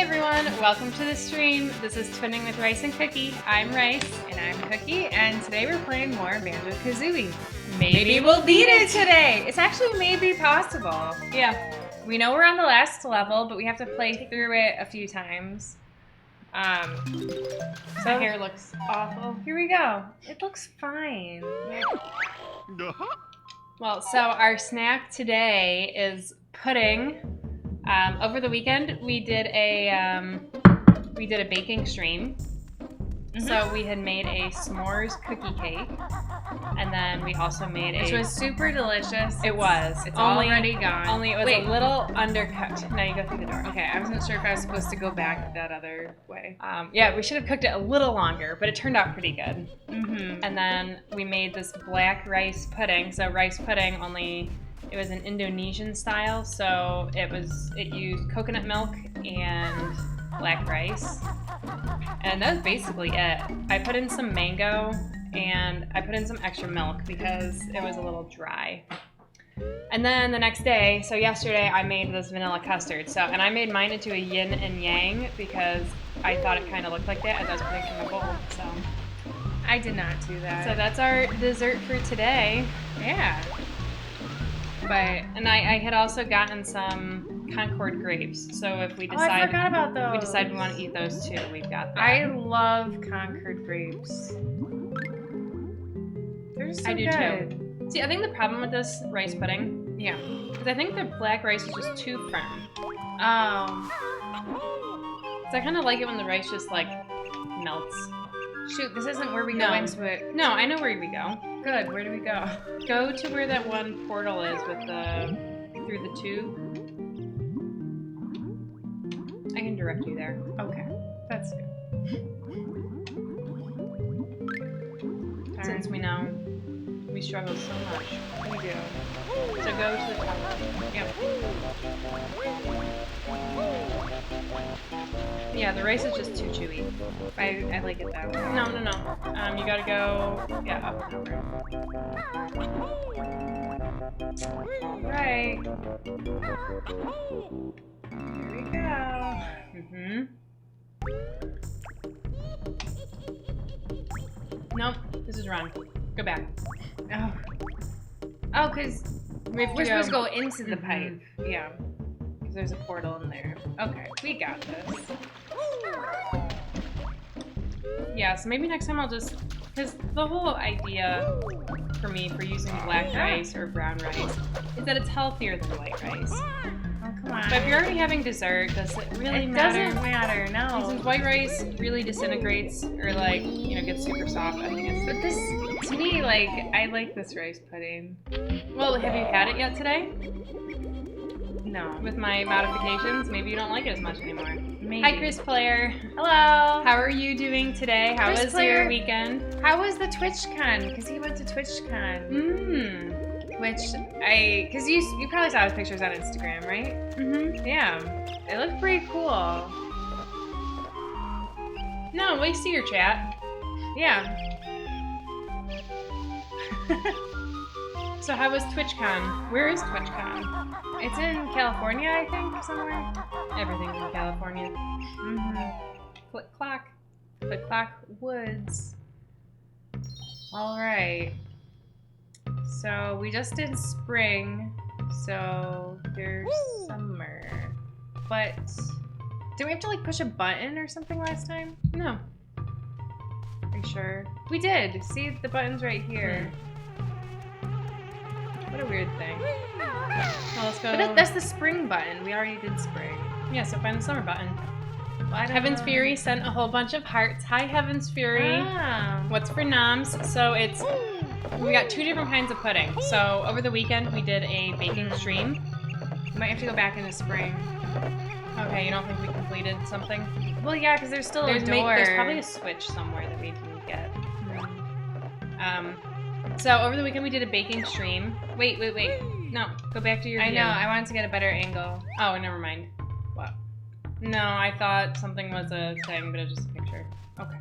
everyone, welcome to the stream. This is Twinning with Rice and Cookie. I'm Rice. And I'm Cookie, and today we're playing more Banjo-Kazooie. Maybe we'll beat it today. It's actually maybe possible. Yeah, We know we're on the last level, but we have to play through it a few times. my hair looks awful. Here we go. It looks fine. Well, so our snack today is pudding. Over the weekend, we did a baking stream. So we had made a s'mores cookie cake, and then we also made Which was super delicious. It was. It's only, already gone. Only it was a little undercooked. Now you go through the door. Okay, I wasn't sure if I was supposed to go back that other way. Yeah, we should have cooked it a little longer, but it turned out pretty good. Mm-hmm. And then we made this black rice pudding. So rice pudding, only it was an Indonesian style. So it used coconut milk and black rice. And that was basically it. I put in some mango and I put in some extra milk because it was a little dry. And then the next day, so yesterday, I made this vanilla custard. And I made mine into a yin and yang because I thought it kind of looked like that as I was putting it in my bowl. So I did not do that. So that's our dessert for today. Yeah. And I had also gotten some Concord grapes. So if we decide, I forgot about those. If we decide we want to eat those too, we've got that. I love Concord grapes. They're so I do good. too. See, I think the problem with this rice pudding, is I think the black rice is just too firm. Oh. So I kind of like it when the rice just like melts. Shoot, this isn't where we No. go into it. No, I know where we go. Good, where do we go? Go to where that one portal is with through the tube. I can direct you there. Okay, that's good. Since we know we struggle so much. We do. So go to the top. Yep. Yeah, the rice is just too chewy. I like it that way. No. You gotta go, up and over. Right. Here we go. Mm-hmm. Nope, this is wrong. Go back. Oh, because we're supposed to go into the Mhm. pipe. Yeah. Because there's a portal in there. Okay, we got this. Yeah, so maybe next time I'll just, because the whole idea for me for using black rice or brown rice is that it's healthier than white rice. Oh, come on. But if you're already having dessert, does it really it matter? doesn't matter, no. Since white rice really disintegrates or gets super soft, I think it's. But this, to me, I like this rice pudding. Well, have you had it yet today? No. With my modifications, maybe you don't like it as much anymore. Maybe. Hi, Chris Player. Hello. How are you doing today? How Chris was Player. your weekend? How was the TwitchCon? Because he went to TwitchCon. Which because you probably saw his pictures on Instagram, right? Mm-hmm. Yeah. It looked pretty cool. No, we see your chat. Yeah. So how was TwitchCon? Where is TwitchCon? It's in California, I think, somewhere. Everything's in California. Mm-hmm. Click clock. The Clock Woods. All right. So we just did spring, so there's summer. But did we have to push a button or something last time? No. Are you sure? We did. See, the button's right here. What a weird thing. Well, let's go. But that's the spring button. We already did spring. Yeah, so find the summer button. Well, I don't Heaven's know. Fury sent a whole bunch of hearts. Hi, Heaven's Fury. Ah. What's for noms? So we got two different kinds of pudding. So over the weekend we did a baking stream. We might have to go back into spring. Okay, you don't think we completed something? Well, yeah, because there's still a door. There's probably a switch somewhere that we didn't get. So over the weekend we did a baking stream. Wait. No, go back to your I view. know. I wanted to get a better angle. Oh, never mind. What? No, I thought something was a thing, but it's just a picture. Okay.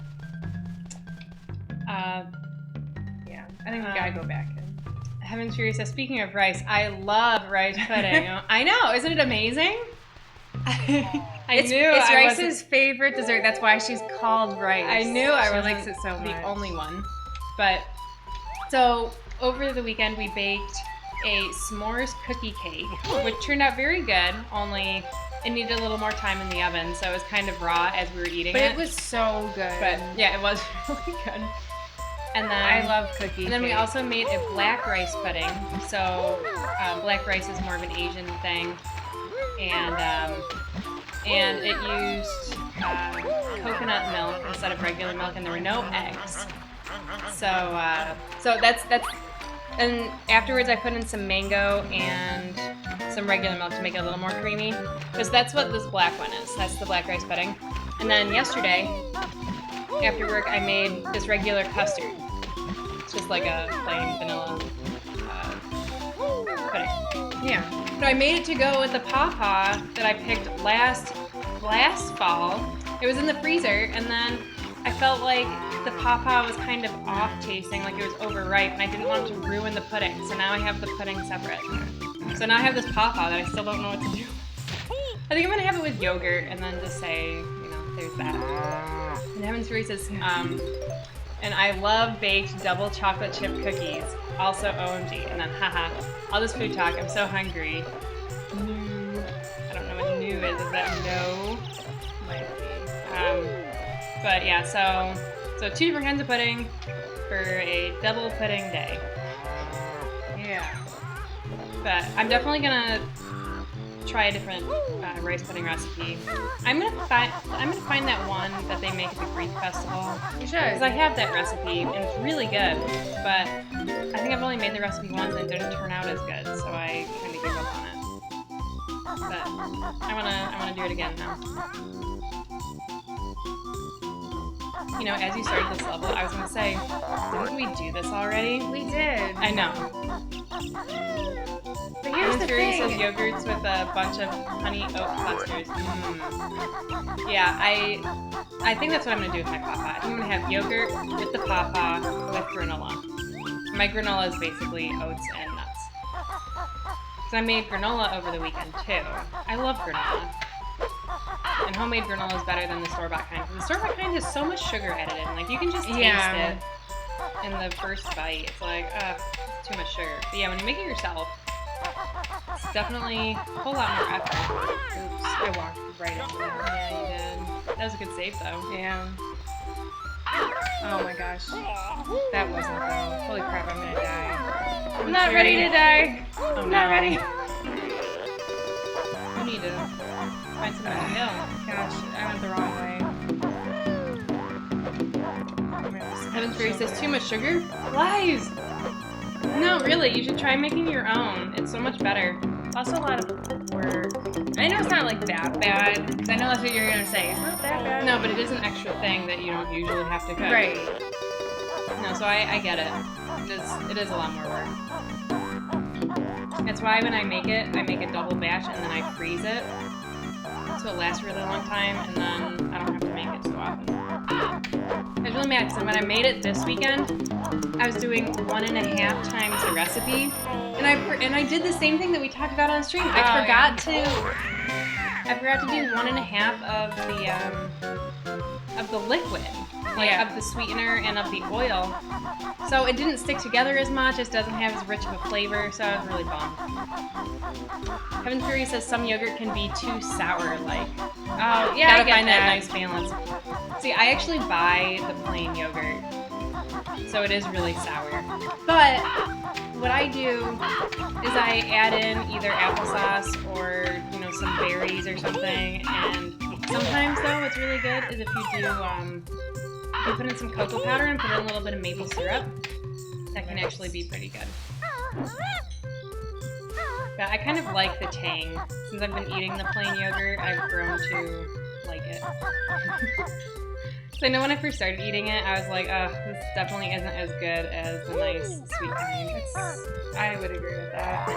Yeah. I think we gotta go back in. Heaven's Fury says, speaking of rice, I love rice pudding. I know, isn't it amazing? It's Rice's favorite dessert. That's why she's called Rice. I knew I she was likes it so much. The only one. But so over the weekend we baked a s'mores cookie cake, which turned out very good. Only it needed a little more time in the oven, so it was kind of raw as we were eating it. But it was so good. But yeah, it was really good. And then I love cookie. And then we also made a black rice pudding. So black rice is more of an Asian thing, and it used coconut milk instead of regular milk, and there were no eggs. So that's and afterwards I put in some mango and some regular milk to make it a little more creamy, because that's what this black one is. That's the black rice pudding. And then yesterday after work I made this regular custard. It's just like a plain vanilla pudding. Yeah. So I made it to go with the pawpaw that I picked last fall. It was in the freezer, and then I felt like the pawpaw was kind of off tasting, like it was overripe, and I didn't want it to ruin the pudding. So now I have the pudding separate. So now I have this pawpaw that I still don't know what to do. I think I'm gonna have it with yogurt, and then just say, there's that. And Heaven's Fury says, and I love baked double chocolate chip cookies. Also OMG. And then, haha, all this food talk. I'm so hungry. I don't know what new is. Is that no? Might be. But yeah, so 2 different kinds of pudding for a double pudding day. Yeah. But I'm definitely gonna try a different rice pudding recipe. I'm gonna find that one that they make at the Greek festival. You should. Because I have that recipe and it's really good, but I think I've only made the recipe once and it didn't turn out as good, so I kind of gave up on it. But I wanna do it again now. As you started this level, I was gonna say, didn't we do this already? We did. I know. But here's the thing. Says yogurts with a bunch of honey oat clusters. Yeah, I think that's what I'm gonna do with my pawpaw. I think I'm gonna have yogurt with the pawpaw with granola. My granola is basically oats and nuts. So I made granola over the weekend too. I love granola. And homemade granola is better than the store-bought kind. The store-bought kind has so much sugar added in. Like, you can just taste it in the first bite. It's like, too much sugar. But yeah, when you make it yourself, it's definitely a whole lot more effort. Oops, I walked right into that. Yeah, you did. That was a good save, though. Yeah. Oh my gosh. That wasn't though. Holy crap, I'm gonna die. I'm not ready to die. Oh, I'm not ready. You need to find somewhere to hill. Gosh, I went the wrong way. Heaven's Fury says, too much sugar? Lies! No, really, you should try making your own. It's so much better. It's also a lot of work. I know it's not like that bad, because I know that's what you're gonna say. It's not that bad. No, but it is an extra thing that you don't usually have to cook. Right. No, so I get it. It is a lot more work. That's why when I make it double batch and then I freeze it so it lasts a really long time, and then I don't have to make it so often. I was really mad because when I made it this weekend, I was doing 1.5 times the recipe, and I did the same thing that we talked about on stream. I forgot to do 1.5 of the liquid, of the sweetener and of the oil. So it didn't stick together as much. It doesn't have as rich of a flavor, so I was really bummed. Heaven's Fury says some yogurt can be too sour, like. Oh, yeah, Gotta find that nice balance. See, I actually buy the plain yogurt, so it is really sour. But what I do is I add in either applesauce or, some berries or something, and sometimes, though, what's really good is if you do, you put in some cocoa powder and put in a little bit of maple syrup. That can actually be pretty good. But I kind of like the tang. Since I've been eating the plain yogurt, I've grown to like it. So I know when I first started eating it, I was like, this definitely isn't as good as the nice sweet kind. I would agree with that.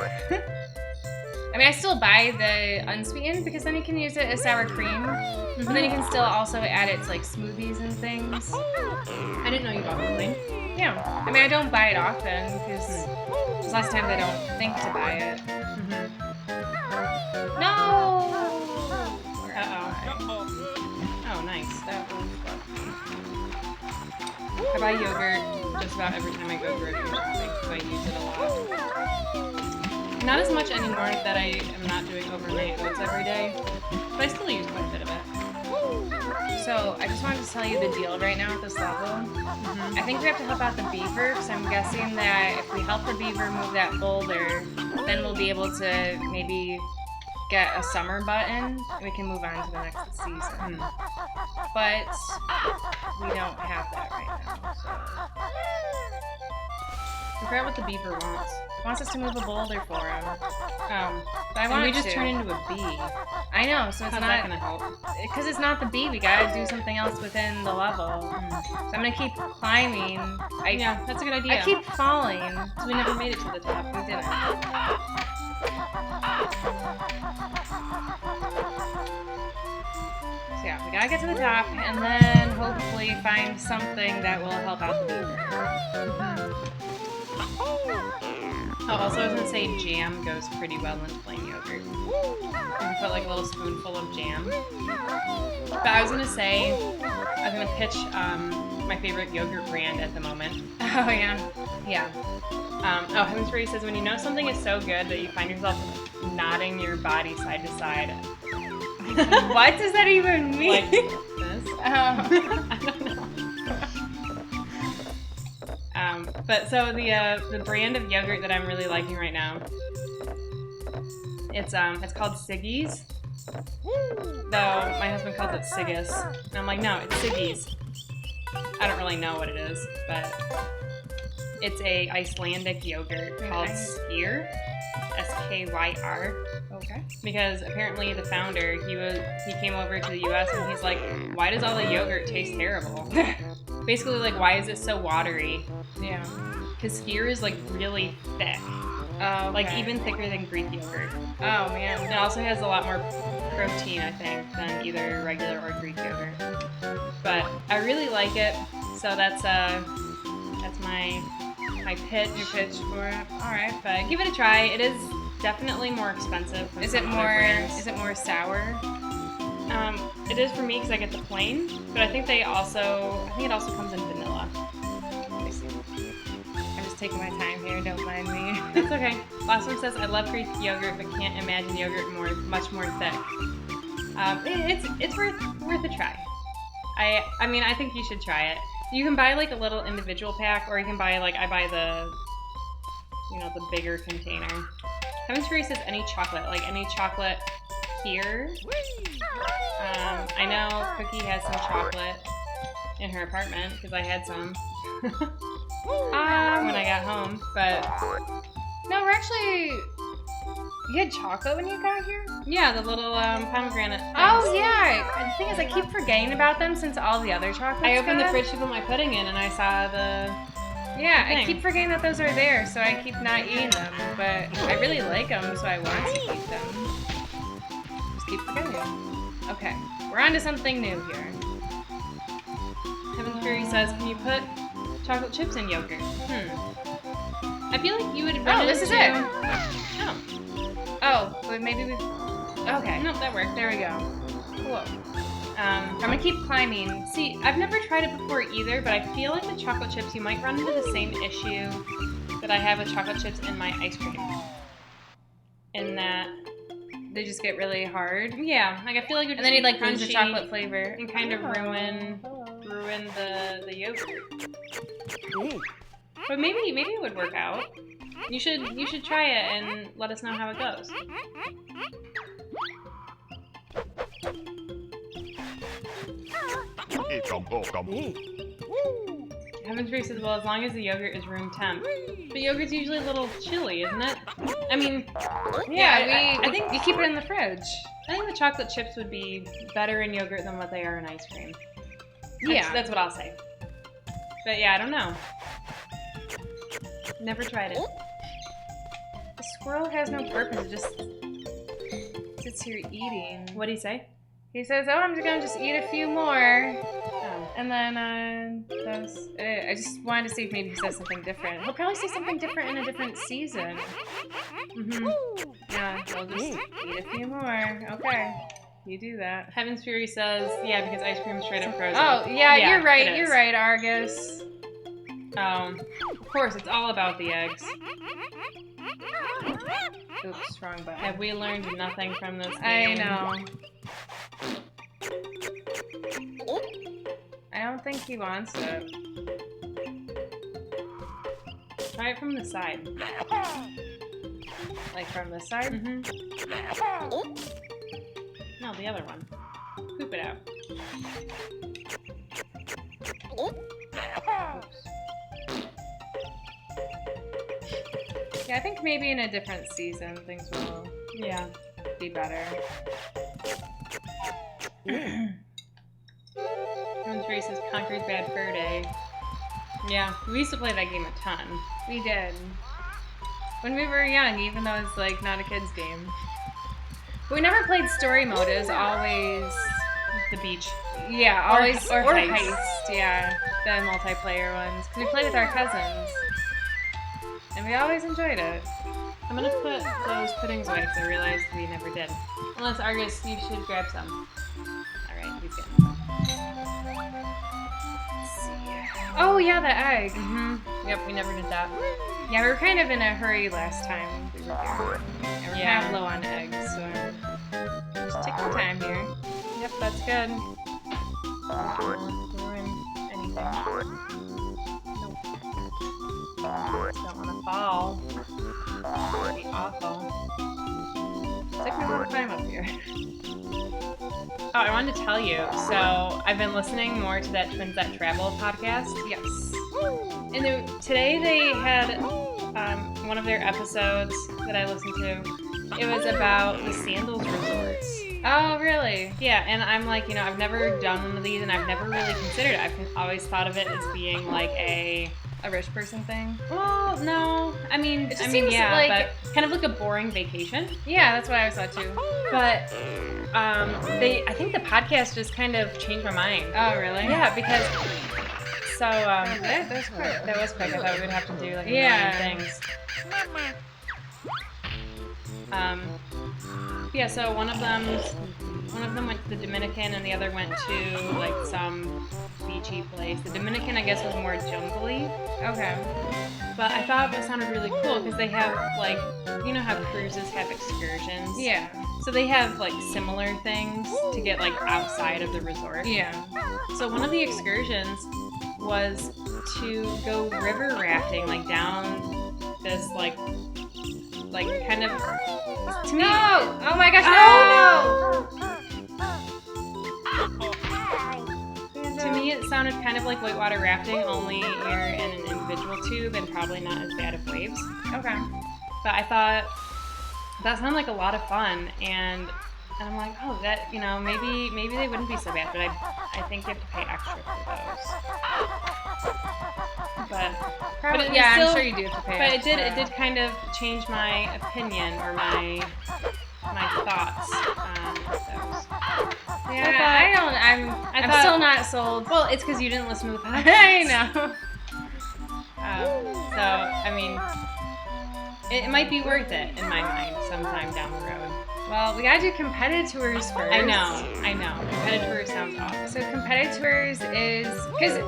I mean, I still buy the unsweetened because then you can use it as sour cream. But then you can still also add it to like smoothies and things. I didn't know you bought the plain. Yeah. I mean, I don't buy it often because there's lots of times I don't think to buy it. No! Uh-oh. I buy yogurt just about every time I go grocery shopping, so I use it a lot. Not as much anymore that I am not doing overnight oats every day, but I still use quite a bit of it. So I just wanted to tell you the deal right now at this level. I think we have to help out the beaver, because I'm guessing that if we help the beaver move that boulder, then we'll be able to maybe get a summer button, and we can move on to the next season. But we don't have that right now, so. I forgot what the beaver wants. He wants us to move a boulder for him. But I And want we just to. turn into a bee. I know, so it's How's not that gonna help? because it's not the bee. We gotta do something else within the level. So I'm gonna keep climbing. Yeah, that's a good idea. I keep falling. So we never made it to the top. We didn't. So yeah, we gotta get to the top and then hopefully find something that will help out the beaver. Oh, also I was gonna say jam goes pretty well in plain yogurt. You can put like a little spoonful of jam. But I was gonna say, I was gonna pitch my favorite yogurt brand at the moment. Oh yeah. Yeah. Heaven's Fury says, when you know something is so good that you find yourself nodding your body side to side. What does that even mean? Like this? I don't know. But so the brand of yogurt that I'm really liking right now, it's called Siggy's. Though my husband calls it Siggus. And I'm like, no, it's Siggy's. I don't really know what it is, but it's a Icelandic yogurt called Skyr. Skyr. Okay. Because apparently the founder, he came over to the US and he's like, why does all the yogurt taste terrible? Basically, like, why is it so watery? Yeah. Because Skyr is like really thick. Oh, Like even thicker than Greek yogurt. Oh man. It also has a lot more protein, I think, than either regular or Greek yogurt. But I really like it, so that's my pitch. Your pitch for it. All right. But give it a try. It is definitely more expensive. Than Is it some other more? brands. Is it more sour? It is for me because I get the plain, but I think it also comes in vanilla. I see. I'm just taking my time here. Don't mind me. It's okay. Last one says, I love Greek yogurt, but can't imagine yogurt much more thick. It's worth a try. I mean, I think you should try it. You can buy like a little individual pack, or you can buy I buy the bigger container. Heaven's Fury says any chocolate here. I know Cookie has some chocolate in her apartment because I had some when I got home. But No, we're actually. You had chocolate when you got here? yeah, the little pomegranate things. Oh yeah. The thing is, I keep forgetting about them since all the other chocolates. I opened the got. fridge to put my pudding in, and I saw the. Yeah, I thing. keep forgetting that those are there, so I keep not eating them. But I really like them, so I want to eat them. Just keep forgetting. Okay, we're on to something new here. Heaven's Fury says, can you put chocolate chips in yogurt? I feel like you would run Oh, this is it. Oh, Oh, but maybe we. Okay, no, that worked. there we go. Cool. I'm I'm gonna keep climbing. See, I've never tried it before either, but I feel like the chocolate chips, you might run into the same issue that I have with chocolate chips in my ice cream. In that, They just get really hard. yeah, like I feel like it would And then you just be like lose the crunchy chocolate flavor. and kind of ruin the yogurt. But maybe it would work out. You should try it and let us know how it goes. Heaven's Fury says, well, as long as the yogurt is room temp. But yogurt's usually a little chilly, isn't it? I mean, Yeah, I think you keep it in the fridge. I think the chocolate chips would be better in yogurt than what they are in ice cream. Yeah. That's what I'll say. But yeah, I don't know. Never tried it. The squirrel has no purpose. It just sits here eating. What do you say? He says, "Oh, I'm just gonna eat a few more," Oh. and then I just wanted to see if maybe he says something different. He'll probably say something different in a different season. Yeah, he'll just eat a few more. Okay, you do that. Heaven's Fury says, yeah, because ice cream's straight up frozen. Oh, yeah, Yeah, you're right. it You're is. right, Argus. Of course, it's all about the eggs. Oops, wrong button. Have we learned nothing from this I game? know. I don't think he wants it. Try it from the side. Like from this side? Mm-hmm. No, the other one. Poop it out. Oops. Yeah, I think maybe in a different season things will be better. Ruins Races Conquers Bad Fur Day. Yeah, we used to play that game a ton. We did. When we were young, even though it's like not a kid's game. But we never played story mode. It was always The beach. yeah, Or- always or heist. heist. Yeah, the multiplayer ones. 'Cause we played with our cousins, and we always enjoyed it. I'm gonna put those puddings away because I realized we never did. Unless Argus, you should grab some. Alright, he's getting some. Let's see. Oh yeah, the egg. Yep, we never did that. Yeah, we were kind of in a hurry last time we were here. And we're Yeah. kind of low on eggs, so just take your time here. Yep, that's good. Ruin anything. Nope. Don't want to fall. That'd be awful. It's like we want to climb up here. Oh, I wanted to tell you. So I've been listening more to that Twins That Travel podcast. Yes. And today they had one of their episodes that I listened to. It was about the Sandals resorts. Oh, really? Yeah, and I'm like, I've never done one of these, and I've never really considered it. I've always thought of it as being like a rich person thing? well, no. I mean, It just seems like- but kind of like a boring vacation. Yeah, that's what I thought too. But I think the podcast just kind of changed my mind. Oh, really? Yeah, because That was quick. that was quick. I thought we would have to do like a Yeah. million things. Yeah, so one of them went to the Dominican and the other went to like some beachy place. The Dominican, I guess, was more jungly, Okay. but I thought that sounded really cool because they have like, how cruises have excursions. Yeah. So they have like similar things to get like outside of the resort. Yeah. So one of the excursions was to go river rafting, like down this like kind of to me. No! Oh my gosh, To me, it sounded kind of like whitewater rafting, only you're in an individual tube and probably not as bad of waves. Okay. But I thought that sounded like a lot of fun, and I'm like, oh, that maybe they wouldn't be so bad, but I think you have to pay extra for those. But Probably, it was yeah, still- I'm sure you do have to pay. But extra. it did kind of change my opinion or my thoughts on those. Yeah, I'm thought- still not sold. Well, it's because you didn't listen to the podcast. I know. So, I mean, it might be worth it in my mind sometime down the road. Well, we gotta do competitors first. I know. Competitor sounds awesome. So competitors is because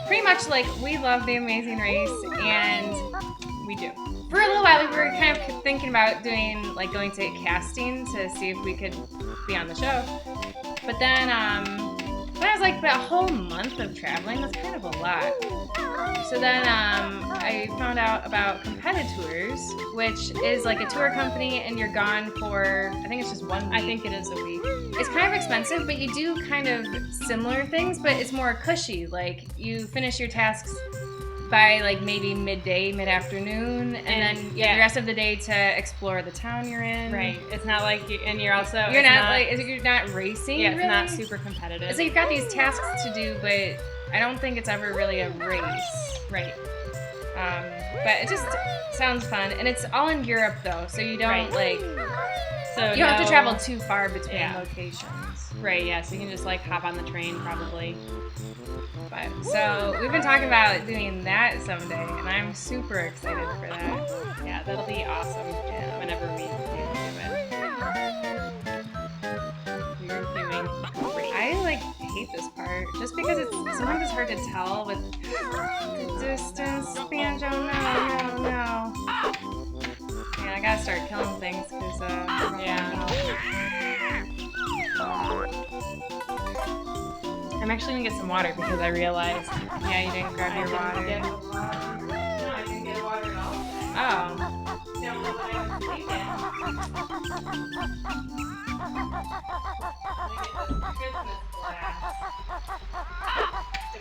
pretty much like we love The Amazing Race, and We do. for a little while we were kind of thinking about going to casting to see if we could be on the show. But then when I was like, but a whole month of traveling, that's kind of a lot. So then I found out about competitors, which is like a tour company, and you're gone for, I think it's just 1 week. I think it is a week. It's kind of expensive, but you do kind of similar things, but it's more cushy. Like you finish your tasks by like maybe midday, mid-afternoon, and then you have the rest of the day to explore the town you're in. Right. It's not like you're also You're it's you're not racing. yeah, really. it's not super competitive. It's like you've got these tasks to do, but I don't think it's ever really a race. right. But it just sounds fun, and it's all in Europe though, so you don't So you don't have to travel too far between Yeah. locations. Right, yeah, so you can just like hop on the train probably. But so we've been talking about doing that someday, and I'm super excited for that. Yeah, that'll be awesome. Yeah, whenever we do it. You're doing great. I hate this part just because it's Sometimes it's hard to tell with the distance. Banjo, no. Yeah, I gotta start killing things because, Yeah. I'm actually gonna get some water because I realized Yeah, you didn't grab your water. No, I didn't get water at all. Oh. Don't know what I was thinking.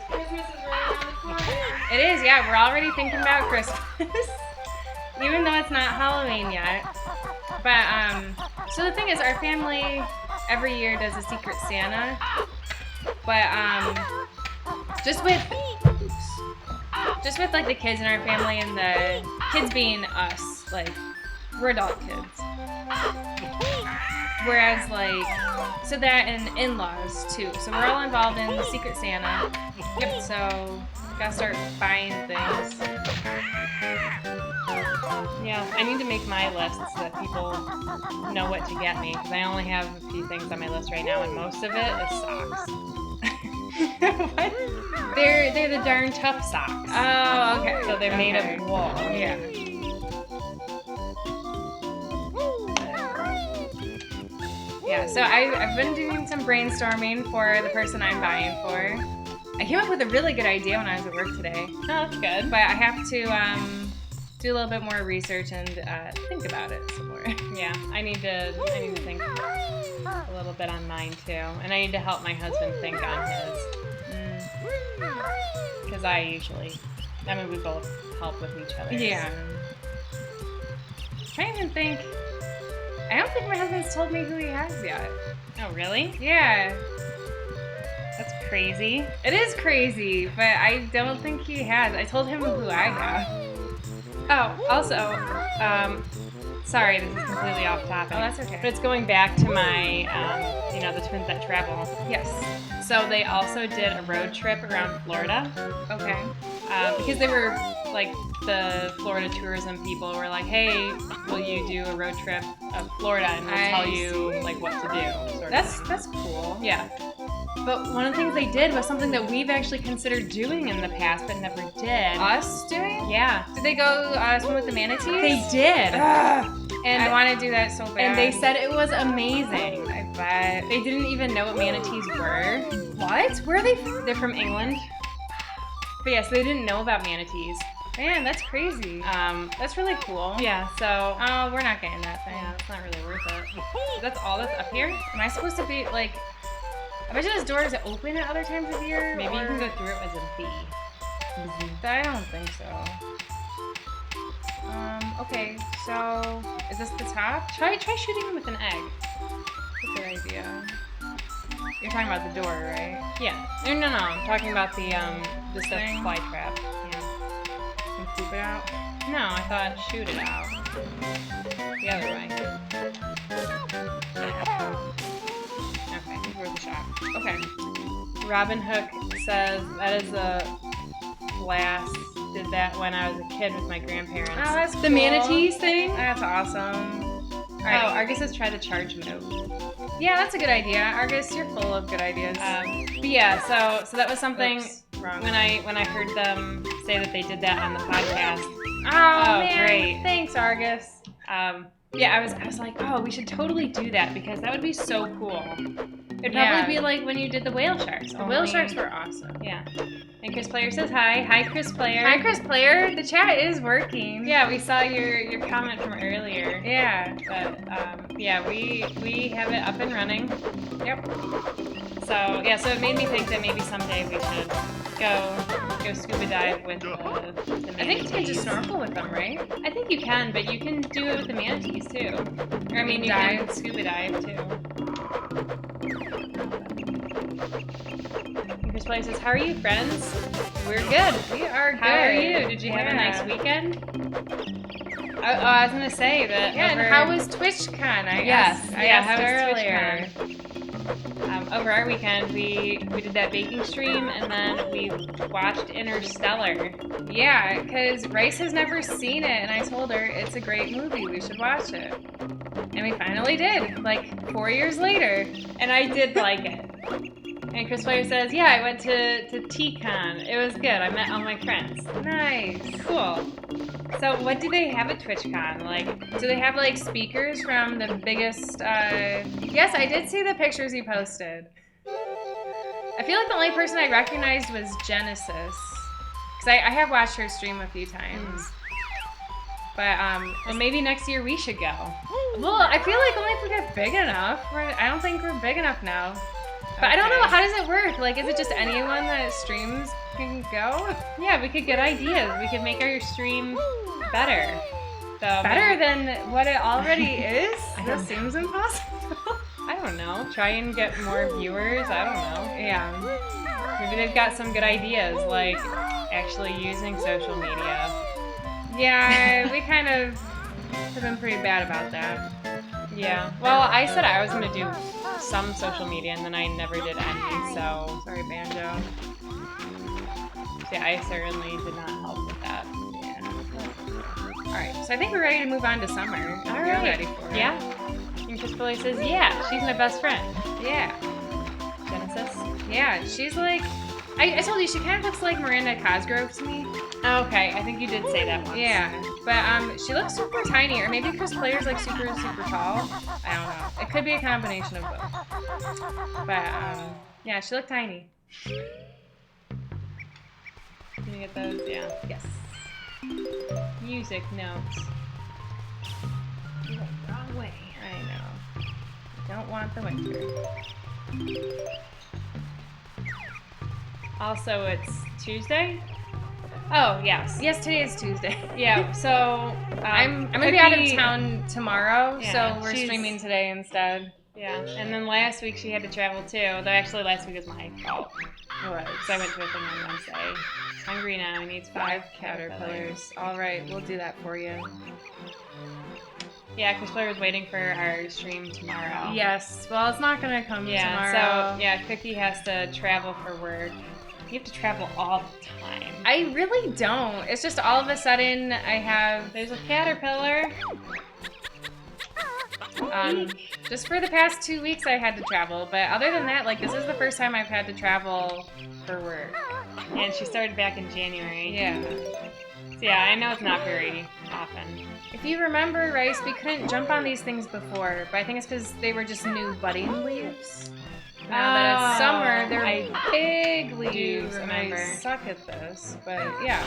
Christmas is right around the corner. It is, yeah. We're already thinking about Christmas. Even though it's not Halloween yet. But, so the thing is, our family every year does a Secret Santa. But, just with like the kids in our family and the kids being us, like, we're adult kids. Whereas, like, so that and in-laws too. So we're all involved in the Secret Santa. Yep. So gotta start buying things. Yeah, I need to make my list so that people know what to get me. Because I only have a few things on my list right now, and most of it is socks. What? They're the darn tough socks. Oh, okay. So they're made of wool. Yeah. Yeah, so I've been doing some brainstorming for the person I'm buying for. I came up with a really good idea when I was at work today. Oh, that's good. But I have to do a little bit more research and think about it some more. Yeah, I need to think a little bit on mine too, and I need to help my husband think on his. Because we both help with each other. Yeah. I'm trying to think. I don't think my husband's told me who he has yet. Oh, really? Yeah. That's crazy. It is crazy, but I don't think he has. I told him who I have. Oh, also, sorry, this is completely off topic. Oh, that's okay. But it's going back to my, the Twins That Travel. Yes. So they also did a road trip around Florida. Okay. Because they were, like, the Florida tourism people were like, hey, will you do a road trip of Florida and we'll tell you, like, what to do, sort of. That's cool. Yeah. But one of the things they did was something that we've actually considered doing in the past but never did. Us doing? Yeah. Did they go swim with the manatees? They did. And I want to do that so bad. And they said it was amazing. I bet. They didn't even know what manatees were. What? Where are they from? They're from England. But yes, they didn't know about manatees. Man, that's crazy. That's really cool. Yeah, so... Oh, we're not getting that thing. Yeah, it's not really worth it. That's all that's up here? Am I supposed to be, like... I bet you this door is open at other times of year? Maybe you can go through it as a bee. I don't think so. Okay, so... Is this the top? Try shooting them with an egg. That's a good idea. You're talking about the door, right? Yeah. No, I'm talking about the thing? fly trap. Yeah. And poop it out? No, I thought shoot it out. The other way. Okay, worth a shot. Okay. Robin Hook says that is a blast. Did that when I was a kid with my grandparents. Oh, that's the cool. manatees thing? That's awesome. All right. Oh, Argus says try the charge move. Yeah, that's a good idea. Argus, you're full of good ideas. But yeah, so that was something. Oops, wrong. when I heard them say that they did that on the podcast. Oh man, great. Thanks, Argus. Yeah, I was like, oh, we should totally do that because that would be so cool. It'd Yeah. probably be like when you did the whale sharks. The whale sharks were awesome. Yeah. And Chris Player says hi. Hi, Chris Player. Hi, Chris Player. The chat is working. Yeah, we saw your comment from earlier. Yeah. But yeah, we have it up and running. Yep. So yeah, so it made me think that maybe someday we should go scuba dive with the manatees. I think you can just snorkel with them, right? I think you can, but you can do it with the manatees too. Or I mean, you can scuba dive too. And Chris Player says, "How are you, friends? We're good. We are good. How are you? Did you have a nice weekend?" I was gonna say that. Yeah, and how was TwitchCon? I asked earlier. Over our weekend, we did that baking stream, and then we watched Interstellar. Yeah, because Rice has never seen it, and I told her it's a great movie. We should watch it. And we finally did, like 4 years later. And I did like it. And Chris Flair says, yeah, I went to TCon. It was good. I met all my friends. Nice. Cool. So what do they have at TwitchCon? Like, do they have like speakers from the biggest? Yes, I did see the pictures he posted. I feel like the only person I recognized was Genesis, because I have watched her stream a few times. But well, maybe next year we should go. Well, I feel like only if we get big enough. I don't think we're big enough now. But I don't know, how does it work? Like, is it just anyone that streams can go? Yeah, we could get ideas. We could make our stream better. So better than what it already is? This seems impossible. I don't know. Try and get more viewers. I don't know. Yeah. Maybe they've got some good ideas, like actually using social media. Yeah, we kind of have been pretty bad about that. Yeah. Well, I said I was going to do some social media, and then I never did any, so... Sorry, Banjo. Yeah, I certainly did not help with that. Yeah. Alright, so I think we're ready to move on to summer. Alright. You're ready for it. Yeah. And Chris Billy says, yeah, she's my best friend. Yeah. Genesis? Yeah, she's like... I told you, she kind of looks like Miranda Cosgrove to me. Okay, I think you did say that once. Yeah, but she looks super tiny, or maybe Chris Player's like super tall. I don't know. It could be a combination of both. But yeah, she looked tiny. Can you get those? Yeah. Yes. Music notes. You went the wrong way. I know. Don't want the winter. Also, it's Tuesday? Oh, yes. Yes, today is Tuesday. Yeah, so... I'm going to be out of town tomorrow, Yeah, so we're streaming today instead. Yeah, and then last week she had to travel too, though actually last week was my fault. What? So I went to a thing on Wednesday. Hungry now, he needs 5 caterpillars. Alright, we'll do that for you. Yeah, Chris Blair was waiting for our stream tomorrow. Yes, well, it's not going to come tomorrow. So, yeah, Cookie has to travel for work. You have to travel all the time. I really don't. It's just all of a sudden I have... There's a caterpillar. Just for the past 2 weeks I had to travel, but other than that, like, this is the first time I've had to travel for work. And she started back in January. Yeah. So yeah, I know it's not very often. If you remember, Rice, we couldn't jump on these things before, but I think it's because they were just new budding leaves. Now that it's summer, they're big leaves, and I suck at this, but yeah.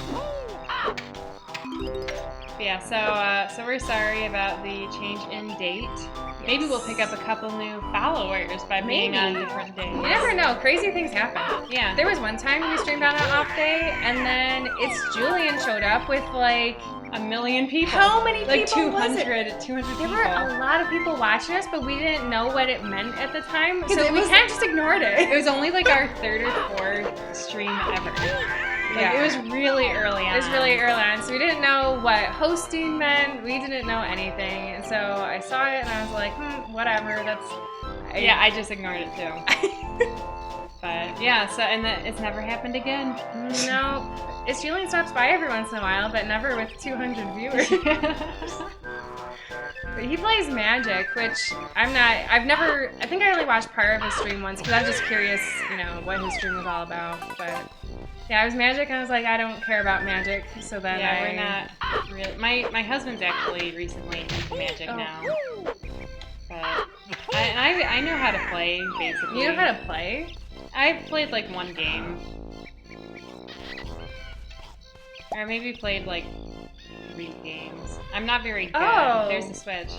Yeah, so we're sorry about the change in date. Yes. Maybe we'll pick up a couple new followers by being on different days. You never know. Crazy things happen. Yeah. There was one time we streamed on an off day, and then Julian showed up with like 1 million people. How many people like 200 was it? 200 people. There were a lot of people watching us, but we didn't know what it meant at the time, so we kind of just ignored it. It was only like our 3rd or 4th stream ever. Like, it was really early on. It was really early on, so we didn't know what hosting meant. We didn't know anything, and so I saw it and I was like, whatever. Yeah, I just ignored it too. But yeah, so it's never happened again. No, Julian stops by every once in a while, but never with 200 viewers. But he plays Magic, which I think I only watched part of his stream once because I was just curious, what his stream was all about. But yeah, it was Magic, and I was like, I don't care about Magic, so then we're not really. My husband's actually recently into Magic now. But I know how to play, basically. You know how to play? I've played like 1 game. Or maybe played like 3 games. I'm not very good. Oh. There's the switch.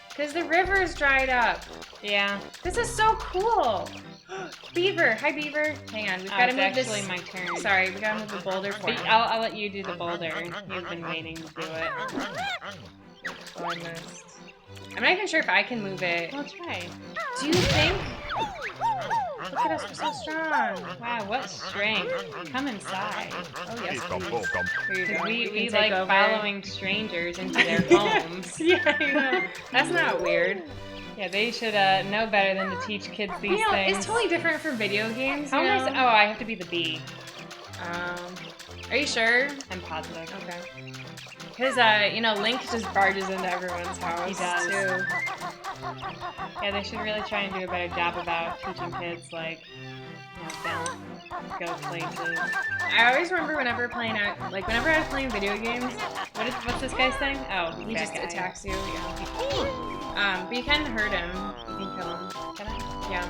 Because the river's dried up. Yeah. This is so cool. Beaver. Hi, Beaver. Hang on. We've got to move this. It's actually my turn. Sorry, we got to move the boulder for him. I'll let you do the boulder. You've been waiting to do it. Oh, I missed. I'm not even sure if I can move it. Well, try. Do you think? Look at us, we're so strong. Wow, what strength. Come inside. Oh, yes, please. Here you go. We like following strangers into their homes. Yeah, I know. That's not weird. Yeah, they should know better than to teach kids these things. It's totally different for video games. How am I? Oh, I have to be the bee. Are you sure? I'm positive. Okay. Because, Link just barges into everyone's house. He does. Too. Yeah, they should really try and do a better job about teaching kids, like, don't go places. I always remember whenever playing out, like whenever I was playing video games, What's this guy's thing? Oh, he that just guy. attacks you. Yeah. But you can hurt him. You can kill him. Can I? Yeah.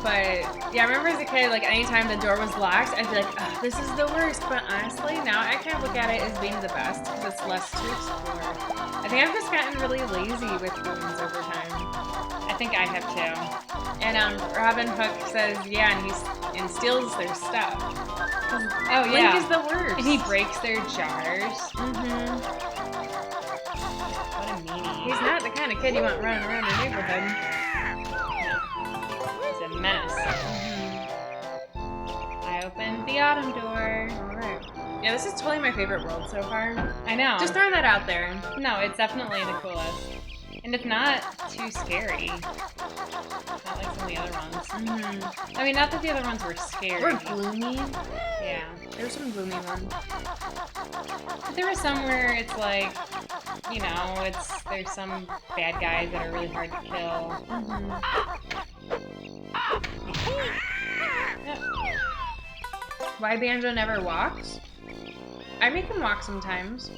But yeah, I remember as a kid, like anytime the door was locked, I'd be like, oh, this is the worst. But honestly, now I kind of look at it as being the best because it's less to explore. I think I've just gotten really lazy with games over time. I think I have too. And Robin Hook says, yeah, and steals their stuff. Oh yeah. Link is the worst. And he breaks their jars. Mm-hmm. What a meanie. He's not the kind of kid you want running around the neighborhood. He's a menace. I opened the autumn door. Alright. Yeah, this is totally my favorite world so far. I know. Just throwing that out there. No, it's definitely the coolest. And it's not too scary. Not like some of the other ones. Mm-hmm. I mean, not that the other ones were scary. Or gloomy. Yeah. There were some gloomy ones. But there was some where it's like, there's some bad guys that are really hard to kill. Mm-hmm. Yep. Why Banjo never walks? I make him walk sometimes.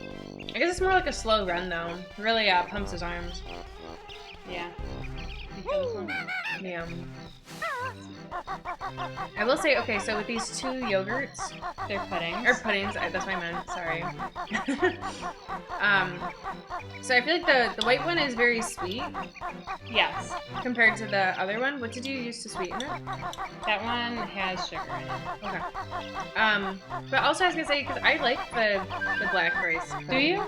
I guess it's more like a slow run though. Really pumps his arms. Yeah. You kill this one? Yeah. I will say, okay, so with these two yogurts, They're puddings. or puddings, that's what I meant, sorry. So I feel like the white one is very sweet Yes. compared to the other one. What did you use to sweeten it? That one has sugar in it. Okay. But also I was gonna say, because I like the black rice pudding. Do you?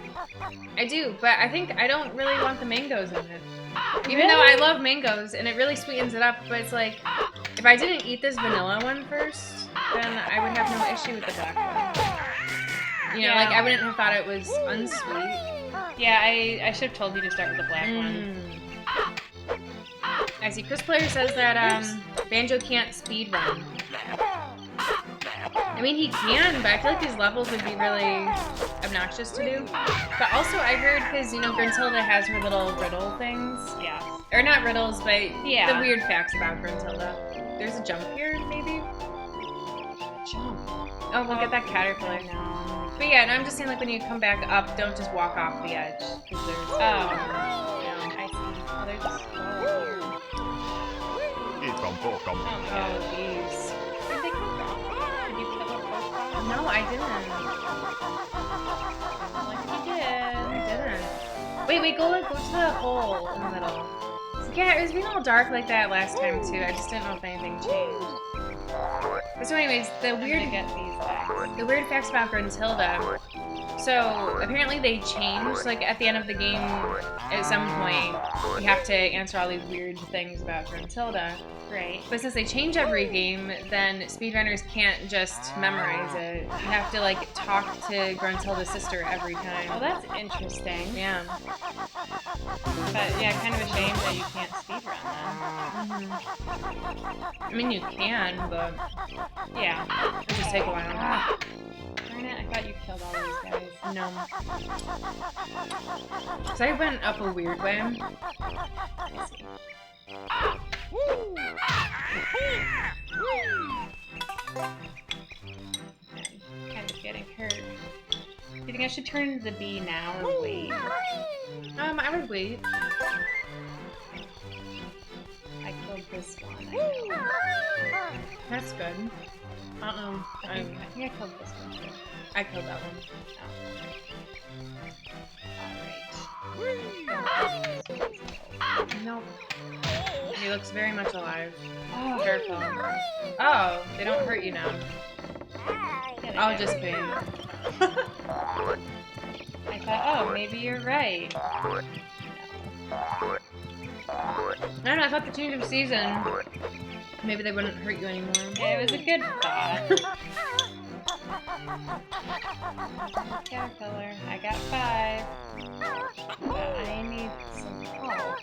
I do, but I think I don't really want the mangoes in it. Even though I love mangoes, and it really sweetens it up, but it's like, if I didn't eat this vanilla one first, then I would have no issue with the black one. You know, Yeah. like I wouldn't have thought it was unsweet. Yeah, I should have told you to start with the black one. I see. Chris Player says that Banjo can't speed run. I mean, he can, but I feel like these levels would be really obnoxious to do. But also, I heard, because, Gruntilda has her little riddle things. Yeah. Or not riddles, but Yeah. the weird facts about Gruntilda. There's a jump here, maybe? Jump. Oh, look at that caterpillar. No. But yeah, and I'm just saying, like, when you come back up, don't just walk off the edge. Because there's... Oh. I see. Oh, they're just Oh my Oh, god. jeez. Where'd they come from? Did you kill a post? No, I didn't. Like you did. I didn't. Wait, go to the hole in the middle. Yeah, it was being all dark like that last time too. I just didn't know if anything changed. But so anyways, the I'm gonna weird get these back. facts about Gruntilda. So apparently they changed, like at the end of the game, at some point, you have to answer all these weird things about Gruntilda. Right. But since they change every game, then speedrunners can't just memorize it. You have to like talk to Gruntilda's sister every time. Oh, that's interesting. Yeah. But yeah, kind of a shame that you can't speedrun I mean, you can, but then. Yeah. it'll just take a while. Darn it, I thought you killed all these guys. No. So I went up a weird way. I see. I'm kind of getting hurt. Do you think I should turn to the bee now or wait? I would wait. I killed this one. I know. That's good. Uh-oh. I think I killed this one too. I killed that one. Alright. Nope. He looks very much alive. Oh, Careful. Oh, they don't hurt you now. yeah, Oh, just being. I thought, oh, maybe you're right. I don't know, I thought the change of season, maybe they wouldn't hurt you anymore. Yeah, it was a good thought. Caterpillar, I got 5. But I need some help.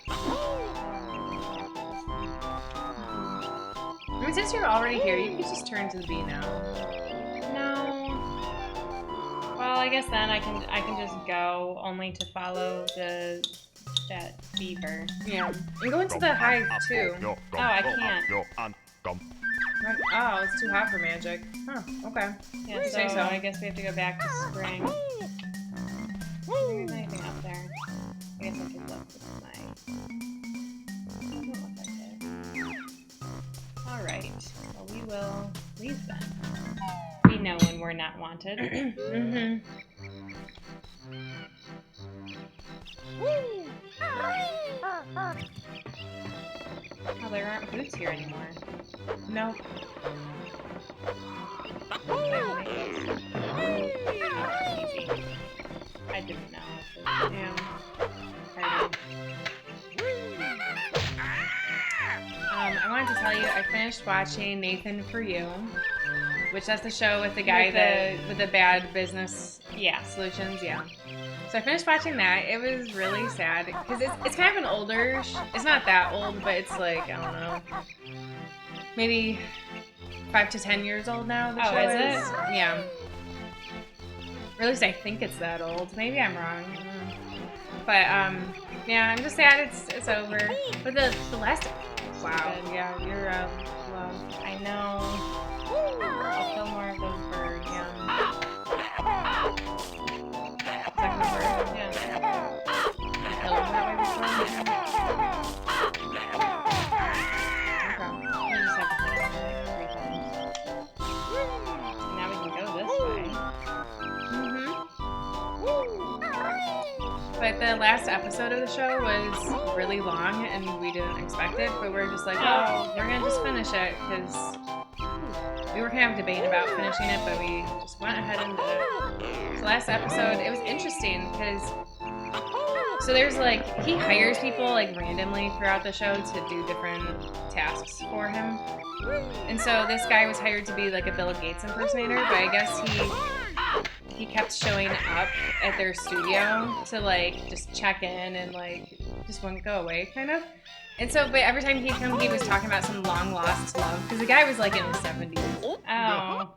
I mean, since you're already here, you could just turn to the bee now. No. Well, I guess then I can just go only to follow that beaver. Yeah. And go into the hive too. Oh, I can't. Oh, it's too hot for magic. Huh, okay. Yeah, Say so. I guess we have to go back to spring. There's anything up there. I guess I could look with my... Doesn't look like it. Alright, well we will leave then. We know when we're not wanted. Mm-hmm. Oh, there aren't boots here anymore. No. Oh, easy. I didn't know. Yeah. Pardon. I wanted to tell you, I finished watching Nathan For You, which that's the show with the guy with the bad business solutions. Yeah. So I finished watching that. It was really sad because it's kind of an older. It's not that old, but it's like I don't know, maybe 5 to 10 years old now. The show is it? Yeah. Or at least I think it's that old. Maybe I'm wrong. But yeah, I'm just sad it's over. But the last. Wow. Yeah, you're low. I know. I'll kill more of those birds. Yeah. Second bird? Yeah. Kill them that way before. You just have to hit it like 3 times. Now we can go this way. But the last episode of the show was really long, and we didn't expect it. But we're just like, oh, we're gonna just finish it because we were kind of debating about finishing it, but we just went ahead and did it. So last episode, it was interesting because so there's like he hires people like randomly throughout the show to do different tasks for him, and so this guy was hired to be like a Bill Gates impersonator, but I guess he kept showing up at their studio to like just check in and like just wouldn't go away kind of. And so, but every time he'd come, he was talking about some long lost love because the guy was like in his 70s. Oh.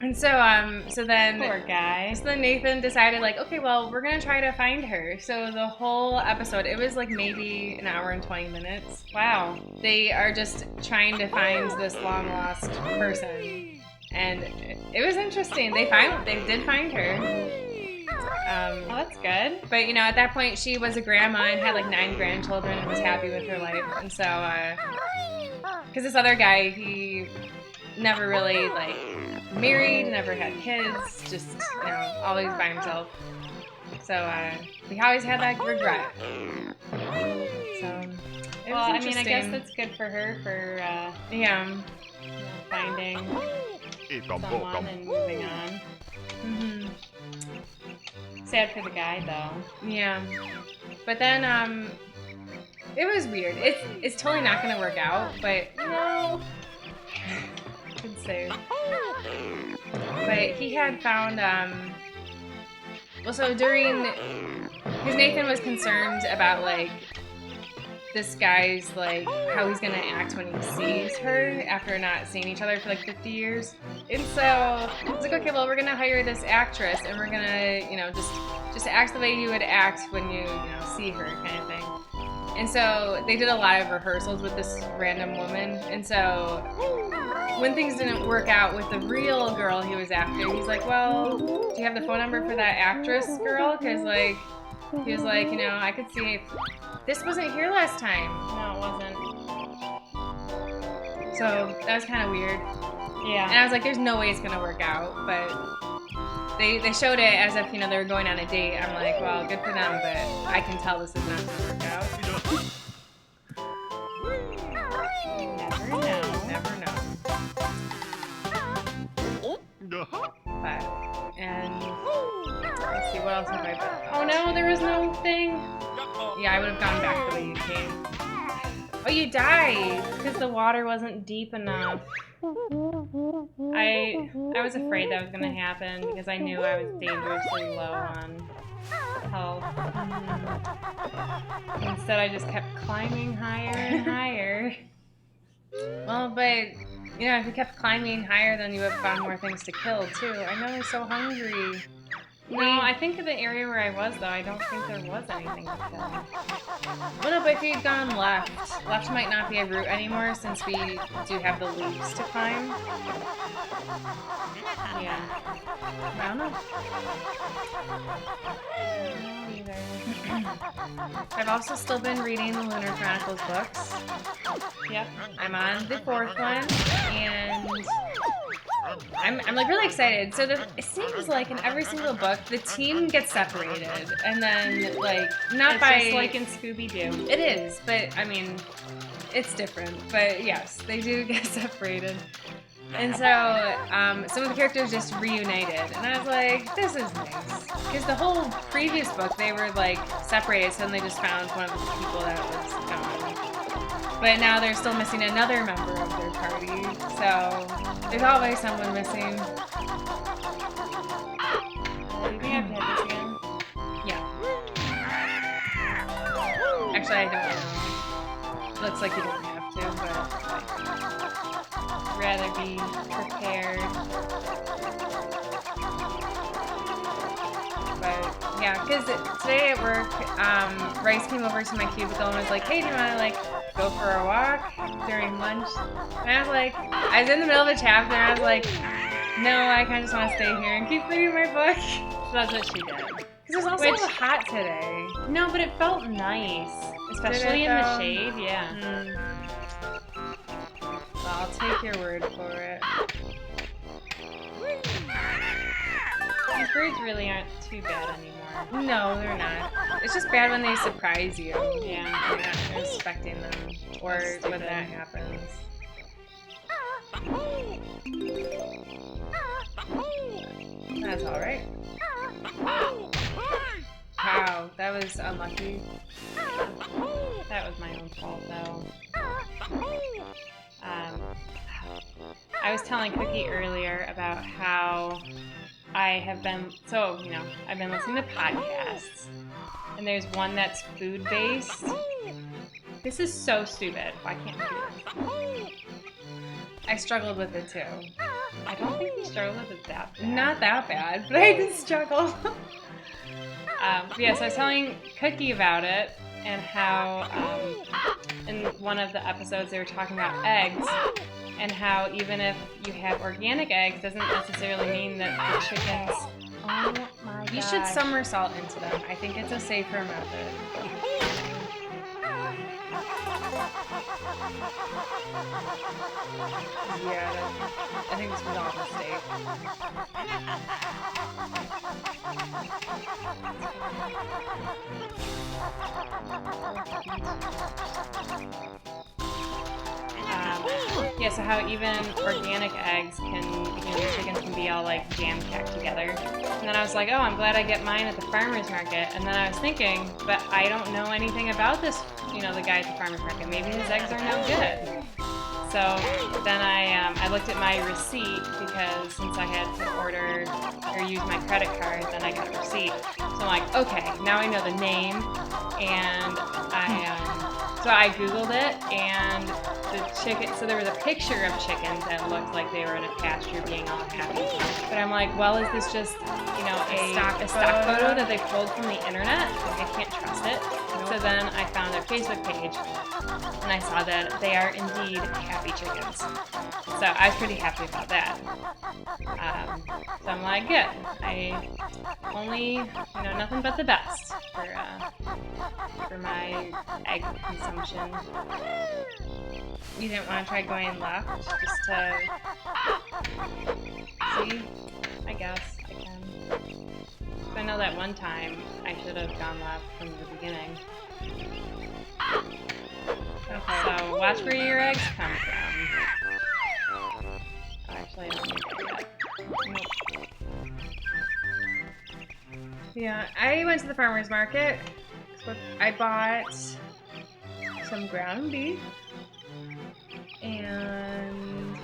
And so, so then Poor guy. So then Nathan decided like, okay, well, we're gonna try to find her. So the whole episode, it was like maybe an hour and 20 minutes. Wow. They are just trying to find this long lost person. And it was interesting. They did find her. Oh, that's good. But you know, at that point, she was a grandma and had like 9 grandchildren and was happy with her life. And so, because this other guy, he never really like married, never had kids, just you know, always by himself. So we always had that regret. So it was I mean, I guess that's good for her for finding someone and moving on. Mm-hmm. Sad for the guy though. Yeah. But then it was weird. It's totally not gonna work out, but No. could say. But he had found well, so during because Nathan was concerned about like this guy's like how he's gonna act when he sees her after not seeing each other for like 50 years. And so it's like, okay, well, we're gonna hire this actress and we're gonna, you know, just act the way you would act when you know, see her kind of thing. And so they did a lot of rehearsals with this random woman. And so when things didn't work out with the real girl he was after, he's like, well, do you have the phone number for that actress girl? Because like, he was like, you know, I could see if this wasn't here last time. No, it wasn't. So that was kind of weird. Yeah. And I was like, there's no way it's gonna work out. But they showed it as if, you know, they were going on a date. I'm like, well, good for them, but I can tell this is not gonna work out. Never know. Never know. But, and let's see, what else have I done? Oh no, there was no thing. Yeah, I would have gone back the way you came. Oh, you died! Because the water wasn't deep enough. I was afraid that was gonna happen because I knew I was dangerously low on health. Instead, I just kept climbing higher and higher. Well, but, you know, if you kept climbing higher, then you would have found more things to kill, too. I know, I'm so hungry. No, I think of the area where I was, though. I don't think there was anything to kill. Well, no, but if you'd gone left might not be a route anymore since we do have the loops to climb. Yeah. I don't know. I've also still been reading the Lunar Chronicles books. Yep. I'm on the 4th one, and I'm like really excited. So it seems like in every single book, the team gets separated, and then like not It's by just like in Scooby-Doo. it is, but I mean, it's different. But yes, they do get separated. And so some of the characters just reunited, and I was like, this is nice. Because the whole previous book, they were like separated, so then they just found one of the people that was gone. But now they're still missing another member of their party, so there's always someone missing. Do you think I have to hit this again? Yeah. Actually, I don't know. Looks like you don't have to, but Rather be prepared. But yeah, because today at work, Rice came over to my cubicle and was like, hey, do you want to like go for a walk during lunch? And I was like, I was in the middle of a chapter and I was like, no, I kind of just want to stay here and keep reading my book. So that's what she did. Because it was also hot today. No, but it felt nice. Especially in the shade, yeah. Well, I'll take your word for it. These birds really aren't too bad anymore. No, they're not. It's just bad when they surprise you. Yeah. You're not expecting them. Or when that happens. That's alright. Wow, that was unlucky. That was my own fault, though. I was telling Cookie earlier about how I have been, I've been listening to podcasts, and there's one that's food-based. This is so stupid. Why can't we do this? I struggled with it too. I don't think we struggled with it that bad. Not that bad, but I did struggle. Yeah, so I was telling Cookie about it, and how in one of the episodes they were talking about eggs, and how even if you have organic eggs, doesn't necessarily mean that the chickens... Oh my god. You should somersault into them. I think it's a safer method. Yeah, I think this was all a mistake. Yeah, so how even organic eggs can, the chickens can be all like jam-packed together. And then I was like, oh, I'm glad I get mine at the farmer's market. And then I was thinking, but I don't know anything about this, the guy at the farmer's market. Maybe his eggs are no good. So then I looked at my receipt, because since I had to order or use my credit card, then I got a receipt. So I'm like, okay, now I know the name, and so I Googled it, and so there was a picture of chickens that looked like they were in a pasture being all happy. But I'm like, well, is this just, a stock photo that they pulled from the internet? Like, I can't trust it. Nope. So then I found their Facebook page, and I saw that they are indeed happy chickens. So I was pretty happy about that. So I'm like, good. I only, nothing but the best for my egg consumption. You didn't want to try going left just to see? I guess I can. I know that one time I should have gone left from the beginning. Okay, so watch where your eggs come from. Oh, actually, I don't need that yet. Nope. Yeah, I went to the farmer's market. I bought some ground beef and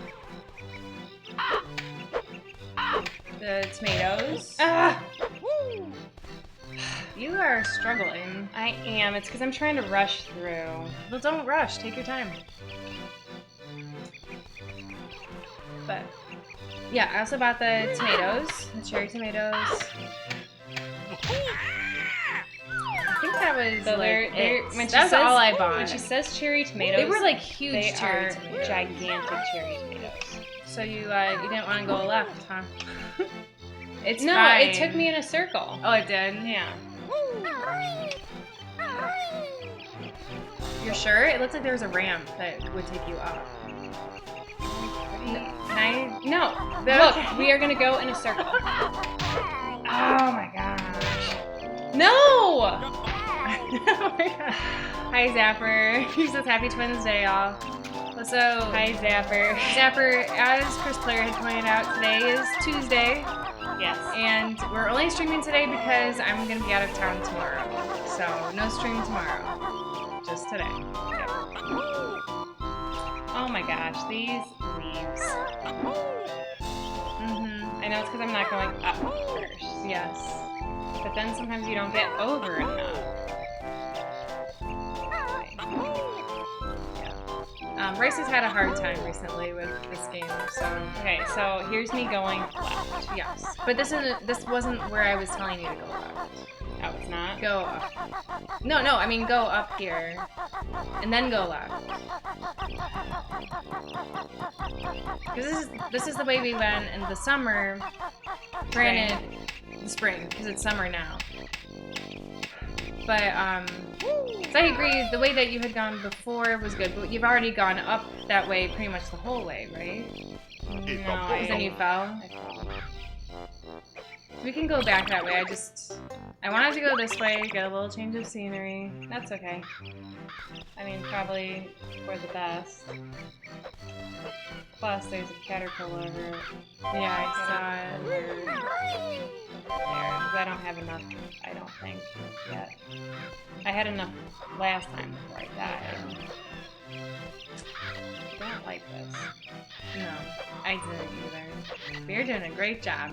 the tomatoes. Ah! You are struggling. I am. It's because I'm trying to rush through. Well, don't rush. Take your time. But yeah, I also bought the tomatoes, the cherry tomatoes. I think that was So like when she that's says, all I bought. When she says cherry tomatoes, They were like huge they cherry are tomatoes. gigantic cherry tomatoes. So you didn't want to go left, huh? It's No, fine. it took me in a circle. Oh, it did? Yeah. You're sure? It looks like there was a ramp that would take you up. No. Look, we are gonna go in a circle. Oh my gosh. No! Oh my God. Hi, Zapper. He says Happy Twins Day, y'all. So, Hi, Zapper. Zapper, as Chris Player had pointed out, today is Tuesday. Yes. And we're only streaming today because I'm going to be out of town tomorrow. So, no stream tomorrow. Just today. Yep. Oh my gosh, these leaves. I know it's because I'm not going up first. Yes. But then sometimes you don't get over enough. Bryce has had a hard time recently with this game, so Okay, so here's me going left. yes. But this wasn't where I was telling you to go left. Oh, it's not? Go up. No, I mean go up here, and then go left. Because this is the way we went in the summer. Granted, the spring, because it's summer now. But so I agree. The way that you had gone before was good, but you've already gone up that way pretty much the whole way, right? No, Because then you fell. I fell. We can go back that way. I wanted to go this way, get a little change of scenery. That's okay. I mean, probably for the best. Plus, there's a caterpillar over Yeah, I saw it. there, because I don't have enough, I don't think, yet. I had enough last time before I died. I don't like this. No, I didn't either. But you're doing a great job.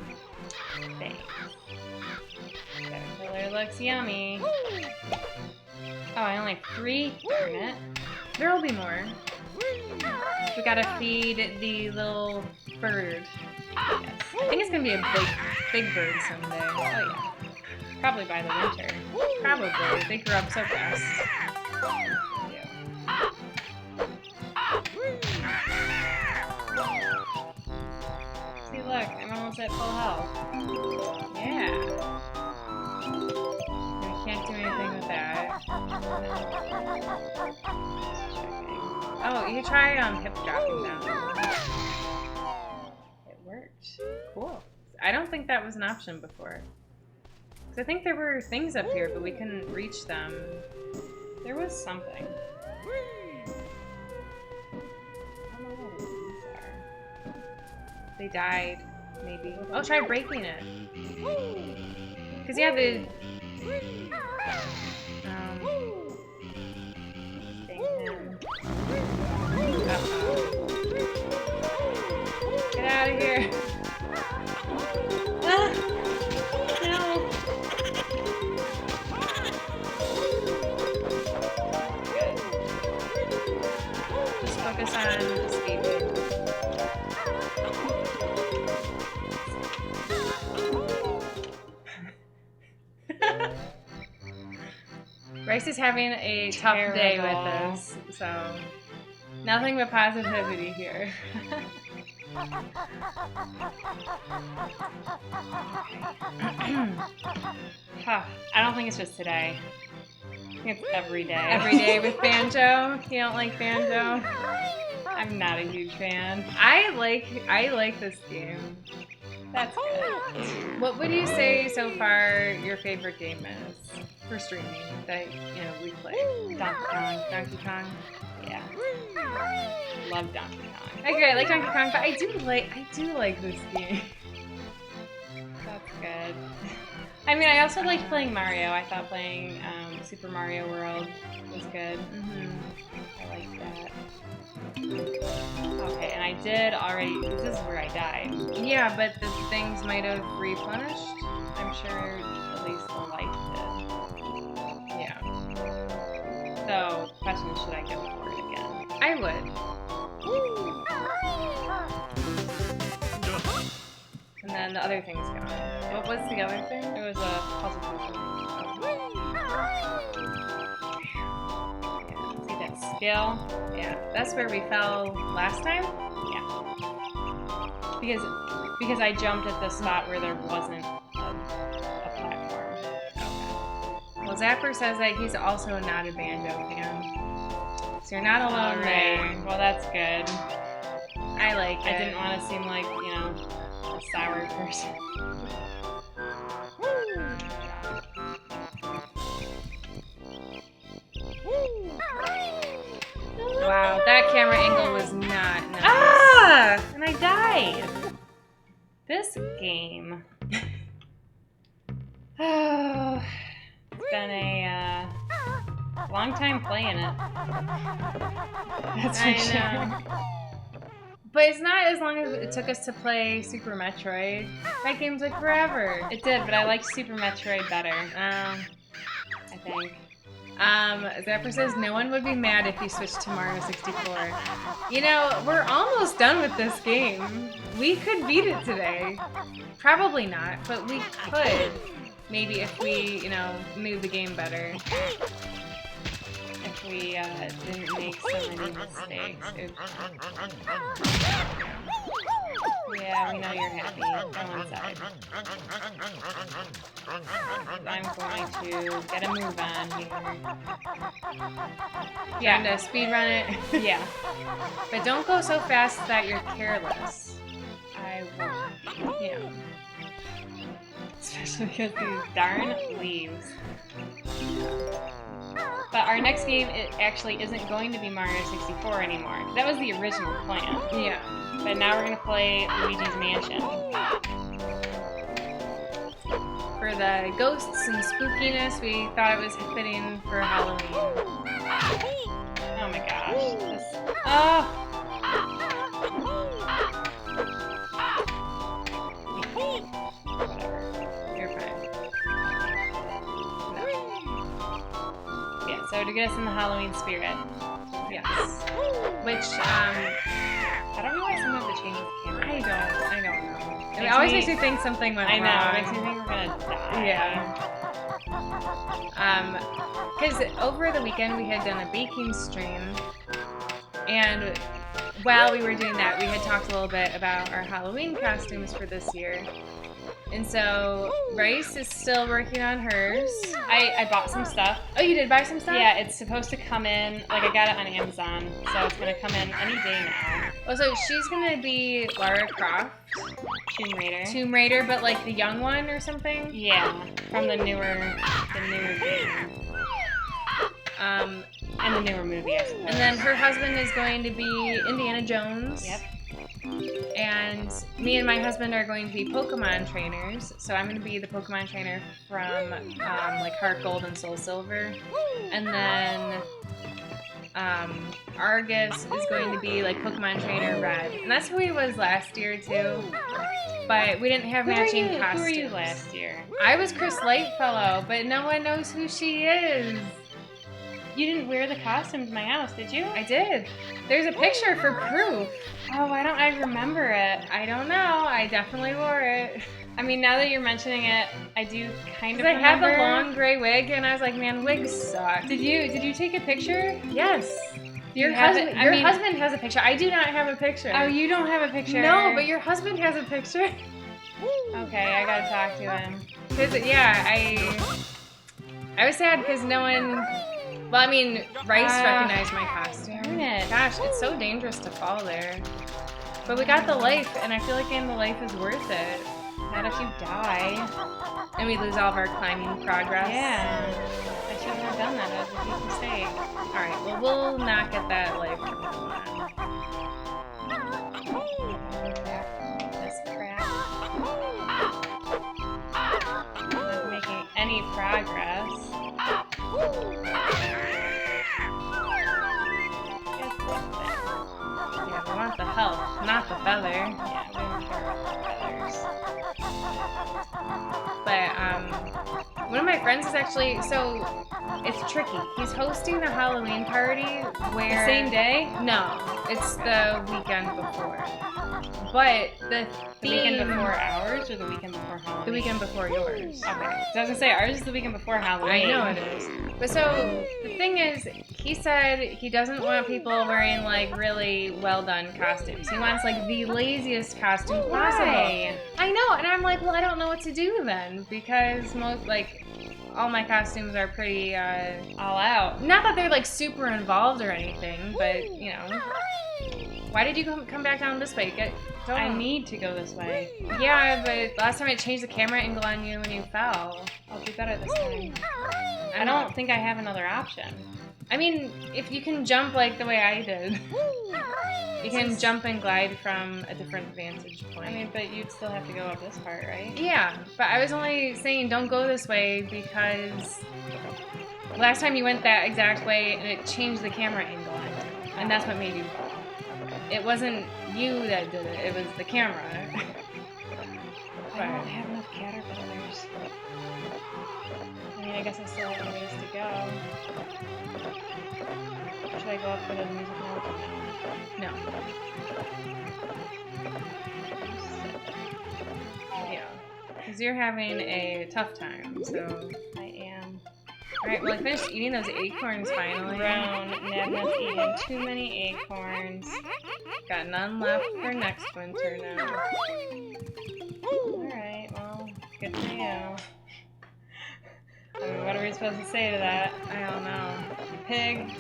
Thanks. Caterpillar looks yummy. Oh, I only have 3? Darn it. There will be more. We gotta feed the little bird. Yes. I think it's gonna be a big bird someday. Oh, yeah. Probably by the winter. Probably. They grew up so fast. Yeah. See, look, I'm almost at full health. Yeah. We can't do anything with that. Oh, you try hip dropping down. It worked. Cool. I don't think that was an option before. Because I think there were things up here, but we couldn't reach them. There was something. I don't know what these are. They died, maybe. Oh, try breaking it. Because, yeah, the... Get out of here. Ah! No! Just focus on escaping. Bryce is having a tough day with this, so nothing but positivity here. Huh. I don't think it's just today. I think it's every day. Every day with Banjo. You don't like Banjo? I'm not a huge fan. I like this game. That's good. What would you say so far your favorite game is for streaming that we play? Donkey Kong. Donkey Kong. Yeah. Love Donkey Kong. I agree. I like Donkey Kong, but I do like this game. That's good. I mean, I also liked playing Mario. I thought playing Super Mario World was good. I like that. Okay, and I did already. This is where I died. Yeah, but the things might have replenished. I'm sure at least the light did. Yeah. So, question is, should I go for it again? I would. And then the other thing's gone. What was the other thing? It was a puzzle pieces. Yeah, see that skill? Yeah, that's where we fell last time? Yeah. Because I jumped at the spot where there wasn't a platform. Well, Zapper says that he's also not a Banjo fan. So you're not alone there. Well, that's good. I like it. I didn't want to seem like, you know, a sour person. Wow, that camera angle was not nice. Ah! And I died. This game. Oh, it's been a long time playing it. That's for sure. But it's not as long as it took us to play Super Metroid. That game took forever. It did, but I like Super Metroid better. I think. Zapper says no one would be mad if you switched to Mario 64. You know, we're almost done with this game. We could beat it today. Probably not, but we could. Maybe if we, you know, knew the game better. If we didn't make so many mistakes. Yeah, we know you're happy. Go inside. I'm going to get a move on here. Yeah, to speed run it. Yeah. But don't go so fast that you're careless. I won't be. Yeah. Especially because these darn leaves. But our next game, it actually isn't going to be Mario 64 anymore. That was the original plan. Yeah. But now we're going to play Luigi's Mansion. For the ghosts and spookiness, we thought it was fitting for Halloween. Oh my gosh. This, oh! Whatever. You're fine. Yeah, so to get us in the Halloween spirit. Yes. Which, I don't know why someone would change the camera. I don't know. It Makes always me- makes me think something went wrong. I know, it makes me think we're gonna die. Yeah. Because over the weekend we had done a baking stream, and while we were doing that, we had talked a little bit about our Halloween costumes for this year. And so Rice is still working on hers. I bought some stuff. Oh, you did buy some stuff? Yeah, it's supposed to come in, like I got it on Amazon, so it's gonna come in any day now. Oh, so she's gonna be Lara Croft, Tomb Raider, but like the young one or something? Yeah, from the newer game. And the newer movie, I suppose. And then her husband is going to be Indiana Jones. Yep. And me and my husband are going to be Pokemon trainers. So I'm going to be the Pokemon trainer from like Heart Gold and Soul Silver. And then Argus is going to be like Pokemon trainer Red. And that's who he was last year too. But we didn't have matching costumes. Who were you last year? I was Chris Lightfellow, but no one knows who she is. You didn't wear the costume to my house, did you? I did. There's a picture for proof. Oh, why don't I remember it? I don't know. I definitely wore it. I mean, now that you're mentioning it, I do kind of I had remember. the long gray wig, and I was like, man, wigs suck. Did you take a picture? Yes. Your have husband. it? Your I mean- husband has a picture. I do not have a picture. Oh, you don't have a picture? No, but your husband has a picture. Okay, I gotta talk to him. Cause yeah, I was sad because no one. Well, I mean, Rice recognized my costume. Darn it. Gosh, it's so dangerous to fall there. But we got the life, and I feel like getting the life is worth it. Not if you die. And we lose all of our climbing progress. Yeah. I shouldn't have done that. That was a huge mistake. Alright, well, we'll not get that life from now on. This crap. I'm not making any progress. Just like that. Yeah, we want the health, not the feather. Yeah, we don't care about the feathers. But one of my friends is actually, so it's tricky. He's hosting a Halloween party where The same day? No, it's the weekend before. But the weekend before ours or the weekend before Halloween? The weekend before yours. Okay. So I was gonna say ours is the weekend before Halloween. I know it is. But so the thing is, he said he doesn't want people wearing like really well done costumes. He wants like the laziest costumes possible. Why? I know, and I'm like, well, I don't know what to do then because most like all my costumes are pretty all out. Not that they're like super involved or anything, but you know. Why did you come back down this way? I need to go this way. Yeah, but last time I changed the camera angle on you when you fell. I'll do better this time. I don't think I have another option. I mean, if you can jump like the way I did. You can jump and glide from a different vantage point. I mean, but you'd still have to go up this part, right? Yeah, but I was only saying don't go this way because last time you went that exact way and it changed the camera angle on you. And that's what made you fall. It wasn't you that did it, it was the camera. I don't have enough caterpillars. I mean, I guess I still have a ways to go. Should I go up for the music note? No. Yeah. Because you're having a tough time, so. I am. Alright, well I finished eating those acorns finally. Brown, Nabna's eating too many acorns. Got none left for next winter now. Alright, well, good for you. I mean, what are we supposed to say to that? I don't know. You pig.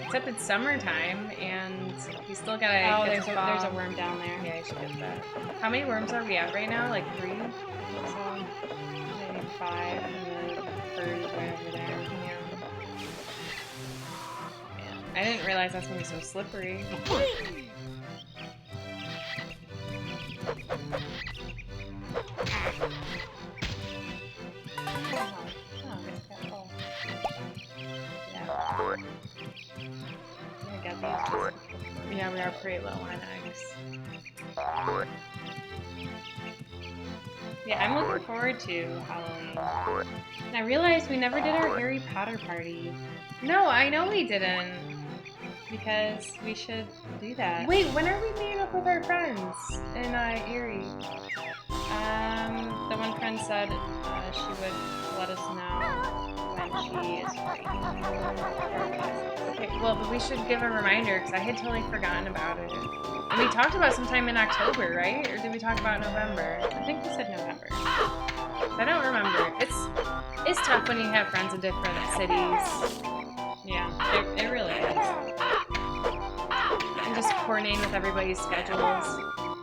Except it's summertime and you still gotta Oh, get there's a worm down there. Yeah, you should get that. How many worms are we at right now? Like 3? I think so. Maybe 5, and the bird is right over there. Yeah. I didn't realize that's gonna be so slippery. Yeah, we are pretty low on ice. Yeah, I'm looking forward to Halloween. And I realized we never did our Harry Potter party. No, I know we didn't. Because we should do that. Wait, when are we meeting up with our friends in Erie? The one friend said she would let us know when she is free. Okay, well, but we should give a reminder because I had totally forgotten about it. And we talked about sometime in October, right? Or did we talk about November? I think we said November. I don't remember. It's tough when you have friends in different cities. Yeah, it really is. And just coordinating with everybody's schedules.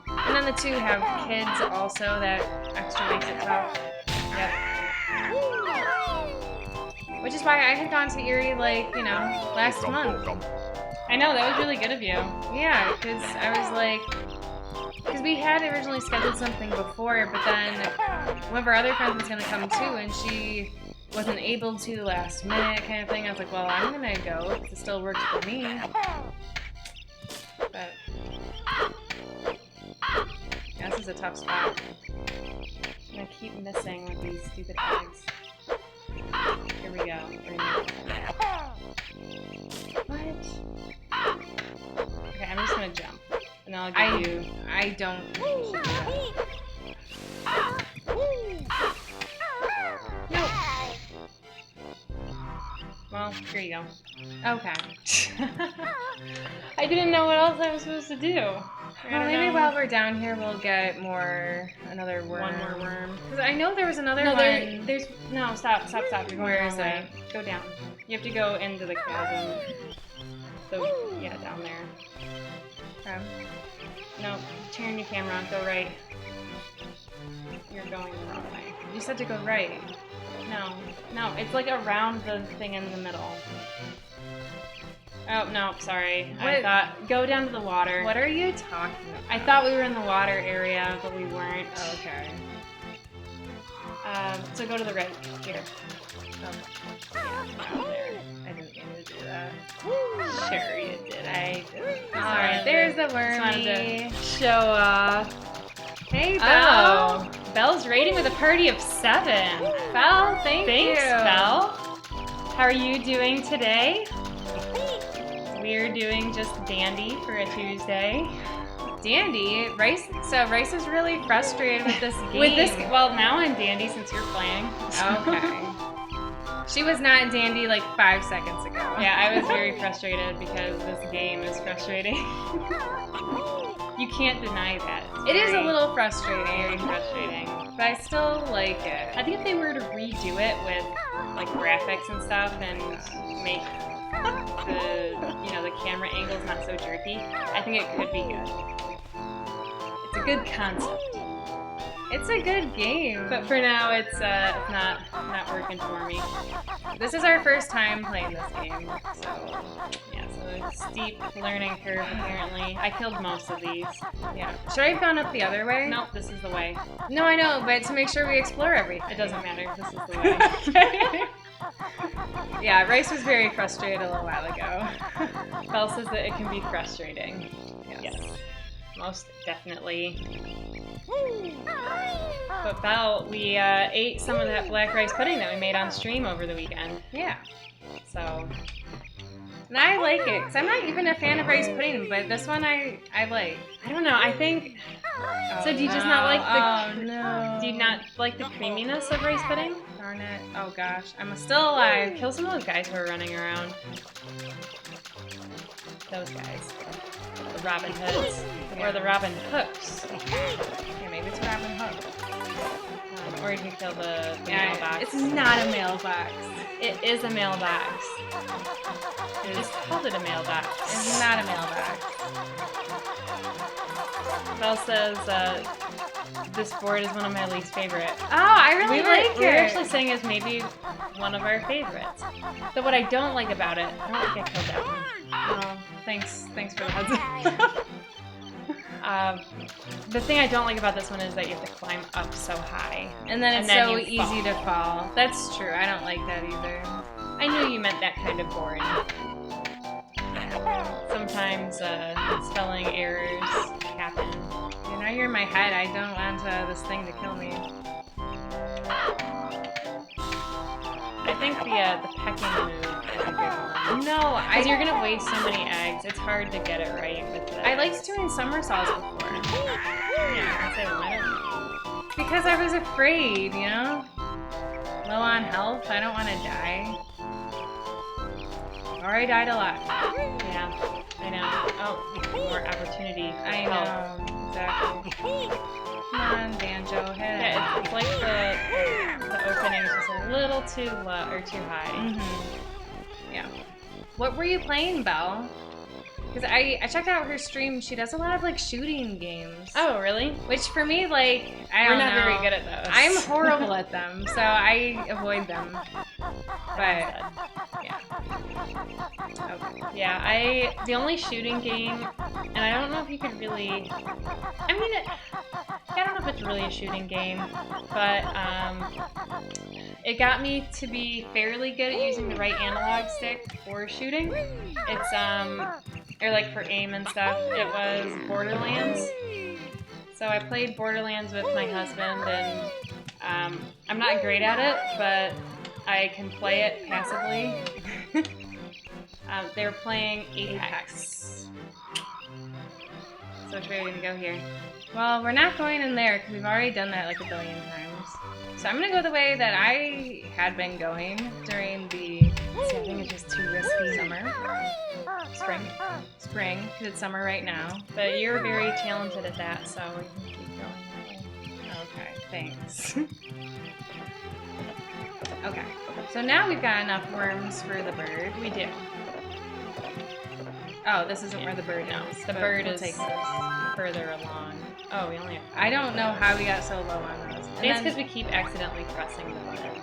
And then the two have kids also, that extra makes it tough. Yep. Which is why I had gone to Erie, like, you know, last month. I know, that was really good of you. Yeah, because I was like, because we had originally scheduled something before, but then one of our other friends was going to come too, and she wasn't able to last minute kind of thing. I was like, well, I'm going to go because it still works for me. But yeah, this is a tough spot. I'm going to keep missing with these stupid eggs. Here we go. What? Okay, I'm just going to jump. And then I'll give you... I don't think you should do that. No. Well, here you go. Okay. I didn't know what else I was supposed to do. Well, maybe while we're down here, we'll get another worm. One more worm. Because I know there was another one. No, stop. You're going Where the is wrong way. it? Go down. You have to go into the chasm. So, yeah, down there. Okay. No, turn your camera on. Go right. You're going the wrong way. You said to go right. No, it's like around the thing in the middle. Oh, no, sorry. I thought, go down to the water. What are you talking about? I thought we were in the water area, but we weren't. Oh, okay. So go to the right. Here. Yeah, down there. I didn't mean to do that. Sure you did. I did. Alright, there's the Just wanted wormy. to show off. Hey, Belle. Oh, Belle's rating with a party of 7. Belle, thanks you. Belle. How are you doing today? We're doing just dandy for a Tuesday. Dandy, Rice. So Rice is really frustrated with this game. With this, well, now I'm Dandy since you're playing. Okay. She was not in Dandy like 5 seconds ago. Yeah, I was very frustrated because this game is frustrating. You can't deny that. It is a little Very frustrating, frustrating. but I still like it. I think if they were to redo it with like graphics and stuff and make the camera angles not so jerky, I think it could be good. It's a good concept. It's a good game. But for now, it's not working for me. This is our first time playing this game, so Yeah, so it's a steep learning curve apparently. I killed most of these. yeah. Should I have gone up the other way? Nope, this is the way. No, I know, but to make sure we explore everything. It doesn't matter. This is the way. Yeah, Rice was very frustrated a little while ago. Belle says that it can be frustrating. Yes. Most definitely. But Belle, we ate some of that black rice pudding that we made on stream over the weekend. Yeah. So, And I like it, because I'm not even a fan of rice pudding, but this one I like. I don't know. I think. So do you just not like the? Oh, no. Do you not like the creaminess of rice pudding? Darn it. Oh, gosh. I'm still alive. Kill some of those guys who are running around. Those guys. The Robin Hoods. Or the Robin Hooks. Okay, maybe it's Robin Hook. Or you can kill the mailbox. It's not a mailbox. It is a mailbox. Just called it a mailbox. It's not a mailbox. Belle says this board is one of my least favorite. Oh, I really like it. We were actually saying it's maybe one of our favorites. But what I don't like about it, I don't think I killed that one. Oh, thanks for the heads up. The thing I don't like about this one is that you have to climb up so high. And then it's then so you easy to fall. That's true. I don't like that either. I knew you meant that kind of board. Sometimes spelling errors happen. You know, you're in my head. I don't want this thing to kill me. I think the pecking move is a good one. No, Because you're gonna waste so many eggs. It's hard to get it right with the I liked doing somersaults before. Yeah, I say why not? Because I was afraid, you know? Low on health. I don't want to die. Already died a lot. Yeah, I know. Oh, more opportunity. I know. Exactly. Come on, Banjo, hit it. Yeah, it's like the opening is just a little too low or too high. Mm-hmm. Yeah. What were you playing, Belle? Because I checked out her stream. She does a lot of like shooting games. Oh, really? Which for me, like, I We're don't not know. very good at those. I'm horrible at them, so I avoid them. But yeah. Okay. Yeah, the only shooting game, and I don't know if you could really. I mean, I don't know if it's really a shooting game, but it got me to be fairly good at using the right analog stick for shooting. It's or like for aim and stuff. It was Borderlands. So I played Borderlands with my husband, and I'm not great at it, but I can play it passively. They're playing Apex. So which way are we gonna go here? Well, we're not going in there because we've already done that like a billion times. So I'm gonna go the way that I had been going during the. See, I think it's just too risky. Summer. Spring, because it's summer right now. But you're very talented at that, so we can keep going that way. Okay, thanks. Okay, so now we've got enough worms for the bird. We do. Oh, this isn't where the bird is. The but bird we'll is take this. further along. Oh, we only have. I don't know how we got so low on those. I think it's because we keep accidentally pressing the button.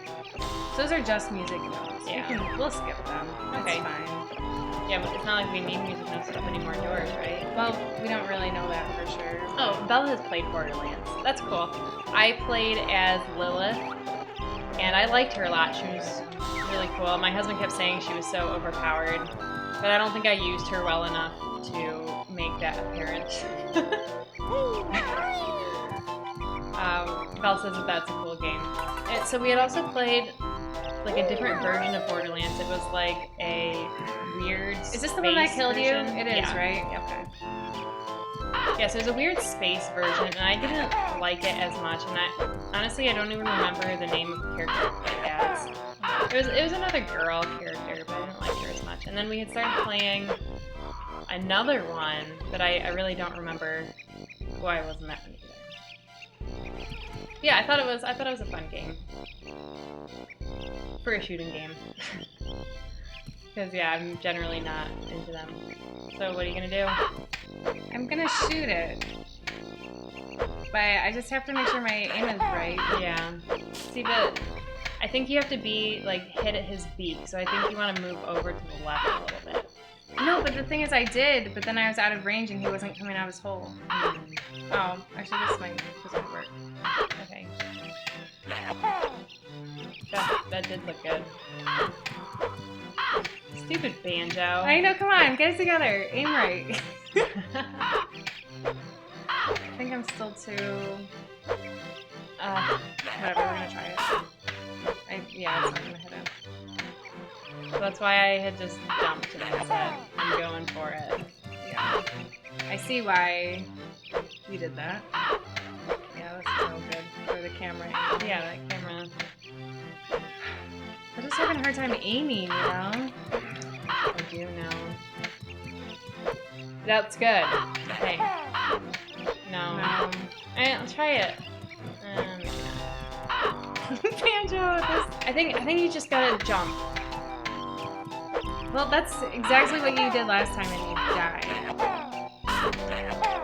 Those are just music notes. Yeah. We'll skip them. Okay. It's fine. Yeah, but it's not like we need music notes to open any more doors, right? Well, we don't really know that for sure. Oh, Belle has played Borderlands. That's cool. I played as Lilith, and I liked her a lot. She was really cool. My husband kept saying she was so overpowered, but I don't think I used her well enough to make that apparent. Belle says that that's a cool game. And so we had also played like a different version of Borderlands. It was like a weird. Is this the one that killed you? version. It is, Yeah. right? Okay. Yeah, so there's a weird space version, and I didn't like it as much. And honestly, I don't even remember the name of the character I played as. It was another girl character, but I didn't like her as much. And then we had started playing another one, but I really don't remember why I wasn't that one either. Yeah, I thought it was a fun game for a shooting game. Because yeah, I'm generally not into them. So what are you gonna do? I'm gonna shoot it, but I just have to make sure my aim is right. Yeah. See, but I think you have to be like hit at his beak. So I think you want to move over to the left a little bit. No, but the thing is, I did, but then I was out of range and he wasn't coming out of his hole. Oh, actually, this might work. Okay. That did look good. Stupid Banjo. I know, come on, get it together. Aim right. I think I'm still too... whatever, we're gonna try it. Yeah, it's not gonna hit him. So that's why I had just jumped to that set. I'm going for it. Yeah. I see why you did that. Yeah, that's so good for the camera. Yeah, that camera. I'm just having a hard time aiming, you know? I do know. That's good. Okay. No. I'll try it. Banjo, I think you just gotta jump. well, that's exactly what you did last time and you died.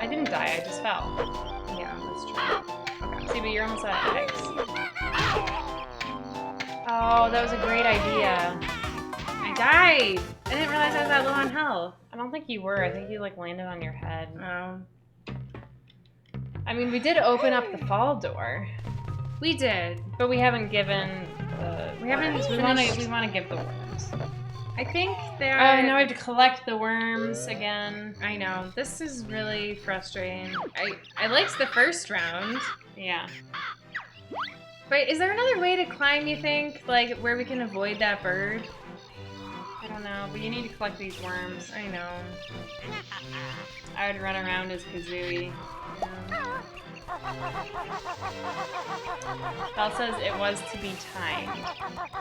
I didn't die, I just fell. Yeah, that's true. Okay. See, but you're almost out of eggs. Oh, that was a great idea. I died! I didn't realize I was that low on health. I don't think you were. I think you like landed on your head. Oh. I mean, we did open up the fall door. We did. But we haven't given We haven't worms. finished- We want to give the worms. I think there Oh, are... now we have to collect the worms again. I know. This is really frustrating. I liked the first round. Yeah. But is there another way to climb, you think? Like, where we can avoid that bird? I don't know, but you need to collect these worms. I know. I would run around as Kazooie. Belle says it was to be timed.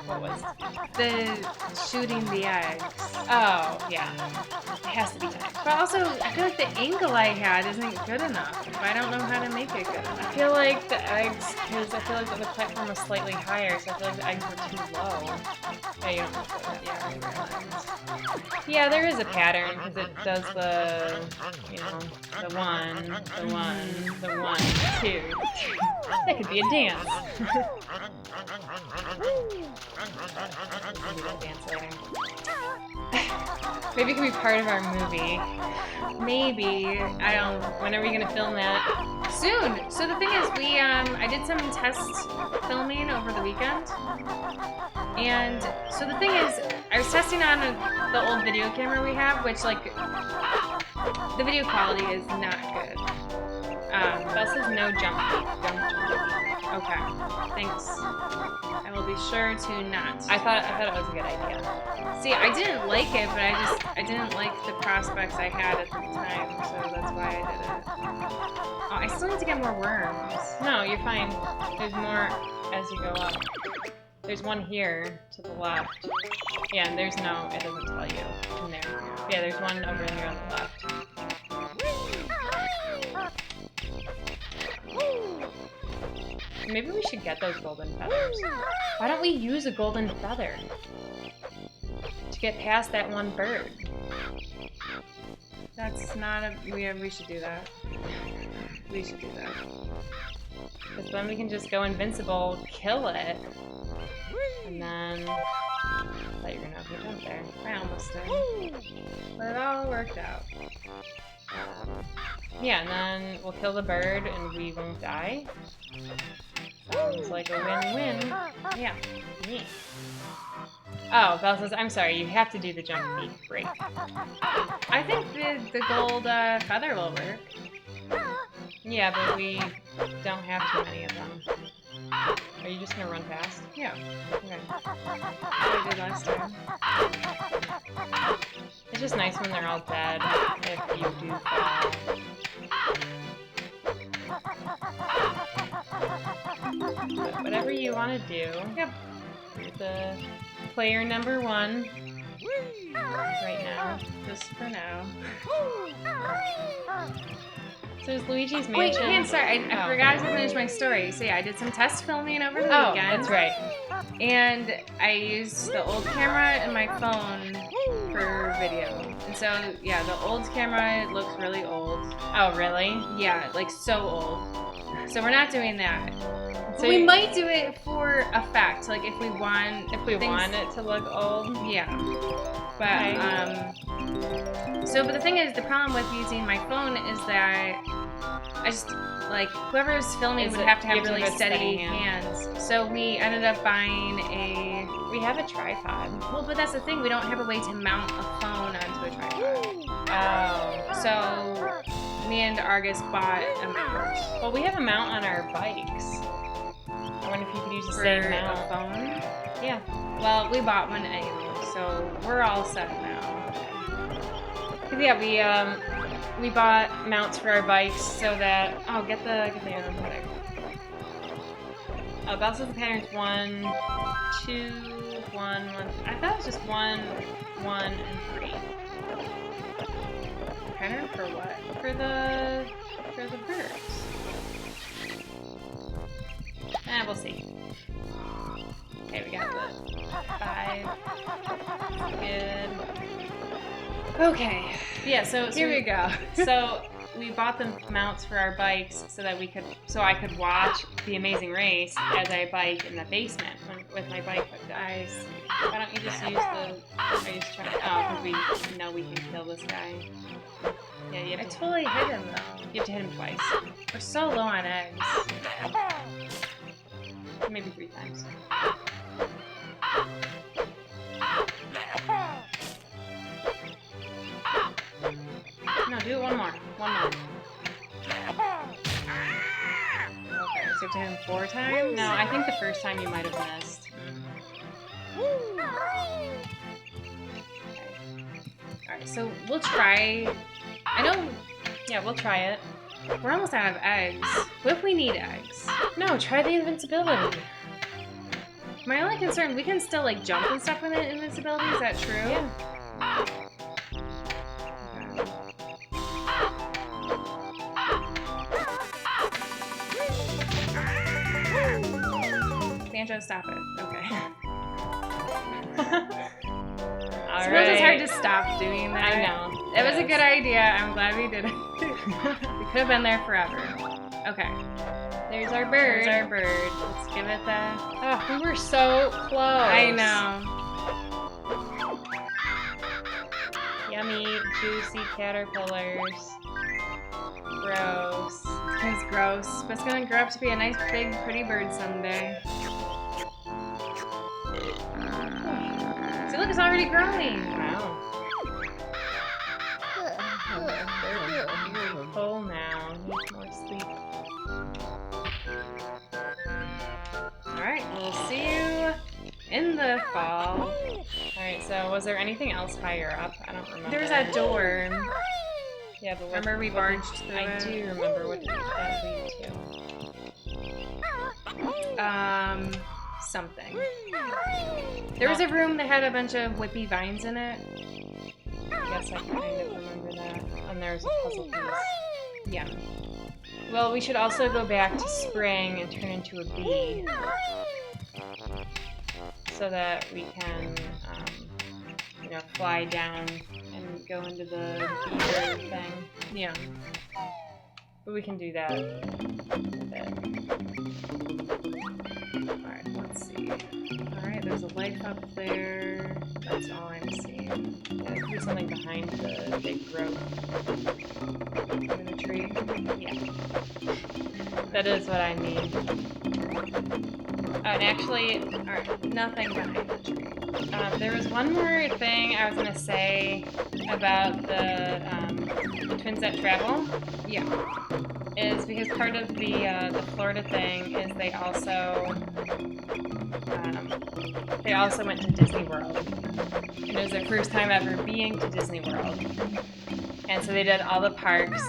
What was to be timed? The shooting the eggs. Oh, yeah. It has to be timed. But also, I feel like the angle I had isn't good enough. I don't know how to make it good I enough. feel like the eggs, because I feel like the platform was slightly higher, so I feel like the eggs were too low. Yeah, you don't have to put the Yeah, there is a pattern, because it does the, you know, the one, two. That could be a dance. Maybe it could be part of our movie. Maybe. I don't... When are we gonna film that? Soon! So the thing is, I did some test filming over the weekend. And so the thing is, I was testing on the old video camera we have, which, like, the video quality is not good. Belle says no jump feet. Don't jump feet. Okay. Thanks. I will be sure to not. I thought it was a good idea. See, I didn't like it, but I didn't like the prospects I had at the time, so that's why I did it. Oh, I still need to get more worms. No, you're fine. There's more as you go up. There's one here to the left. Yeah, and there's no, it doesn't tell you in there. Yeah, there's one over here on the left. Maybe we should get those golden feathers. Why don't we use a golden feather to get past that one bird? That's not a... We should do that. We should do that. Because then we can just go invincible, kill it, and then... I thought you were gonna have to jump there. I almost did. But it all worked out. Yeah, and then we'll kill the bird and we won't die. Sounds like a win-win. Yeah. Me. Oh, Belle says, I'm sorry, you have to do the jump feet break. I think the gold feather will work. Yeah, but we don't have too many of them. Are you just gonna run fast? Yeah. Okay. That's what I did last time. It's just nice when they're all dead if you do fall. But whatever you want to do. Yep. You're the player number 1 right now. Just for now. So is Luigi's Wait, Mansion? man, sorry, I Oh. forgot to finish my story. So yeah, I did some test filming over the Oh, weekend. that's right. And I used the old camera and my phone for video. And so, yeah, the old camera looks really old. Oh, really? Yeah, like so old. So we're not doing that. So We you- might do it for effect, like if we want things- want it to look old. Yeah. But but the thing is, the problem with using my phone is that I just like whoever's filming would have to have really steady hands. So we ended up buying We have a tripod. but that's the thing, we don't have a way to mount a phone onto a tripod. Oh. So me and Argus bought a mount Well, we have a mount on our bikes. I wonder if you could use the for same a mount. phone. Yeah. Well, we bought one anyway, so we're all set now. 'Cause, yeah, we bought mounts for our bikes so that get the other one. Bouncing the patterns 1, 2, 1, 1. I thought it was just 1, 1, and 3. Pattern for what? For the birds. We'll see. Okay, we got the 5. Good. Okay. Yeah, so Here we go. So we bought the mounts for our bikes so that I could watch The Amazing Race as I bike in the basement with my bike hooked up. I see. Why don't you just use because we know we can kill this guy. Yeah, I totally hit him though. you have to hit him twice. We're so low on eggs. Maybe 3 times. No, do it one more. One more. Okay, so you have to hit him 4 times? No, I think the first time you might have missed. Alright, so we'll try. I know Yeah, we'll try it. we're almost out of eggs. What if we need eggs? No, try the invincibility. My only concern, we can still like jump and stuff with it invincibility, is that true? Yeah. Banjo, stop it. Okay. All Sometimes it's hard right. to stop doing that. I know. It was a good idea. I'm glad we did it. We could have been there forever. Okay. There's our bird. There's our bird. Let's give it the... Oh, we were so close. I know. Yummy, juicy caterpillars. Gross. It's gross, but it's gonna grow up to be a nice, big, pretty bird someday. See, look, it's already growing. Wow. They're full now. Needs more sleep. Alright, we'll see you in the fall. Alright, so was there anything else higher up? I don't remember. There was that door. Yeah, but Remember we barged through I it? do remember. What did that lead to? Something. There was a room that had a bunch of whippy vines in it. Yes, I kind of remember that. And there's a puzzle piece. Yeah. Well, we should also go back to spring and turn into a bee. So that we can, fly down and go into the beaver thing. Yeah. But we can do that a bit. Alright, let's see. Alright, there's a life up there. That's all I'm seeing. Yeah, there could be something behind the big growth. In the tree. Yeah. That is what I mean. Oh, and actually, Alright, nothing behind the tree. there was one more thing I was going to say about the Twins That Travel. Yeah. Is because part of the Florida thing is they also went to Disney World. And it was their first time ever being to Disney World. And so they did all the parks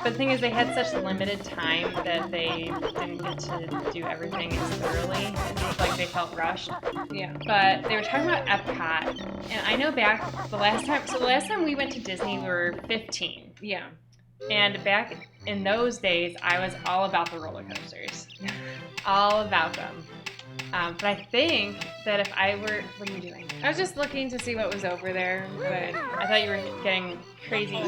But the thing is, they had such limited time that they didn't get to do everything as thoroughly. It seemed like they felt rushed. Yeah. But they were talking about Epcot, and I know back the last time we went to Disney, we were 15. Yeah. And back in those days, I was all about the roller coasters. All about them. But I think that if I were... What are you doing? I was just looking to see what was over there, but I thought you were getting crazy.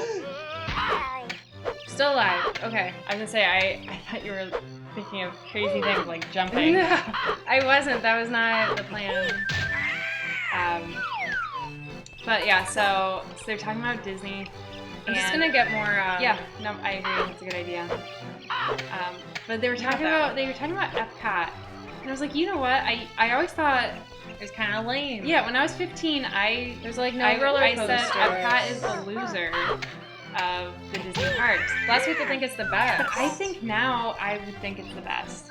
still alive. Okay. I was going to say, I thought you were thinking of crazy things like jumping. No, I wasn't. That was not the plan. But yeah, so they're talking about Disney. I'm just gonna get more. Yeah, no, I agree. It's a good idea. But they were talking about Epcot, and I was like, you know what? I always thought it was kind of lame. Yeah, when I was 15, there's like no roller coasters. I said Epcot is the loser of the Disney parks. Lots of people think it's the best. But I think now I would think it's the best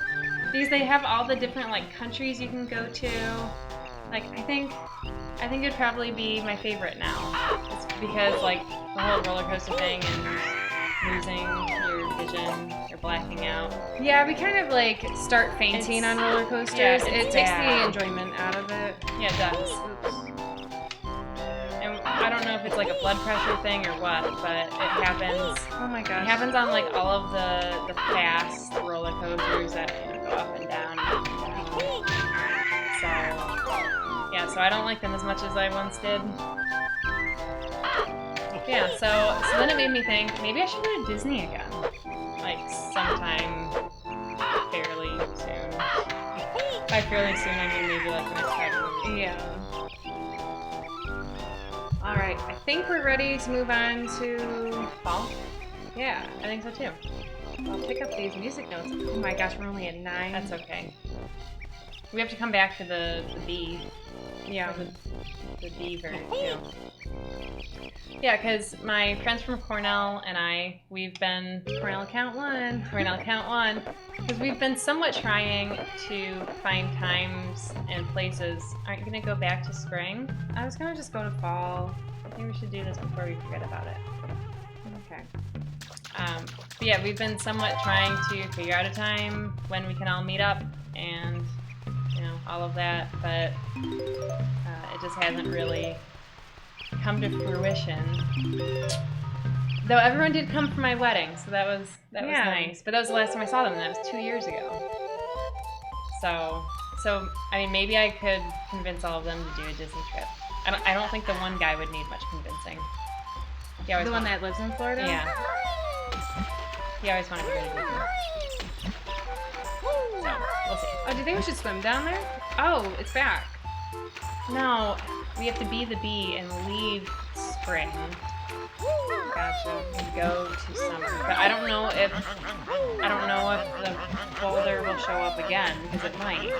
because they have all the different like countries you can go to. Like I think it'd probably be my favorite now. It's because like the whole roller coaster thing and losing your vision, you're blacking out. Yeah, we kind of like start fainting on roller coasters. Yeah, it takes the enjoyment out of it. Yeah, it does. Oops. And I don't know if it's like a blood pressure thing or what, but it happens. Oh my gosh. It happens on like all of the fast roller coasters that go up and down. So yeah, so I don't like them as much as I once did. Yeah, so then it made me think maybe I should go to Disney again, like sometime fairly soon. By fairly soon, I mean maybe like the next 5 years. Yeah. All right, I think we're ready to move on to Fall? Yeah, I think so too. I'll pick up these music notes. Oh my gosh, we're only at 9. That's okay. We have to come back to the B. Yeah. The beaver too. Yeah, because my friends from Cornell and we've been Cornell Count 1. Cornell Count 1, because we've been somewhat trying to find times and places. Aren't you gonna go back to spring? I was gonna just go to fall. I think we should do this before we forget about it. Okay. But yeah, we've been somewhat trying to figure out a time when we can all meet up and all of that, but it just hasn't really come to fruition. Though everyone did come for my wedding, so that was nice. But that was the last time I saw them, and that was 2 years ago. So I mean, maybe I could convince all of them to do a Disney trip. I don't think the one guy would need much convincing. The one that lives in Florida? Yeah. He always wanted to go to Disney. So, we'll see. Oh, do you think we should swim down there? Oh, it's back. No, we have to be the bee and leave spring. Gotcha. And go to summer. But I don't know if the boulder will show up again, because it might.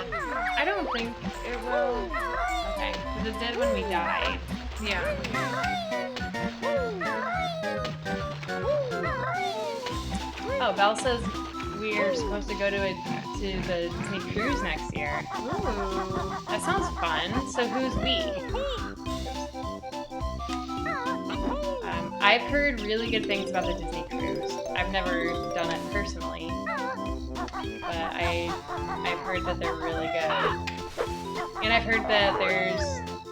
I don't think it will. Okay, because it did when we died. Yeah. Oh, Belle says we're supposed to go to the Disney cruise next year. Ooh. That sounds fun. So who's we? I've heard really good things about the Disney cruise. I've never done it personally, but I've heard that they're really good. And I've heard that there's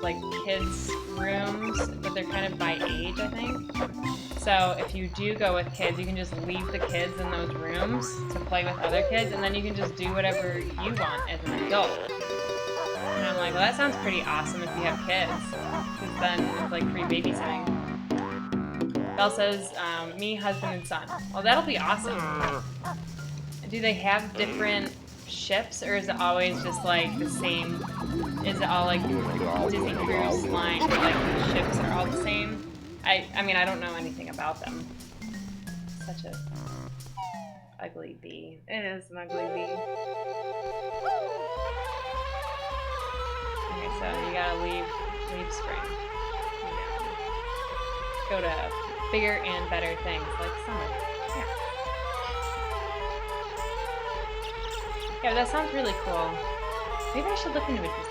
like kids' rooms, but they're kind of by age, I think. So if you do go with kids, you can just leave the kids in those rooms to play with other kids, and then you can just do whatever you want as an adult. And I'm like, well, that sounds pretty awesome if you have kids, because then it's like free babysitting. Belle says, me, husband, and son. Well, that'll be awesome. Do they have different ships, or is it always just like the same? Is it all like Disney Cruise Line, where like the ships are all the same? I mean, I don't know anything about them. Such a ugly bee. It is an ugly bee. Okay, so you gotta leave spring. Go to bigger and better things like summer. Yeah. Yeah, that sounds really cool. Maybe I should look into a Disney cruise.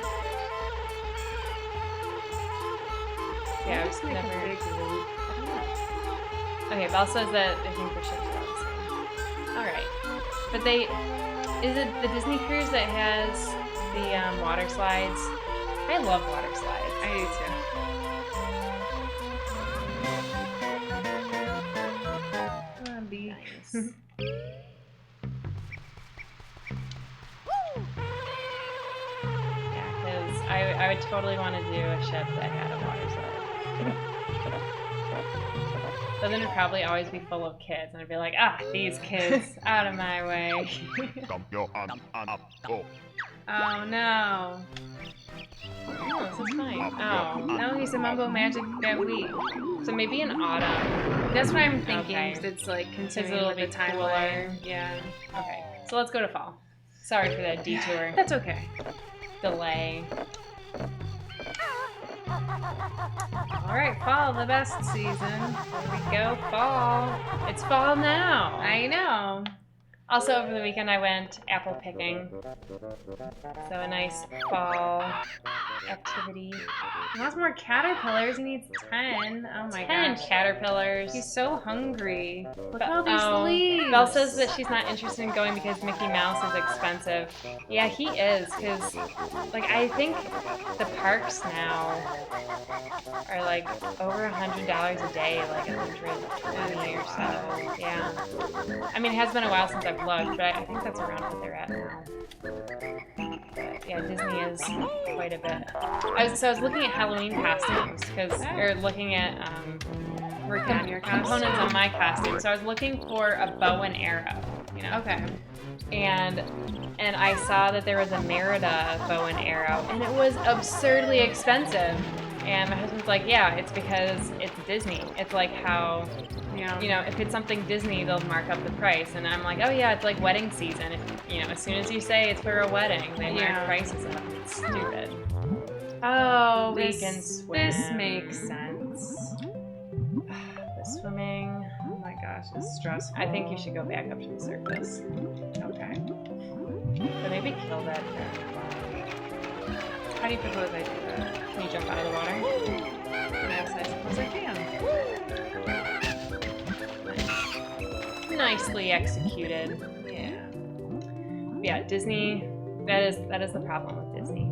Yeah, I was never. Big leap. I don't know. Okay, Belle says that I think the ships are all the same. Alright. But is it the Disney cruise that has the water slides? I love water slides. I do too. Come on, bee. Nice. Yeah, because I would totally want to do a ship that had a water slide. But then it'd probably always be full of kids, and I'd be like, these kids, out of my way. Oh no. Oh, this is fine. Oh. No, he's a Mumbo Magic Week. So maybe in autumn. That's what I'm thinking. Okay. 'Cause it's like Because continuing it'll with be the timeline. cooler. Yeah. Okay, so let's go to fall. Sorry for that detour. That's okay. Delay. Alright, fall, the best season. Here we go, fall. It's fall now. I know. Also, over the weekend, I went apple picking. So a nice fall activity. He wants more caterpillars. He needs 10. Oh my 10 gosh. caterpillars. He's so hungry. Look But- at all these oh, leaves. Belle says that she's not interested in going because Mickey Mouse is expensive. Yeah, he is, because, like, I think the parks now are, like, over $100 a day, like $120 or so. Yeah. I mean, it has been a while since I've looked, but I think that's around what they're at now. But, yeah, Disney is quite a bit. I was looking at Halloween costumes, or looking at, Working on your components on my costume. So I was looking for a bow and arrow, you know. Okay. And I saw that there was a Merida bow and arrow, and it was absurdly expensive. And my husband's like, yeah, it's because it's Disney. It's like how, Yeah. you know, if it's something Disney, they'll mark up the price. And I'm like, oh yeah, it's like wedding season. If, you know, as soon as you say it's for a wedding, they mark prices up. It's stupid. Oh, We this, can swim. this makes sense. The swimming. Oh my gosh, it's stressful. I think you should go back up to the surface. Okay. But maybe kill that dragonfly. How do you propose I do that? Can you jump out of the water? Yes, I suppose I can. Nicely executed. Yeah. Yeah, Disney. That is the problem with Disney.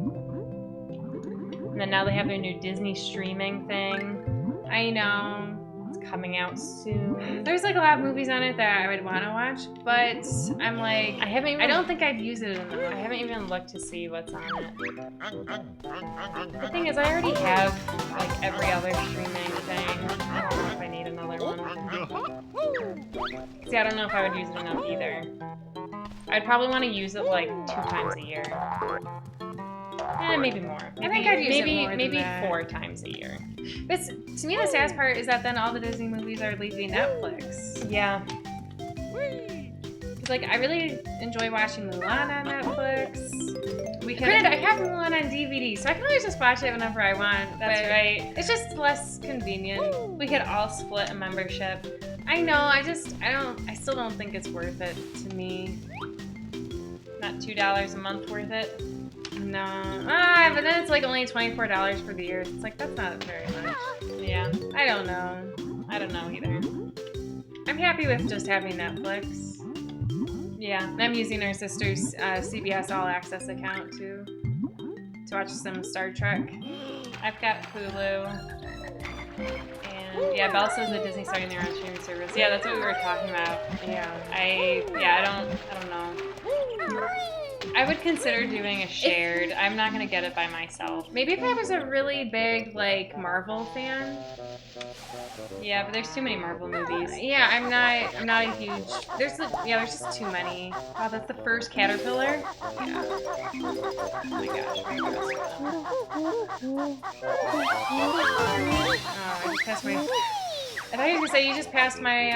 And then now they have their new Disney streaming thing. I know. It's coming out soon. There's like a lot of movies on it that I would want to watch, but I'm like, I don't think I'd use it in the I haven't even looked to see what's on it. The thing is, I already have like every other streaming thing. I don't know if I need another one. See, I don't know if I would use it enough either. I'd probably want to use it like 2 times a year. Maybe more. I think I'd use it more than maybe that. 4 times a year. But to me, the saddest part is that then all the Disney movies are leaving Netflix. Yeah. It's like I really enjoy watching Mulan on Netflix. Granted, I have Mulan on DVD, so I can always just watch it whenever I want. That's but right. It's just less convenient. We could all split a membership. I know. I still don't think it's worth it to me. Not $2 a month worth it. No. But then it's like only $24 for the year. It's like that's not very much. Yeah. I don't know. I don't know either. I'm happy with just having Netflix. Yeah. And I'm using our sister's CBS All Access account to watch some Star Trek. I've got Hulu. And yeah, Belle says that Disney's starting their own streaming service. Yeah, that's what we were talking about. Yeah. I don't know. I would consider doing a shared. I'm not gonna get it by myself. Maybe if I was a really big like Marvel fan. Yeah, but there's too many Marvel movies. Yeah, I'm not a huge. There's just too many. Wow, that's the first caterpillar. Yeah. Oh my gosh. Oh, I just passed my. I thought you were gonna say you just passed my,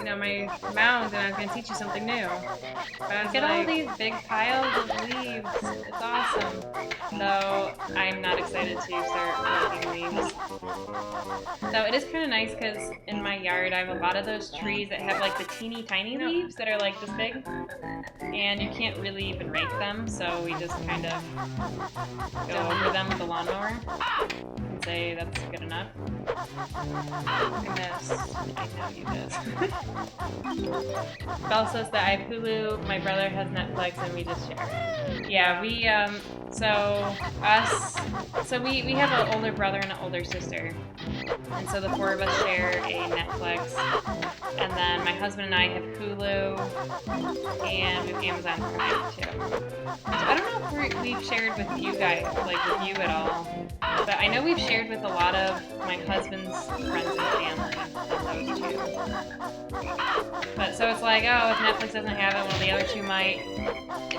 my mound, and I was gonna teach you something new. Look at all these big piles of leaves. It's awesome. Though I'm not excited to start making leaves. Though it is kind of nice because in my yard I have a lot of those trees that have like the teeny tiny leaves that are like this big, and you can't really even rake them. So we just kind of go over them with a lawnmower and say that's good enough. I missed. I know you did. Belle says that I have Hulu, my brother has Netflix, and we just share. Yeah, we, we have an older brother and an older sister. And so the four of us share a Netflix. And then my husband and I have Hulu, and we have Amazon Prime too. So I don't know if we've shared with you guys, like with you at all. But I know we've shared with a lot of my husband's friends and family on those two. But so it's like, oh, if Netflix doesn't have it, well, the other two might.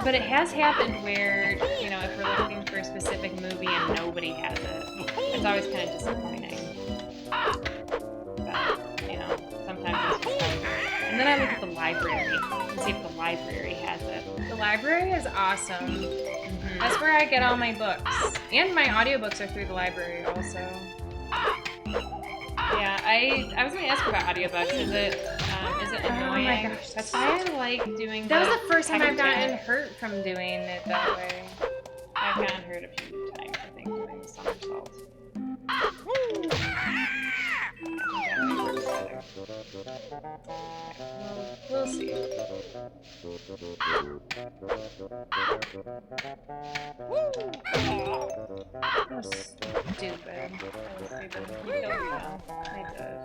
But it has happened where, you know, if we're looking for a specific movie and nobody has it, it's always kind of disappointing. But, you know, sometimes it's just fun. And then I look at the library and see if the library has it. The library is awesome. That's where I get all my books. And my audiobooks are through the library also. Yeah, I was going to ask about audiobooks. Is it annoying? Oh my gosh. That's why I like doing That was the the first time I've text gotten chat. hurt from doing it that way. I've gotten hurt a few times, I think, doing the somersault. We'll see. That was stupid. You killed yourself. I did.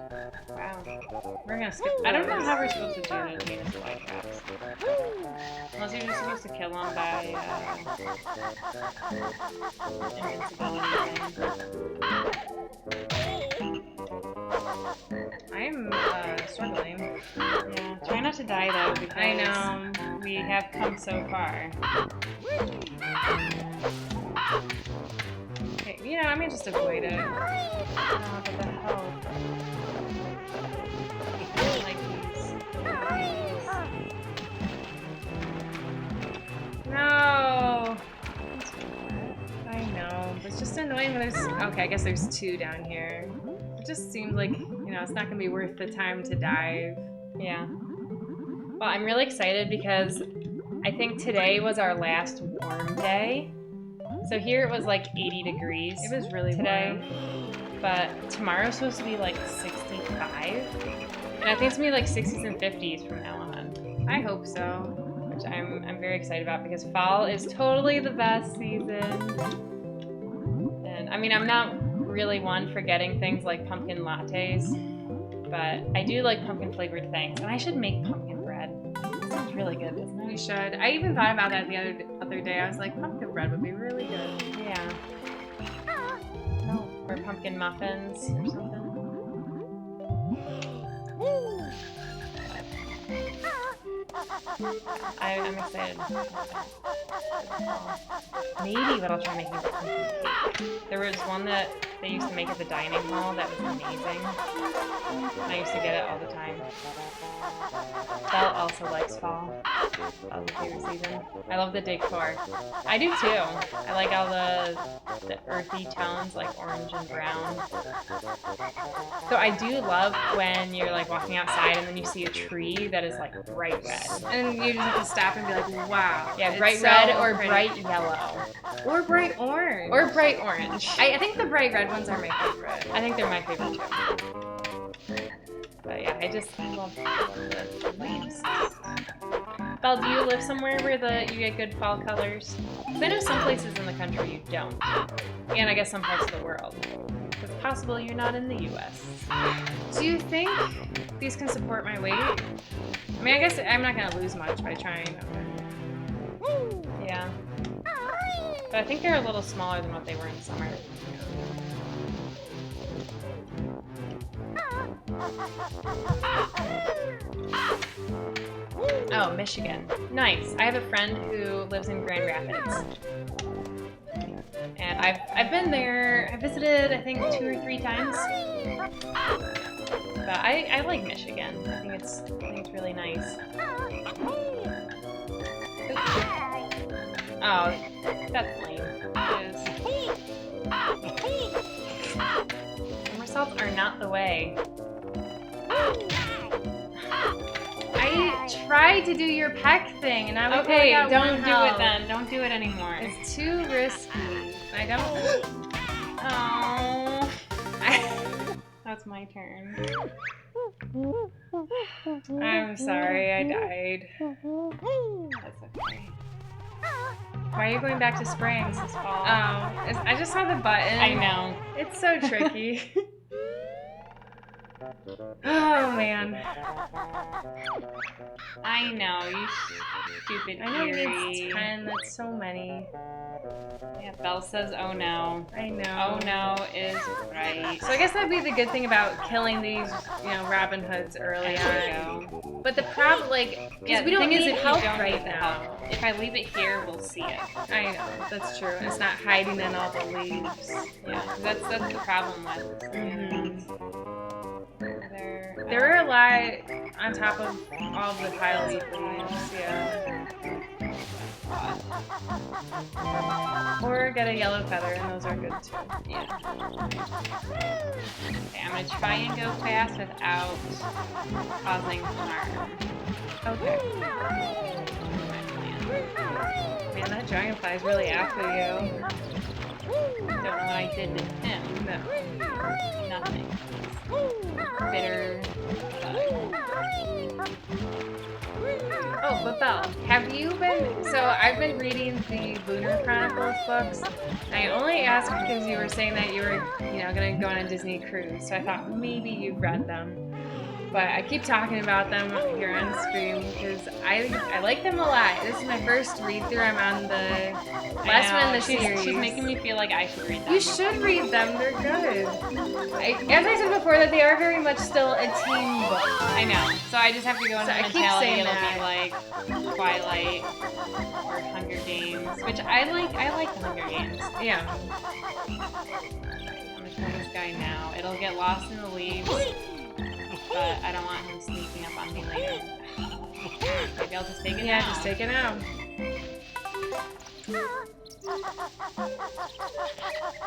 Wow. We're gonna skip I don't know those. how we're supposed to do the Venus flytraps. Unless you're just supposed to kill them by invincibility. I'm struggling. Yeah. Try not to die though, because I know. we have come so far. Okay, you know, I may just avoid it. Oh, what the hell? I don't like these. No! I know. It's just annoying when there's... Okay, I guess there's two down here. It just seems like, you know, it's not going to be worth the time to dive. Yeah. Well, I'm really excited because I think today was our last warm day. So here it was like 80 degrees. It was really today. warm. But tomorrow's supposed to be like 65. And I think it's going to be like 60s and 50s from now on. I hope so. Which I'm very excited about because fall is totally the best season. And I mean, I'm not really one for getting things like pumpkin lattes, but I do like pumpkin flavored things. And I should make pumpkin bread. It sounds really good, doesn't it? You should. I even thought about that the other day. I was like, pumpkin bread would be really good. Yeah. Or pumpkin muffins or something. I'm excited. Maybe what I'll try making is a pumpkin cake. There was one that they used to make at the dining hall that was amazing. I used to get it all the time. Belle also likes fall. Fall's the favorite season. I love the decor. I do too. I like all the earthy tones like orange and brown. So I do love when you're like walking outside and then you see a tree that is like bright red. And you just have to stop and be like, wow. Yeah, it's bright so red or pretty. bright yellow. Or bright orange. Or bright orange. I think the bright red ones are my favorite. I think they're my favorite too. But yeah, I love the leaves. Belle, do you live somewhere where you get good fall colors? 'Cause I know some places in the country you don't. And I guess some parts of the world. It's possible you're not in the US. Do you think these can support my weight? I mean, I guess I'm not going to lose much by trying. Yeah. But I think they're a little smaller than what they were in summer. Oh, Michigan. Nice. I have a friend who lives in Grand Rapids. And I've been there. I visited, I think, 2 or 3 times. But I like Michigan. I think it's really nice. Oh, that's lame. Somersaults are not the way. I tried to do your peck thing, and I was Okay, got don't one do health. it then. Don't do it anymore. It's too risky. I don't. Oh. That's my turn. I'm sorry, I died. That's okay. Why are you going back to springs? This is fall. I just saw the button. I know. It's so tricky. Oh man. I know, you stupid I know he Eerie. needs 10, that's so many. Yeah, Belle says, oh no. I know. Oh no is right. So I guess that'd be the good thing about killing these, Robin Hoods early on. But the problem, because we don't need help right now. If I leave it here, we'll see it. I know, that's true. It's not hiding in all the leaves. Yeah, that's the problem with it. There are a lot on top of all the piles of leaves, yeah. Or get a yellow feather, and those are good too. Yeah. Okay, I'm gonna try and go fast without causing harm. Okay. Man, that dragonfly is really after you. Don't know what I did to him. No. Nothing. Bitter bug. Oh, but Belle, have you been... So I've been reading the Lunar Chronicles books. I only asked because you were saying that you were, going to go on a Disney cruise. So I thought maybe you've read them. But I keep talking about them here on stream because I like them a lot. This is my first read-through. I'm on the last one in the series. She's making me feel like I should read them. You should read them. They're good. As I said before, that they are very much still a teen book. I know. So I just have to go into I the keep mentality. saying It'll that. be like Twilight or Hunger Games, which I like. I like the Hunger Games. Yeah. I'm gonna kill this guy now. It'll get lost in the leaves. But I don't want him sneaking up on me later. Maybe I'll just take it now. Yeah, just take it now.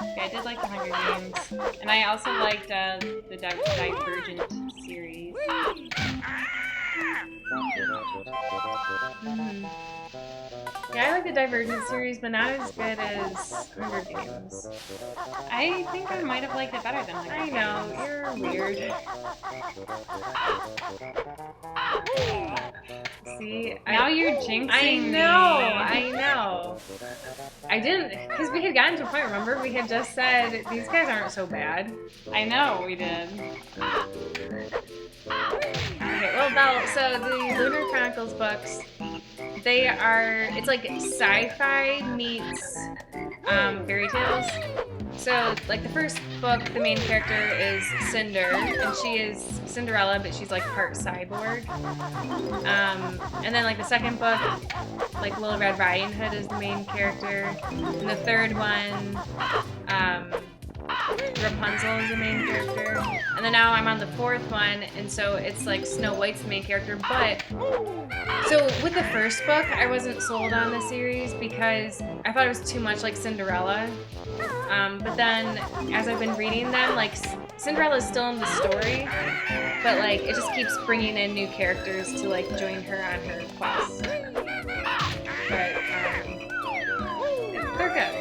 Okay, I did like the Hunger Games. And I also liked the Divergent series. Yeah, I like the Divergent series, but not as good as Hunger Games. I think I might have liked it better than Hunger Games. I know, you're weird. See, Now you're jinxing me. I know. I didn't, because we had gotten to a point, remember? We had just said, these guys aren't so bad. I know, we did. Okay, well, Belle, so the Lunar Chronicles books, it's like sci-fi meets fairy tales. So, like, the first book, the main character is Cinder, and she is Cinderella, but she's, like, part cyborg. And then, like, the second book, like, Little Red Riding Hood is the main character. And the third one, Rapunzel is the main character. And then now I'm on the fourth one, and so it's, like, Snow White's the main character, but... So, with the first book, I wasn't sold on the series because I thought it was too much like Cinderella. But then, as I've been reading them, like, Cinderella's still in the story, but, like, it just keeps bringing in new characters to, like, join her on her quest. But, they're good.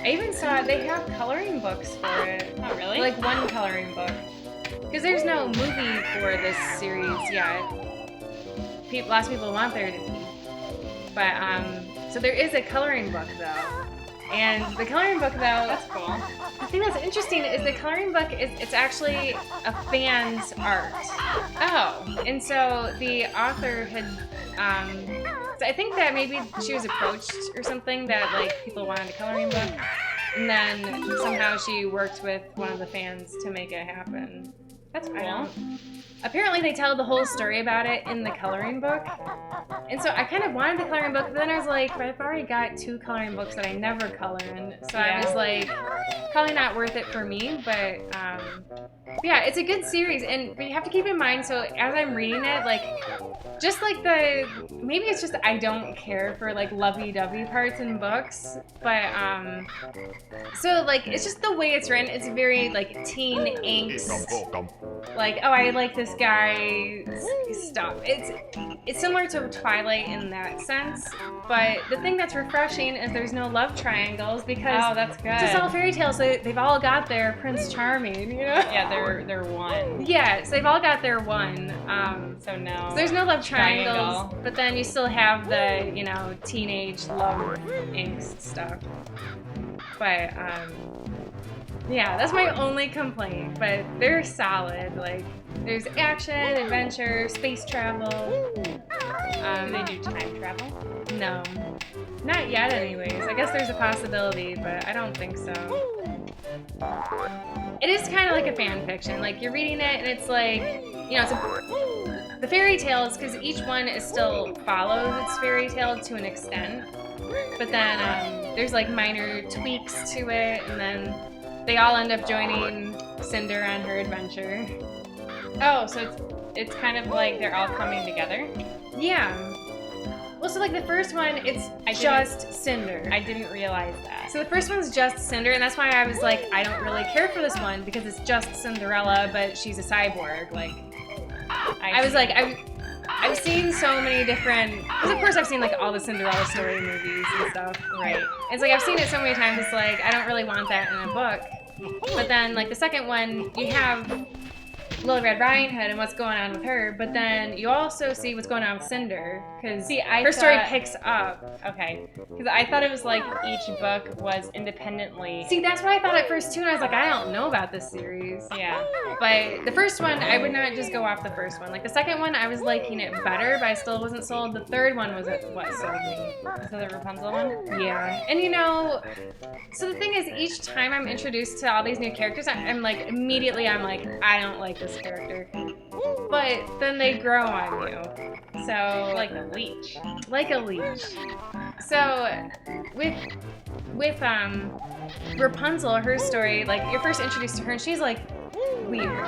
I even saw they have coloring books for it. Oh, really? Like, one coloring book. Because there's no movie for this series yet. Lots of people want there to be. But, so there is a coloring book, though. And the coloring book, though... That's cool. The thing that's interesting is the coloring book, it's actually a fan's art. Oh. And so the author had... so I think that maybe she was approached or something that, like, people wanted a coloring book. And then somehow she worked with one of the fans to make it happen. That's cool. Apparently they tell the whole story about it in the coloring book. And so I kind of wanted the coloring book, but then I was like, but I've already got 2 coloring books that I never color in. So I was like, probably not worth it for me, but yeah, it's a good series. But you have to keep in mind, so as I'm reading it, like, just like maybe it's just I don't care for, like, lovey-dovey parts in books, but so, like, it's just the way it's written. It's very, like, teen angst. Like, oh, I like this guy's stuff. It's similar to Twilight in that sense, but the thing that's refreshing is there's no love triangles because that's good. It's just all fairy tales, so they've all got their Prince Charming, you know? Yeah, their one. Yeah, so they've all got their one. So no. So there's no love triangles, triangle. but then you still have the, you know, teenage love angst stuff. But yeah, that's my only complaint. But they're solid. Like, there's action, adventure, space travel. Do they do time travel? No, not yet. Anyways, I guess there's a possibility, but I don't think so. It is kind of like a fan fiction. Like, you're reading it, and it's like, you know, the fairy tales, because each one is still follows its fairy tale to an extent. But then there's like minor tweaks to it, and then they all end up joining Cinder on her adventure. Oh, so it's kind of like they're all coming together? Yeah. Well, so like the first one, it's just Cinder. I didn't realize that. So the first one's just Cinder, and that's why I was like, I don't really care for this one, because it's just Cinderella, but she's a cyborg. Like, I was like, I've seen so many different, because of course I've seen like all the Cinderella story movies and stuff. Right. It's like I've seen it so many times, it's like, I don't really want that in a book. But then like the second one, you have Little Red Riding Hood and what's going on with her, but then you also see what's going on with Cinder, because her story picks up. Okay, because I thought it was like each book was independently. See, that's what I thought at first too, and I was like, I don't know about this series. Yeah. But the first one, I would not just go off the first one. Like the second one, I was liking it better, but I still wasn't sold. The third one was what sold me. So the Rapunzel one? Yeah. And you know, so the thing is, each time I'm introduced to all these new characters, I'm like, immediately I'm like, I don't like this character. But then they grow on you. So Like a leech. Like a leech. So with Rapunzel, her story, like you're first introduced to her and she's like weird.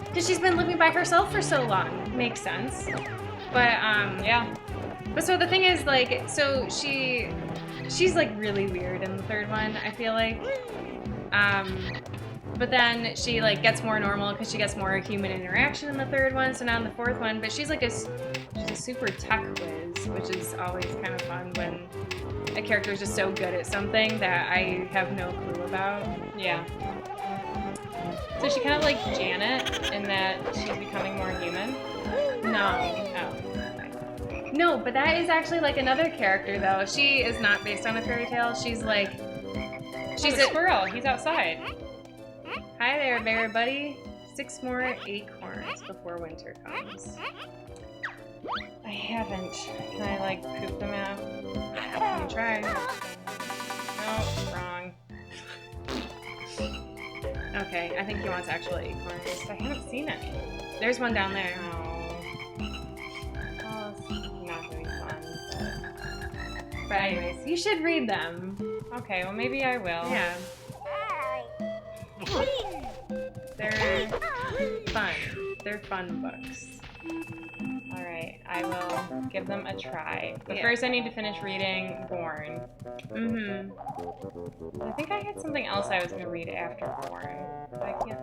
Because she's been living by herself for so long. Makes sense. But Yeah. but so the thing is, like, so she's like really weird in the third one, I feel like. But then she like gets more normal because she gets more human interaction in the third one. So now in the fourth one, but she's like she's a super tech whiz, which is always kind of fun when a character is just so good at something that I have no clue about. Yeah. So she kind of like Janet in that she's becoming more human? No. Oh. No, but that is actually like another character though. She is not based on a fairy tale. She's like, She's a squirrel. He's outside. Hi there, bear buddy. 6 more acorns before winter comes. I haven't. Can I like poop them out? You try. Oh, wrong. Okay, I think he wants actual acorns. I haven't seen any. There's one down there. Oh, it's not gonna be fun. But anyways, you should read them. Okay, well maybe I will. Yeah. They're fun. They're fun books. Alright, I will give them a try. But Yeah. first I need to finish reading Born. Mm-hmm. I think I had something else I was going to read after Born, but I can't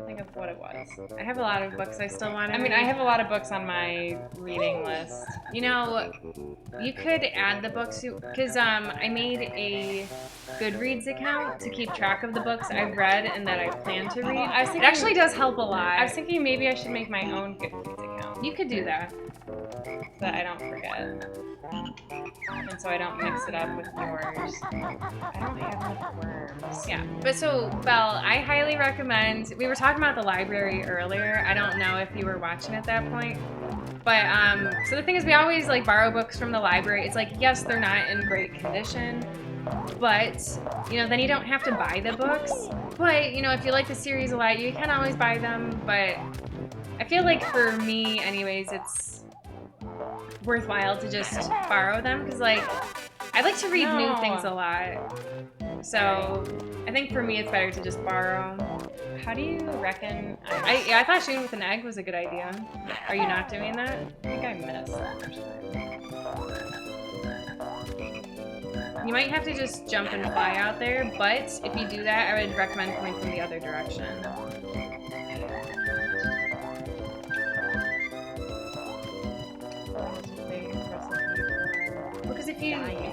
think of what it was. I have a lot of books I still want to I mean, read. I have a lot of books on my reading list. You know, you could add the books, because I made a Goodreads account to keep track of the books I've read and that I plan to read. I was It thinking, actually does help a lot. I was thinking maybe I should make my own Goodreads account You could do that. so that I don't forget. And so I don't mix it up with yours. I don't have enough worms. Yeah, but so, Belle, I highly recommend, we were talking about the library earlier. I don't know if you were watching at that point. But, so the thing is, we always, like, borrow books from the library. It's like, yes, they're not in great condition, but, you know, then you don't have to buy the books. But, you know, if you like the series a lot, you can always buy them. But I feel like for me, anyways, it's worthwhile to just borrow them, because like I like to read new things a lot, so I think for me it's better to just borrow. How do you reckon? I thought shooting with an egg was a good idea. Are you not doing that? I think I missed that. You might have to just jump and fly out there, but if you do that, I would recommend coming from the other direction. Because if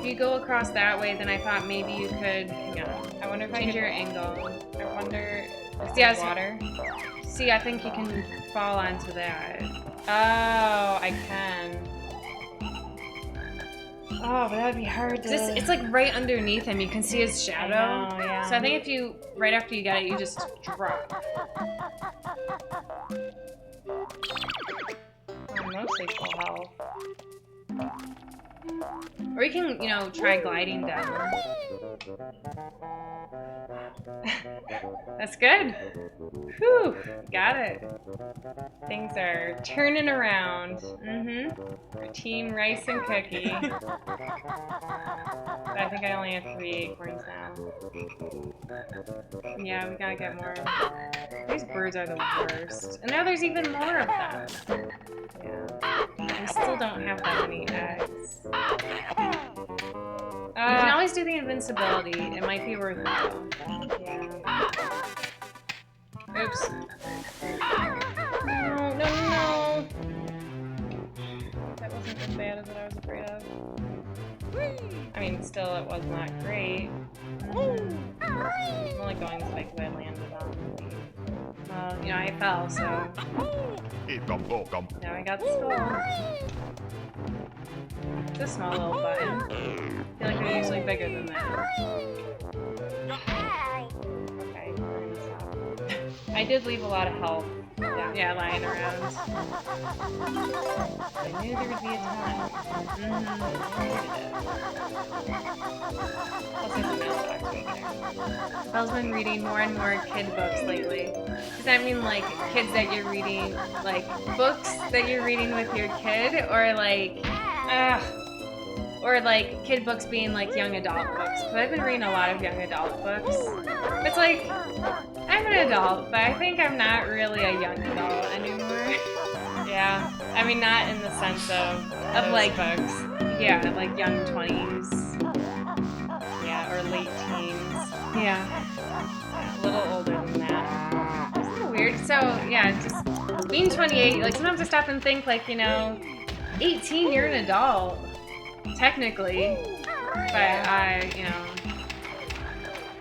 you go across that way, then I thought maybe you could, hang on, I wonder if I change could your angle. I wonder See, water. See, I think you can fall onto that. Oh, I can. Oh, but that'd be hard to... It's like right underneath him. You can see his shadow. I know, yeah. So I think if you, right after you get it, you just drop. Oh, mostly full health. Or you can, you know, try gliding down. That's good. Whew, got it. Things are turning around. For Team Rice and Cookie. But I think I only have 3 acorns now. Yeah, we gotta get more. These birds are the worst. And now there's even more of them. Yeah. We still don't have that many eggs. You can always do the invincibility. It might be worth it. Yeah. Oops. No, no, no. That wasn't as bad as what I was afraid of. I mean, still, it was not great. I'm only going this way because I landed on. Well, you know, I fell, so. Now I got the skull. It's a small little button. I feel like they're usually bigger than that. Okay, we're gonna stop. I did leave a lot of health. Yeah, lying around. I knew there would be a time. Plus, there's a mailbox right there. Belle's been reading more and more kid books lately. Does that mean like kids that you're reading, like books that you're reading with your kid, or like, or like kid books being like young adult books? Because I've been reading a lot of young adult books. It's like, I'm an adult, but I think I'm not really a young adult anymore. Yeah, I mean not in the sense of like books. Yeah, like young 20s. Yeah, or late teens. Yeah, a little older than that. Isn't that weird? So yeah, just being 28. Like sometimes I stop and think, like, you know, 18, you're an adult, technically, but I, you know,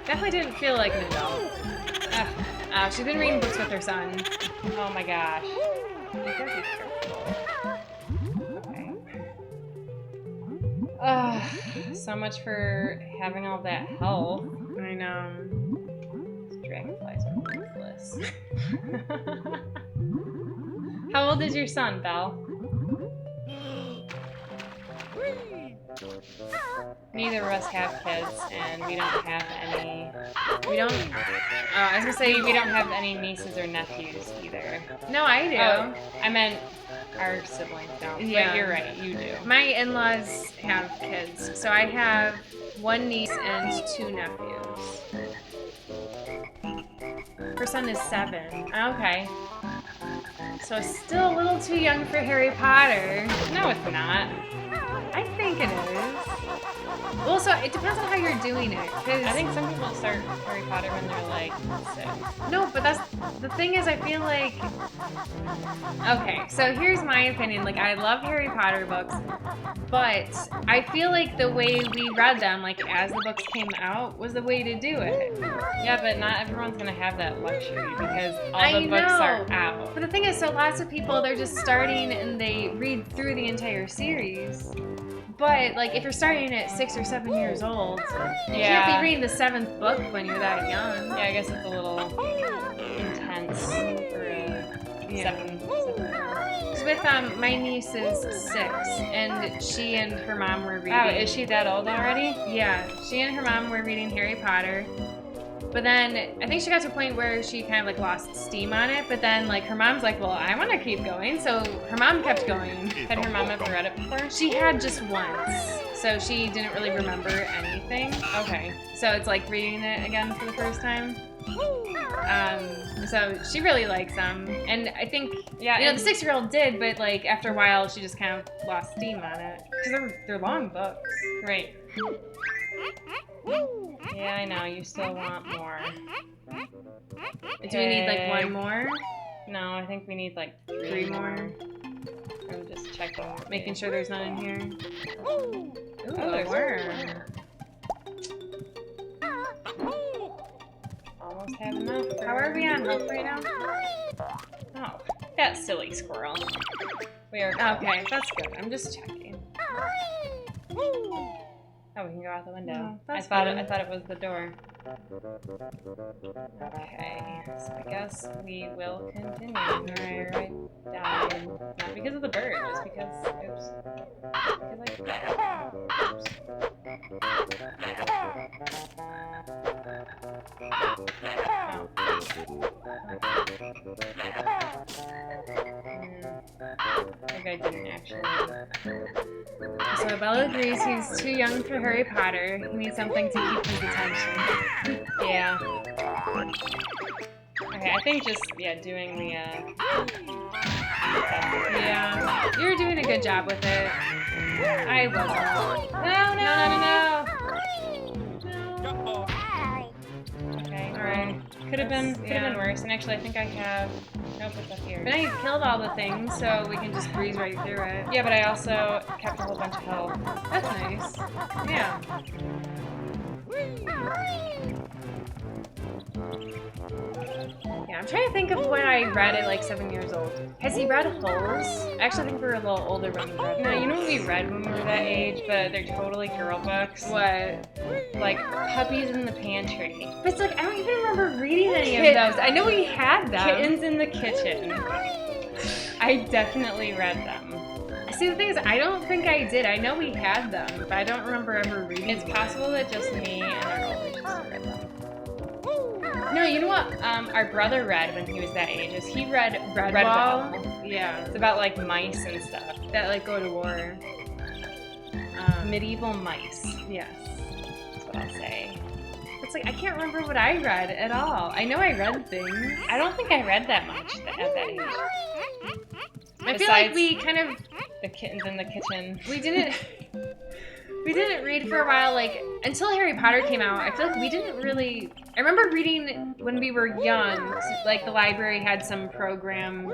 definitely didn't feel like an adult. She's been reading books with her son. Oh my gosh. Okay. So much for having all that health. I know. These dragonflies are worthless. How old is your son, Belle? Neither of us have kids, and we don't have any. We don't. I was gonna say we don't have any nieces or nephews either. No, I do. Oh, I meant our siblings don't. Yeah, but you're right. You do. My in-laws have kids, so I have 1 niece and 2 nephews. Her son is 7. Okay. So still a little too young for Harry Potter. No, it's not. I think it is. Well, so it depends on how you're doing it. Cause I think some people start Harry Potter when they're like 6. No, but that's the thing is, I feel like. Okay, so here's my opinion. Like, I love Harry Potter books, but I feel like the way we read them, like as the books came out, was the way to do it. Yeah, but not everyone's gonna have that luxury because all the books are out. But the thing is, so lots of people, they're just starting and they read through the entire series. But, like, if you're starting at 6 or 7 years old, you can't be reading the 7th book when you're that young. Yeah, I guess it's a little intense for a 7. Because with, my niece is 6, and she and her mom were reading. Oh, is she that old already? Yeah, she and her mom were reading Harry Potter. But then, I think she got to a point where she kind of, like, lost steam on it. But then, like, her mom's like, well, I want to keep going. So her mom kept going. Had her mom ever read it before? She had just once. So she didn't really remember anything. Okay. So it's like reading it again for the first time. So she really likes them. And I think, you know, the 6-year-old did, but, like, after a while, she just kind of lost steam on it. Because they're long books. Right. Yeah, I know. You still want more. Do we need, like, 1 more? No, I think we need, like, 3 more. I'm just checking. Making sure there's none in here. Ooh, there's a worm. almost have enough. How are we on health right now? Oh, that silly squirrel. We are Okay, that's good. I'm just checking. Oh, we can go out the window. No, I that's thought fine. it was the door. Okay, so I guess we will continue. Right down. Not because of the bird, just because. Oops. Because I forgot. Oops. Maybe I didn't actually. So Bella agrees he's too young for Harry Potter. He needs something to keep his attention. Yeah. Okay, I think just doing the Yeah, you're doing a good job with it. I wasn't. No. No. Okay. Alright. Could have been worse. And actually, I think I have. Nope, it's up here. But I killed all the things, so we can just breeze right through it. Yeah, but I also kept a whole bunch of health. That's nice. Yeah. Yeah, I'm trying to think of when I read at like 7 years old. Has he read Holes? I actually think we were a little older when we read No, Holes. you know what we read when we were that age, but they're totally girl books. What? Like Puppies in the Pantry. But it's like, I don't even remember reading any of those. I know we had them. Kittens in the Kitchen. I definitely read them. See, the thing is, I don't think I did. I know we had them, but I don't remember ever reading It's them. possible that just me and our older sister read them. No, you know what? Our brother read when he was that age. Is he read Redwall? Yeah. It's about like mice and stuff. That like go to war. Medieval mice. Yes. That's what I'll say. It's like, I can't remember what I read at all. I know I read things. I don't think I read that much at that age. I feel like we kind of, The Kittens in the Kitchen. we didn't read for a while, like, until Harry Potter came out. I feel like we didn't really, I remember reading when we were young, like the library had some program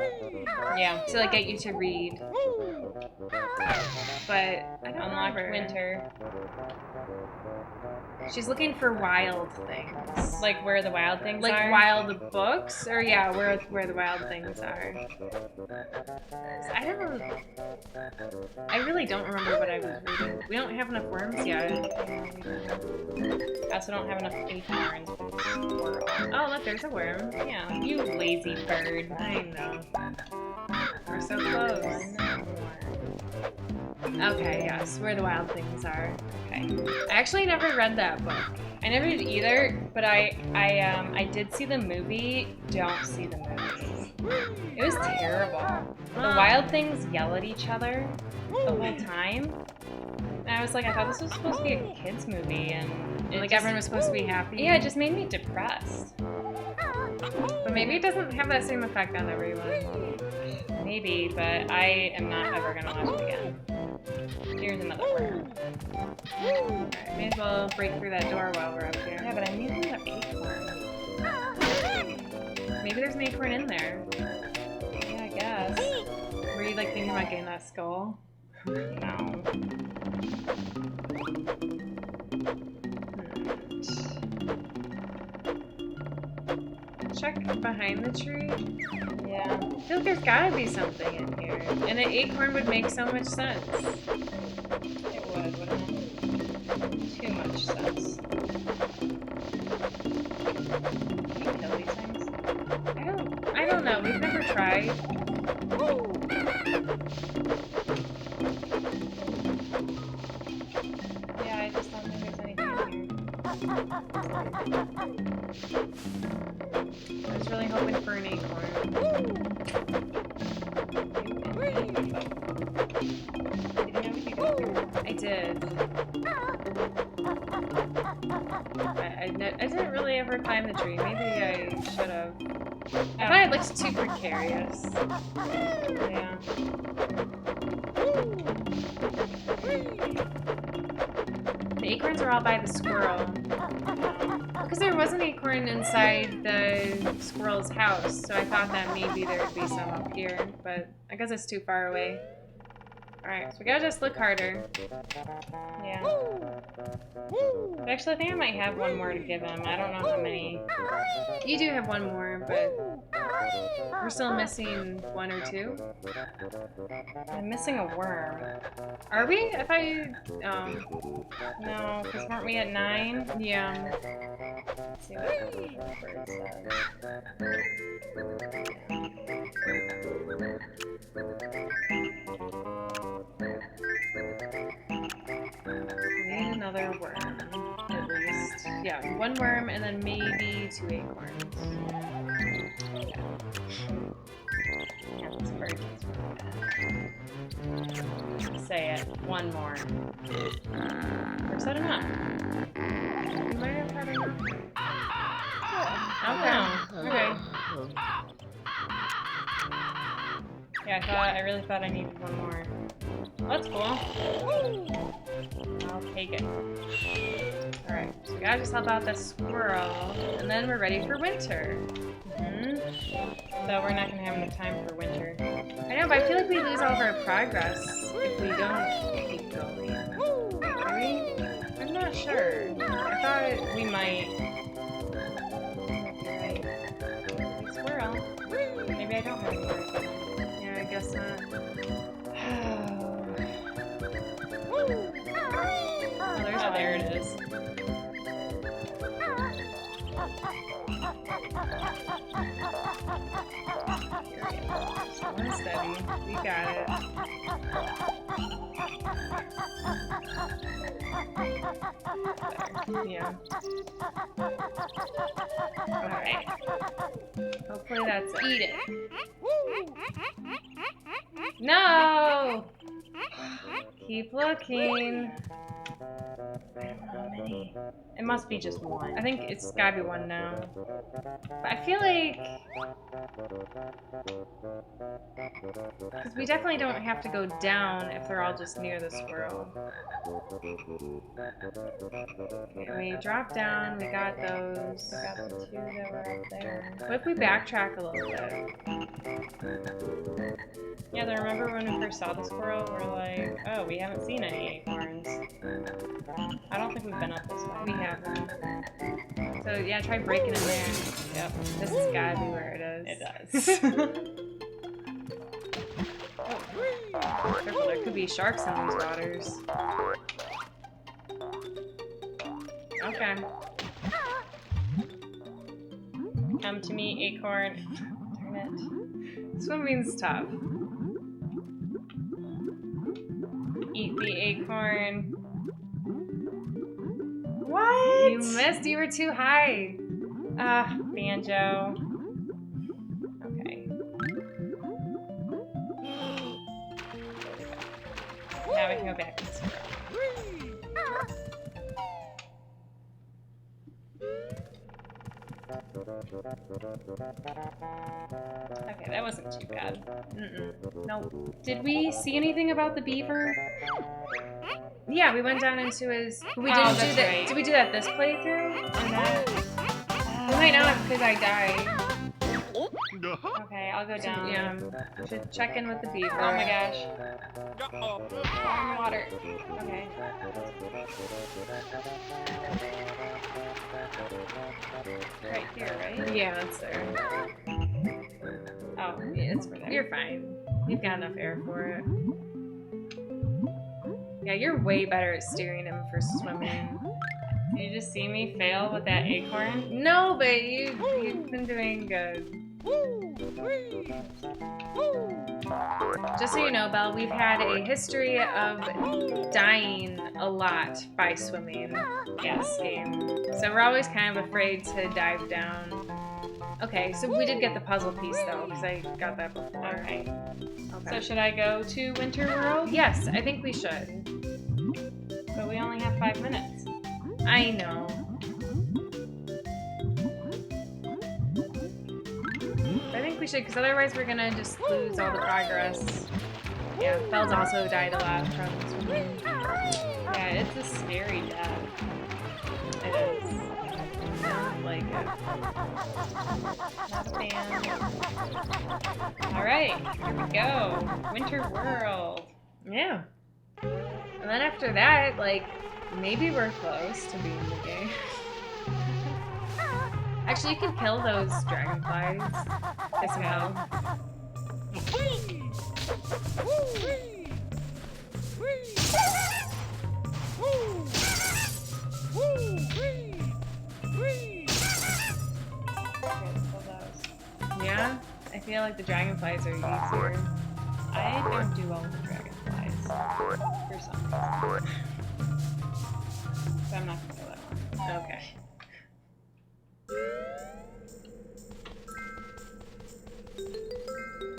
Yeah. to like get you to read. But I don't Unlocked remember. Winter. She's looking for wild things. Like where the wild things Like are. wild books? Or yeah, where the wild things are. I really don't remember what I was reading. We don't have enough worms yet. I also don't have enough acorns for this squirrel. Oh, look, there's a worm. Yeah, you lazy bird. I know. We're so close. Okay, yes, where the wild things are. Okay. I actually never read that book. I never did either, but I did see the movie. Don't see the movie. It was terrible. The wild things yell at each other the whole time. And I was like, I thought this was supposed to be a kids movie, and Like everyone was supposed to be happy. Yeah, it just made me depressed. But maybe it doesn't have that same effect on everyone. Maybe, but I am not ever gonna watch it again. Here's another worm. Alright, may as well break through that door while we're up here. Yeah, but I need another acorn. Maybe there's an acorn in there. Yeah, I guess. Were you like thinking about getting that skull? No. Check behind the tree. Yeah. I feel like there's gotta be something in here. And an acorn would make so much sense. It would, wouldn't it? Too much sense. Can you kill these things? I don't know. We've never tried. Yeah, I just don't think there's anything in here. I was really hoping for an acorn. I did. I didn't really ever climb the tree. Maybe I should have. I thought it looked too precarious. Yeah. The acorns are all by the squirrel. Because there was an acorn inside the squirrel's house, so I thought that maybe there would be some up here, but I guess it's too far away. Alright, so we gotta just look harder. Yeah. Actually, I think I might have one more to give him. I don't know how many. You do have one more, but we're still missing one or two. I'm missing a worm. Are we? I thought you. No, because weren't we at 9? Yeah. Let's see what the bird We need another worm, at least. Yeah, one worm and then maybe 2 acorns. Yeah, this bird is say it. One more. Or set him up. We might have had enough. Okay. Yeah, I really thought I needed one more. That's cool. I'll take it. Alright, so we gotta just help out the squirrel, and then we're ready for winter. So we're not gonna have enough time for winter. I know, but I feel like we lose all of our progress if we don't keep going. Maybe? I'm not sure. I thought We might. Squirrel. Maybe I don't have more. yeah, I guess not. Oh, there it is. Slow and steady. We got it. Yeah. Alright. Hopefully that's it. Eat it. No! Keep looking. I don't know how many. It must be just one. I think it's gotta be one now. But I feel like... because we definitely don't have to go down if they're all just near the squirrel. Okay, we drop down, we got those. We got the 2 that were up there. What if we backtrack a little bit? Yeah, then remember when we first saw the squirrel? We're like, oh, we haven't seen any acorns. I don't think we've been up this way. We haven't. So yeah, try breaking in there. Yep. This has gotta be where it is. It does. Careful, there could be sharks in these waters. Okay. Come to me, acorn. Darn it. Swimming's tough. Eat the acorn. What? You missed. You were too high. Ah, Banjo. Okay. Now we can go back to the squirrel. Okay, that wasn't too bad. No. Did we see anything about the beaver? Yeah, we went down into his. We didn't do that's that. right. Did we do that this playthrough? Or not? We might not because I died. Okay, I'll go down. Yeah. We should check in with the beaver. Oh my gosh. Warm water. Okay. Right here, right? Yeah, it's there. Oh, yeah, it's for there. You're fine. You've got enough air for it. Yeah, you're way better at steering him for swimming. Did you just see me fail with that acorn? No, but you've been doing good. Just so you know, Belle, we've had a history of dying a lot by swimming in this game. So we're always kind of afraid to dive down. Okay, so we did get the puzzle piece though, because I got that before. Okay. Okay. So should I go to Winter World? Yes, I think we should. But we only have 5 minutes. I know. I think we should, because otherwise we're gonna just lose all the progress. Yeah, Belle's also died a lot from swimming. Yeah, it's a scary death. It is. I don't like it. Not a fan. Alright, here we go. Winter World. Yeah. And then after that, like, maybe we're close to being the game. Actually, you can kill those dragonflies. Get some health. Yeah? I feel like the dragonflies are easier. I don't do well with the dragonflies for some reason. So I'm not gonna kill that one. Okay.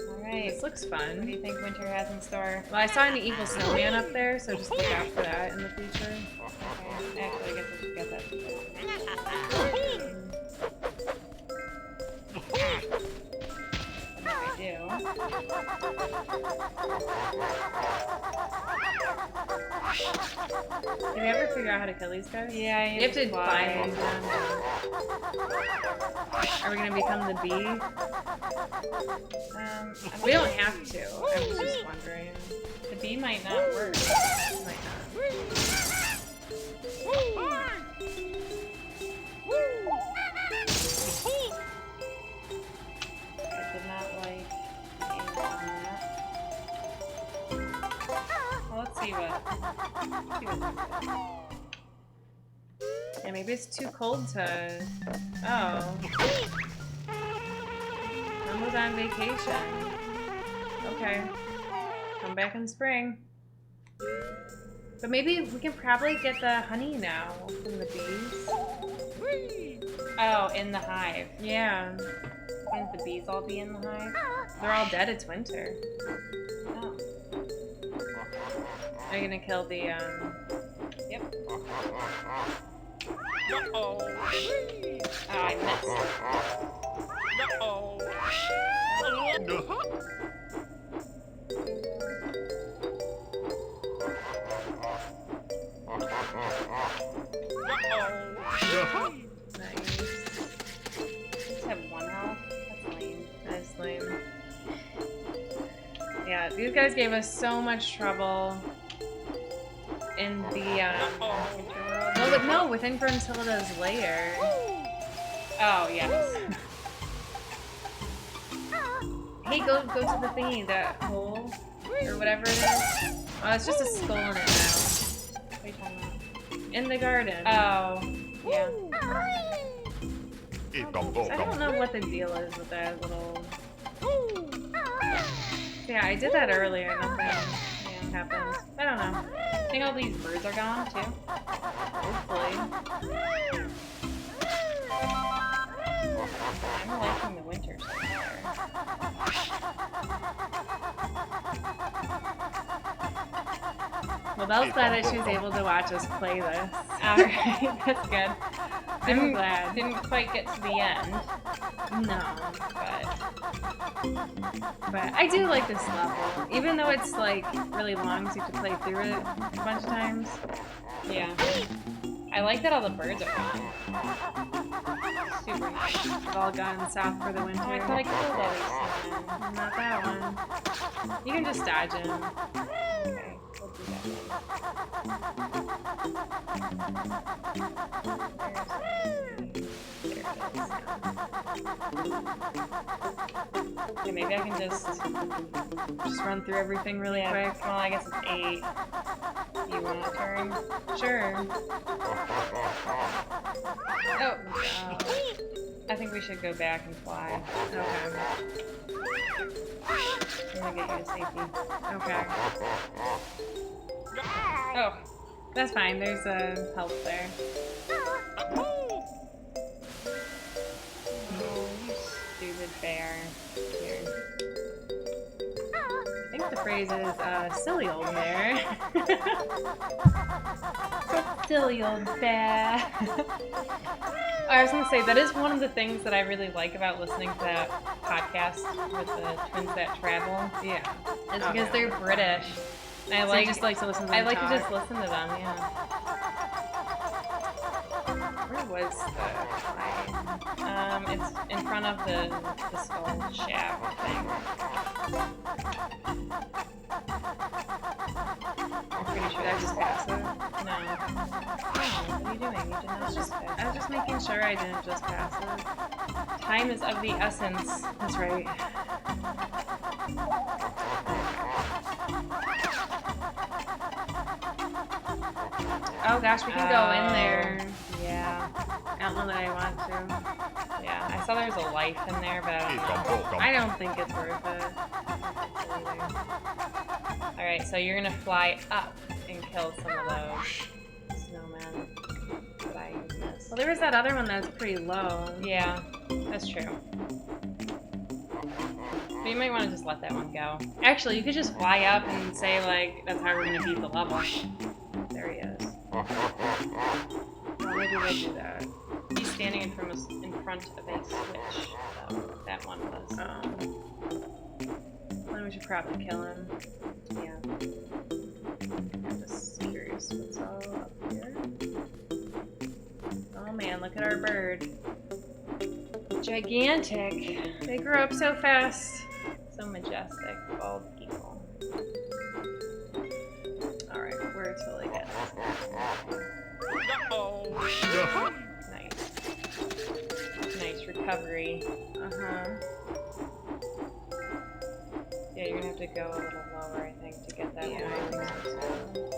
Alright. This looks What fun. do you think winter has in store? Well, I saw an evil snowman up there, so just look out for that in the future. Okay. Actually, I guess I should get that. I do. Did you ever figure out how to kill these guys? Yeah, You have to find them. Are we gonna become the bee? We don't have to. I was just wondering. The bee might not work. Might not. I did not like the angle on that. Well, let's see what Yeah, maybe it's too cold to. Oh. Mom was on vacation. Okay. Come back in spring. But maybe we can probably get the honey now from the bees. Oh, in the hive. Yeah. Wouldn't the bees all be in the hive? They're all dead. It's winter. Oh. Are you gonna kill the, Yep. Uh-oh. Oh, I missed. Uh-oh. Nice. Just have one health? That's lame. That's lame. Yeah, these guys gave us so much trouble in the, Winter world? no, but no, within Gruntilda's lair. Oh, yes. Hey, go to the thingy, that hole, or whatever it is. Oh, it's just a skull in it now. What are you talking about? In the garden. Oh, yeah. So I don't know what the deal is with that little... Yeah, I did that earlier, nothing happened. I don't know. I think all these birds are gone, too. Hopefully. I'm liking the winter so far. Well, Belle's glad that she was able to watch us play this. Alright, that's good. I'm glad. Didn't quite get to the end, No. but But I do like this level. Even though it's like really long, so you have to play through it a bunch of times. yeah. I like that all the birds are gone. Super nice. They've all gone south for the winter. Oh, I thought I killed all these. Not that one. You can just dodge him. Okay, we'll do that then. Okay, maybe I can just Run through everything really quick. Well, I guess it's 8. You want a turn? Sure. Oh, I think we should go back and fly. Okay. I'm gonna get you to safety. Okay. Oh, That's fine. There's a health there. oh, you stupid bear. Here. I think the phrase is silly old bear. Silly old bear. I was gonna say that is one of the things that I really like about listening to that podcast with the twins that travel. Yeah. Is Oh, because yeah. they're British. And I So like you just like to listen to I them like talk. to just listen to them. Yeah. Where was the fly? It's in front of the skull shaft thing. try didn't just pass it. Time is of the essence. That's right. Oh gosh, we can go in there. Yeah. I don't know that I want to. Yeah. I saw there was a life in there, but I don't know. I don't think it's worth it. Alright, so you're gonna fly up and kill some of those snowmen that I missed. Well, there was that other one that was pretty low. Yeah, that's true. But you might want to just let that one go. Actually, you could just fly up and say, like, that's how we're gonna beat the level. There he is. Well, maybe we'll do that. He's standing in front of a switch. So that one was. Then we should probably kill him. Yeah. I'm just curious what's all up here. Oh man, look at our bird. Gigantic. They grow up so fast. So majestic. Bald eagle. Alright, we're totally getting this. Nice. Nice recovery. Uh-huh. Yeah, you're gonna have to go a little lower, I think, to get that Yeah, one. I think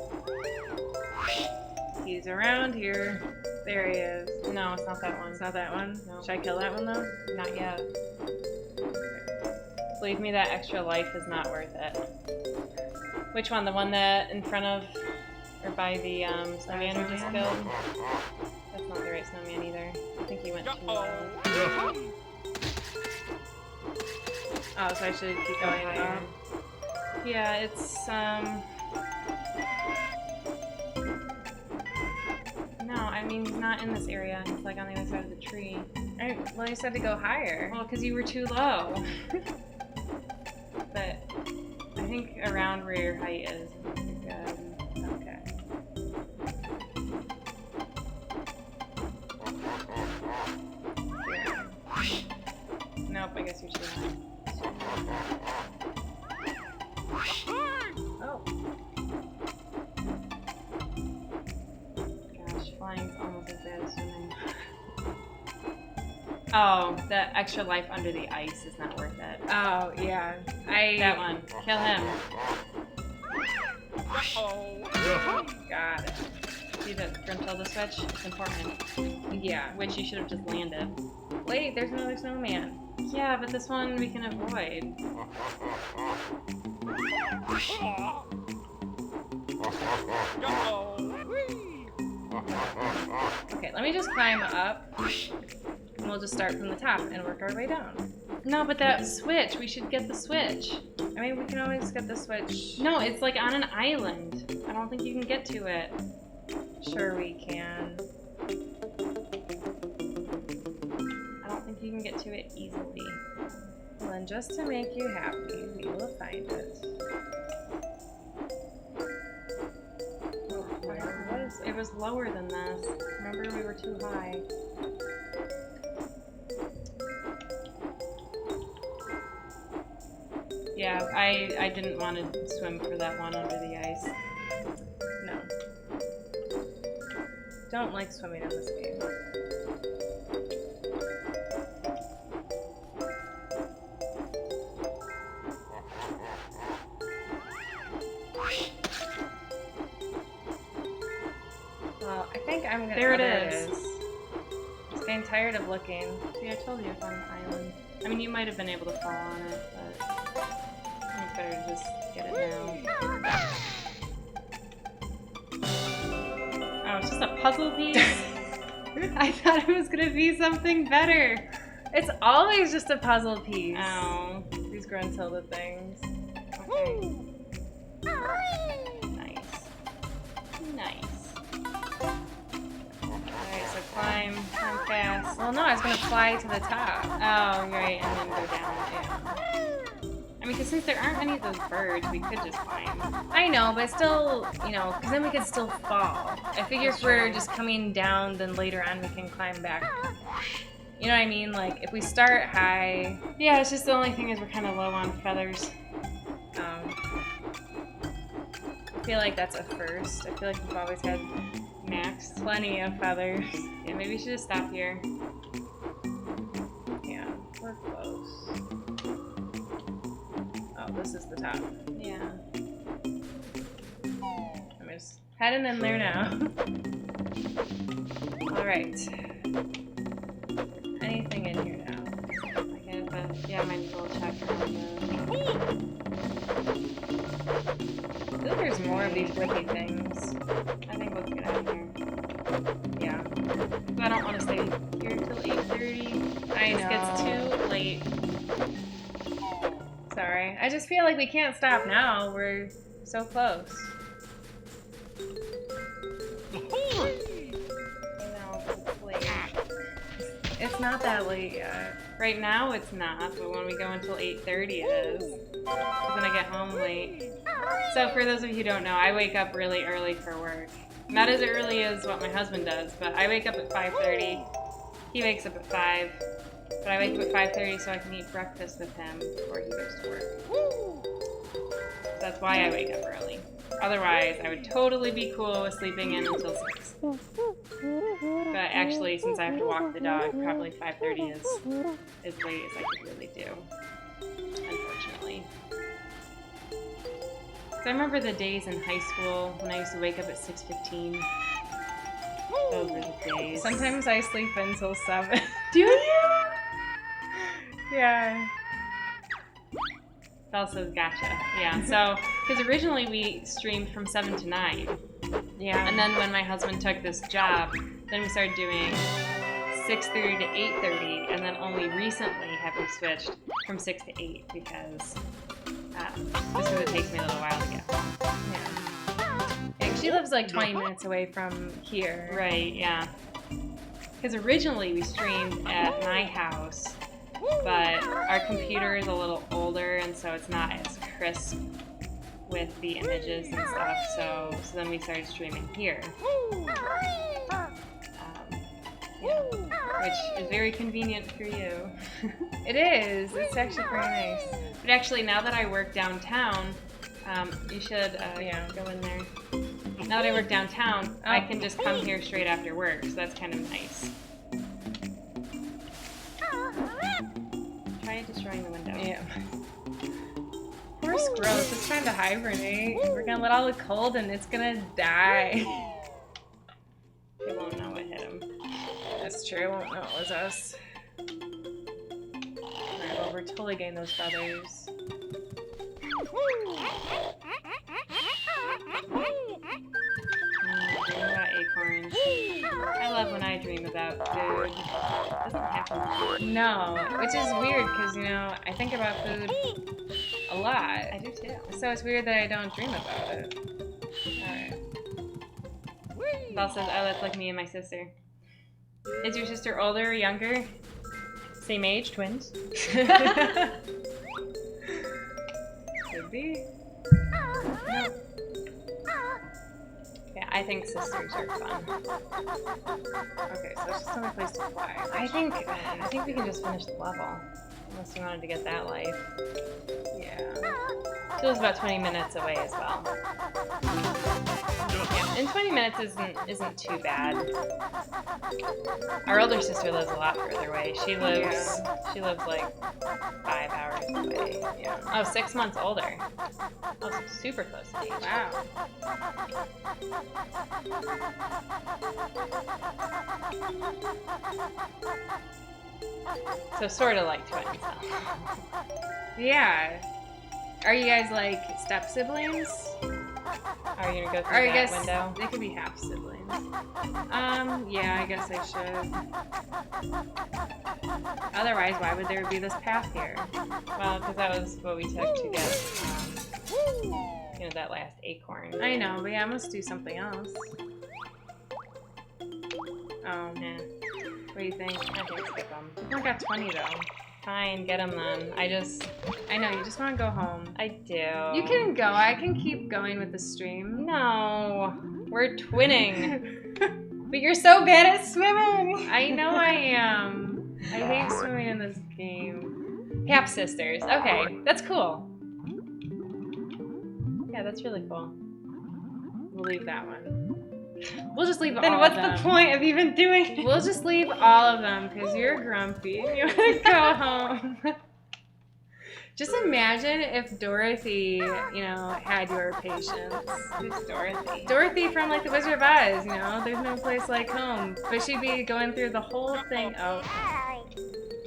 so. He's around here. There he is. No, it's not that one. It's not that one? No. Should I kill that one though? Not yet. Believe me, that extra life is not worth it. Which one? The one that in front of, or by the snowman we just killed? That's not the right snowman either. I think you went too low. Oh, so I should keep going higher. up. Yeah, it's no, I mean he's not in this area. He's like on the other side of the tree. Well, you said to go higher. Well, because you were too low. But I think around where your height is, you're good. Okay. Nope, I guess you're too high. Oh. Gosh, flying's almost as bad as swimming. Oh, the extra life under the ice is not worth it. Oh, yeah. That one. Kill him. Got it. See the Grimtilda switch? It's important. Yeah. Which you should have just landed. Wait, there's another snowman. Yeah, but this one we can avoid. Okay, let me just climb up. And we'll just start from the top and work our way down. No, but that switch, we should get the switch. I mean, we can always get the switch. No, it's like on an island. I don't think you can get to it. Sure we can. I don't think you can get to it easily. Well, then just to make you happy, we will find it. It was lower than this. Remember, we were too high. Yeah, I didn't want to swim for that one under the ice. No. Don't like swimming in this game. Well, I think I'm gonna. There it there is. Just getting tired of looking. See, I told you it's on an island. I mean, you might have been able to fall on it, but I think better to just get it now. Oh, it's just a puzzle piece? I thought it was gonna be something better. It's always just a puzzle piece. Oh, These Gruntilda things. okay. Nice. Nice. Alright, so climb fast. Well, no, I was gonna fly to the top. Oh, right, and then go down. Yeah. I mean, because since there aren't any of those birds, we could just climb. I know, but still, you know, because then we could still fall. I figure if we're just coming down, then later on we can climb back. You know what I mean? Like, if we start high... Yeah, it's just the only thing is we're kind of low on feathers. I feel like that's a first. I feel like we've always had Max. plenty of feathers. Yeah, maybe we should just stop here. this is the top. Yeah. I'm just heading in there now. Alright. Anything in here now? Okay, but yeah, might as well check on I feel like there's more of these wiki things. I think let's get out of here. Yeah. I don't want to stay here till 8:30. I This know. gets too late. Sorry. I just feel like we can't stop now. We're so close. It's late. It's not that late yet. Right now it's not, but when we go until 8:30 it is. Because then I get home late. So for those of you who don't know, I wake up really early for work. Not as early as what my husband does, but I wake up at 5:30. He wakes up at 5. But I wake up at 5:30 so I can eat breakfast with him before he goes to work. So that's why I wake up early. Otherwise, I would totally be cool with sleeping in until 6. But actually, since I have to walk the dog, probably 5:30 is as late as I could really do, unfortunately. So I remember the days in high school when I used to wake up at 6:15. Those were the days. Sometimes I sleep until 7. Do you? Yeah. Also, gotcha. Yeah, so, because originally we streamed from 7 to 9. Yeah. And then when my husband took this job, then we started doing 6:30 to 8:30, and then only recently have we switched from 6 to 8 because just because it takes me a little while to get home. Yeah. And she lives like 20 minutes away from here. Right, yeah. Because originally we streamed at my house, but our computer is a little older, and so it's not as crisp with the images and stuff, so then we started streaming here. Yeah, which is very convenient for you. It is. It's actually pretty nice. But actually, now that I work downtown, you should go in there. Now that I work downtown, I can just come here straight after work, so that's kind of nice. Try destroying the window. Yeah. Poor Scrooge. It's trying to hibernate. We're gonna let all the cold and it's gonna die. They won't know what hit him. That's true. It won't know it was us. Alright, well, we're totally getting those feathers. Dream about acorns. I love when I dream about food. It doesn't happen. No, which is weird because, you know, I think about food a lot. I do too. So it's weird that I don't dream about it. Alright. Belle says, oh, that's like me and my sister. Is your sister older or younger? Same age, twins? Could be. No. Yeah, I think sisters are fun. Okay, so there's just another place to fly. I think we can just finish the level. Unless you wanted to get that life. Yeah. She lives about 20 minutes away as well. Yeah, and 20 minutes isn't too bad. Our older sister lives a lot further away. She lives like 5 hours away. Yeah. Oh, 6 months older. Oh, so super close to age. Wow. So sort of like twins. Yeah. Are you guys like step siblings? Are you gonna go Or through I that guess window? they could be half siblings. Yeah, I guess I should. Otherwise, why would there be this path here? Well, because that was what we took to get, that last acorn. I know, but yeah, I must do something else. Oh, Yeah. what do you think? I think skip them. I only got 20 though. Fine, get them then. I know, you just want to go home. I do. You can go. I can keep going with the stream. No, we're twinning. But you're so bad at swimming. I know I am. I hate swimming in this game. Half sisters. Okay, that's cool. Yeah, that's really cool. We'll leave that one. We'll just leave Then all what's of them. the point of even doing it? We'll just leave all of them because you're grumpy and you want to go home. Just imagine if Dorothy, you know, had your patience. Who's Dorothy? Dorothy from like the Wizard of Oz, you know, there's no place like home. But she'd be going through the whole thing. Oh,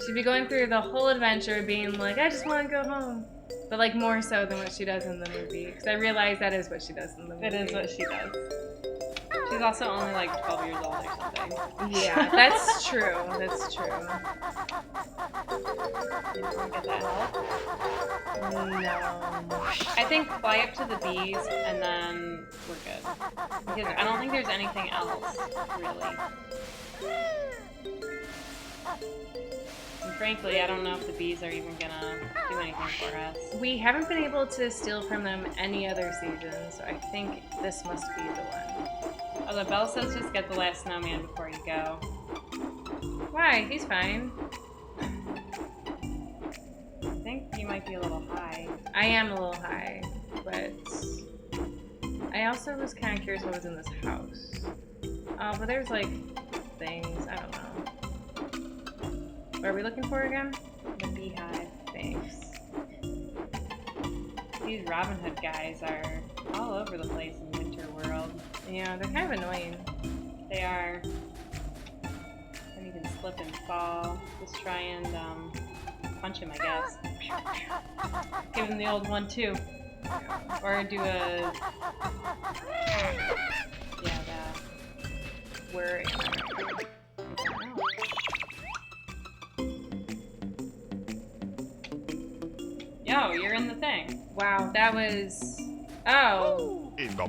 she'd be going through the whole adventure, being like, I just want to go home. But like more so than what she does in the movie, because I realize that is what she does in the movie. It is what she does. She's also only like 12 years old or something. Yeah, that's true. That's true. You don't get that help? No. I think fly up to the bees and then we're good. Because I don't think there's anything else, really. And frankly, I don't know if the bees are even gonna do anything for us. We haven't been able to steal from them any other season, so I think this must be the one. Although Belle says just get the last snowman before you go. Why? He's fine. I think you might be a little high. I am a little high, but I also was kind of curious what was in this house. Oh, but there's like things. I don't know. What are we looking for again? The beehive. Thanks. These Robin Hood guys are all over the place in Winter World. Yeah, they're kind of annoying. They are. And you can slip and fall. Just try and punch him, I guess. Give him the old 1-2. Or do a... Yeah, that. Where am I? Yo, you're in the thing. Wow, that was... Oh. So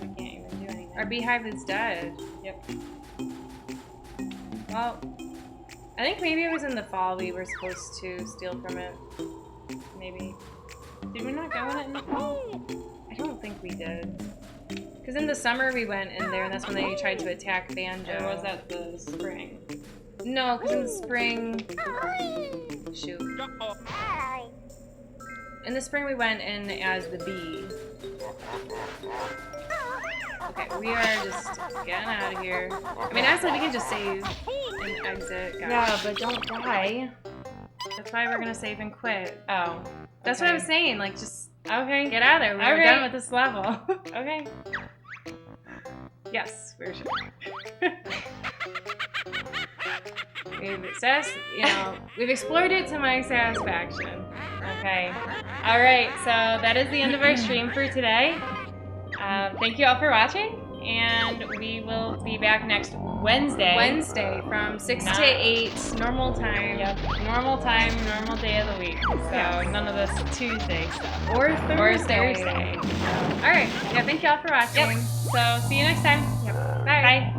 we can't even do anything. Our beehive is dead. Yep. Well, I think maybe it was in the fall we were supposed to steal from it. Maybe. Did we not go in it in the fall? I don't think we did. Because in the summer we went in there and that's when they tried to attack Banjo. Or was that the spring? No, because in the spring... Shoot. In the spring we went in as the bee. Okay, we are just getting out of here. I mean, honestly, we can just save and exit. Gosh. Yeah, but don't die. That's why we're gonna save and quit. Oh. That's okay. what I was saying. Like, just Okay. get out of there. We're Alright. done with this level. Okay. Yes, we're sure. We've explored it to my satisfaction. Okay. All right. So that is the end of our stream for today. Thank you all for watching, and we will be back next Wednesday. Wednesday from 6 to 8, normal time. Yep. Normal time, normal day of the week. So Yes. none of this Tuesday stuff. Or Thursday. Or Thursday. All right. Yeah. Thank y'all for watching. Yep. So see you next time. Yep. Bye.